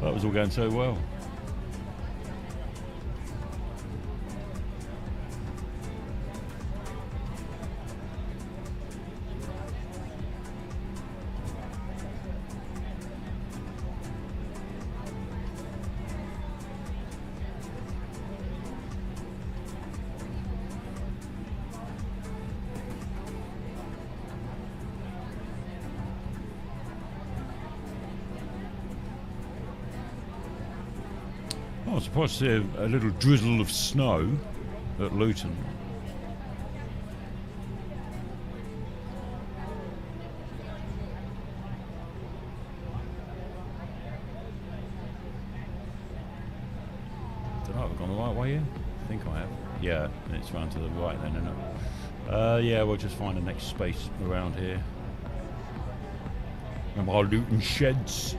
That was all going so well. Oh, I was surprised to see a little drizzle of snow at Luton. Don't know, have I gone the right way here? I think I have. Yeah, it's round to the right then, isn't it? Yeah, we'll just find the next space around here. And our Luton sheds.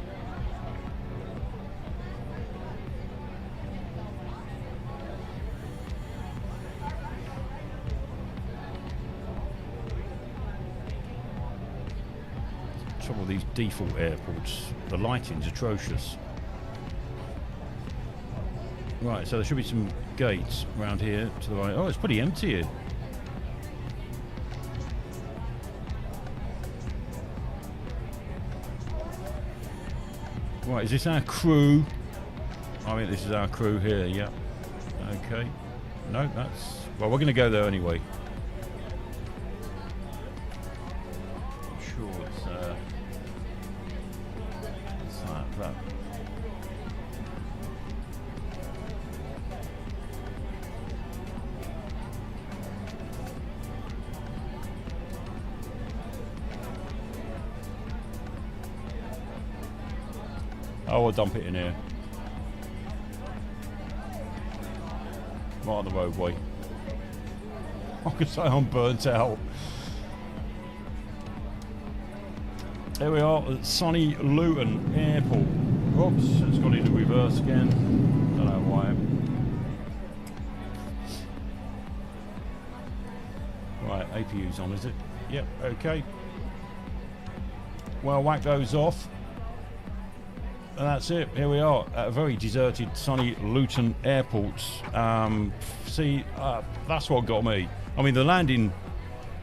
Trouble with these default airports, the lighting's atrocious. Right, so there should be some gates around here to the right. Oh, it's pretty empty here. Right, is this our crew? I think this is our crew here, yeah. Okay. No, that's... Well, we're going to go there anyway. I'm sure it's... that. Oh, I'll dump it in here. Right on the roadway. I could say I'm burnt out. There we are at sunny Luton Airport. Oops, it's gone into reverse again. Don't know why. Right, APU's on, is it? Yep, okay. Well, whack those off. And that's it. Here we are at a very deserted, sunny Luton Airport. See, that's what got me. I mean, the landing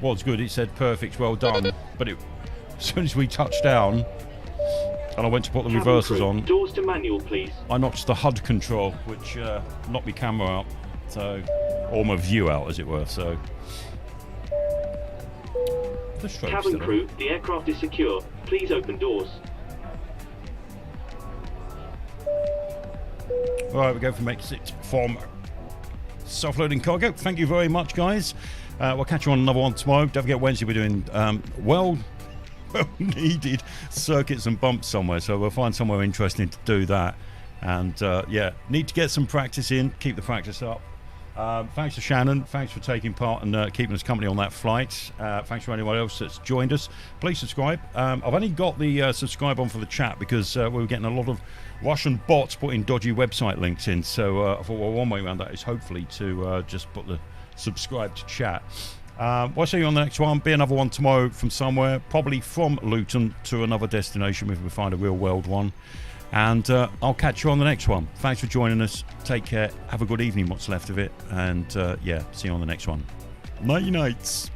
was good. It said perfect, well done. But as soon as we touched down, and I went to put the reversers on, doors to manual, please. I notched the HUD control, which knocked my camera out, so, or my view out, as it were. So, cabin crew, the aircraft is secure. Please open doors. Alright, we go for exit from self-loading cargo. Thank you very much, guys. We'll catch you on another one tomorrow. Don't forget, Wednesday we're doing well needed circuits and bumps somewhere, so we'll find somewhere interesting to do that. And yeah, need to get some practice in, keep the practice up. Thanks to Shannon, thanks for taking part and keeping us company on that flight. Thanks for anyone else that's joined us. Please subscribe. I've only got the subscribe on for the chat because we were getting a lot of Russian bots putting dodgy website links in, so I thought, well, one way around that is hopefully to just put the subscribe to chat. We'll see you on the next one. Be another one tomorrow from somewhere, probably from Luton to another destination if we find a real world one. And I'll catch you on the next one. Thanks for joining us. Take care. Have a good evening, what's left of it. And yeah, see you on the next one. Nighty nights.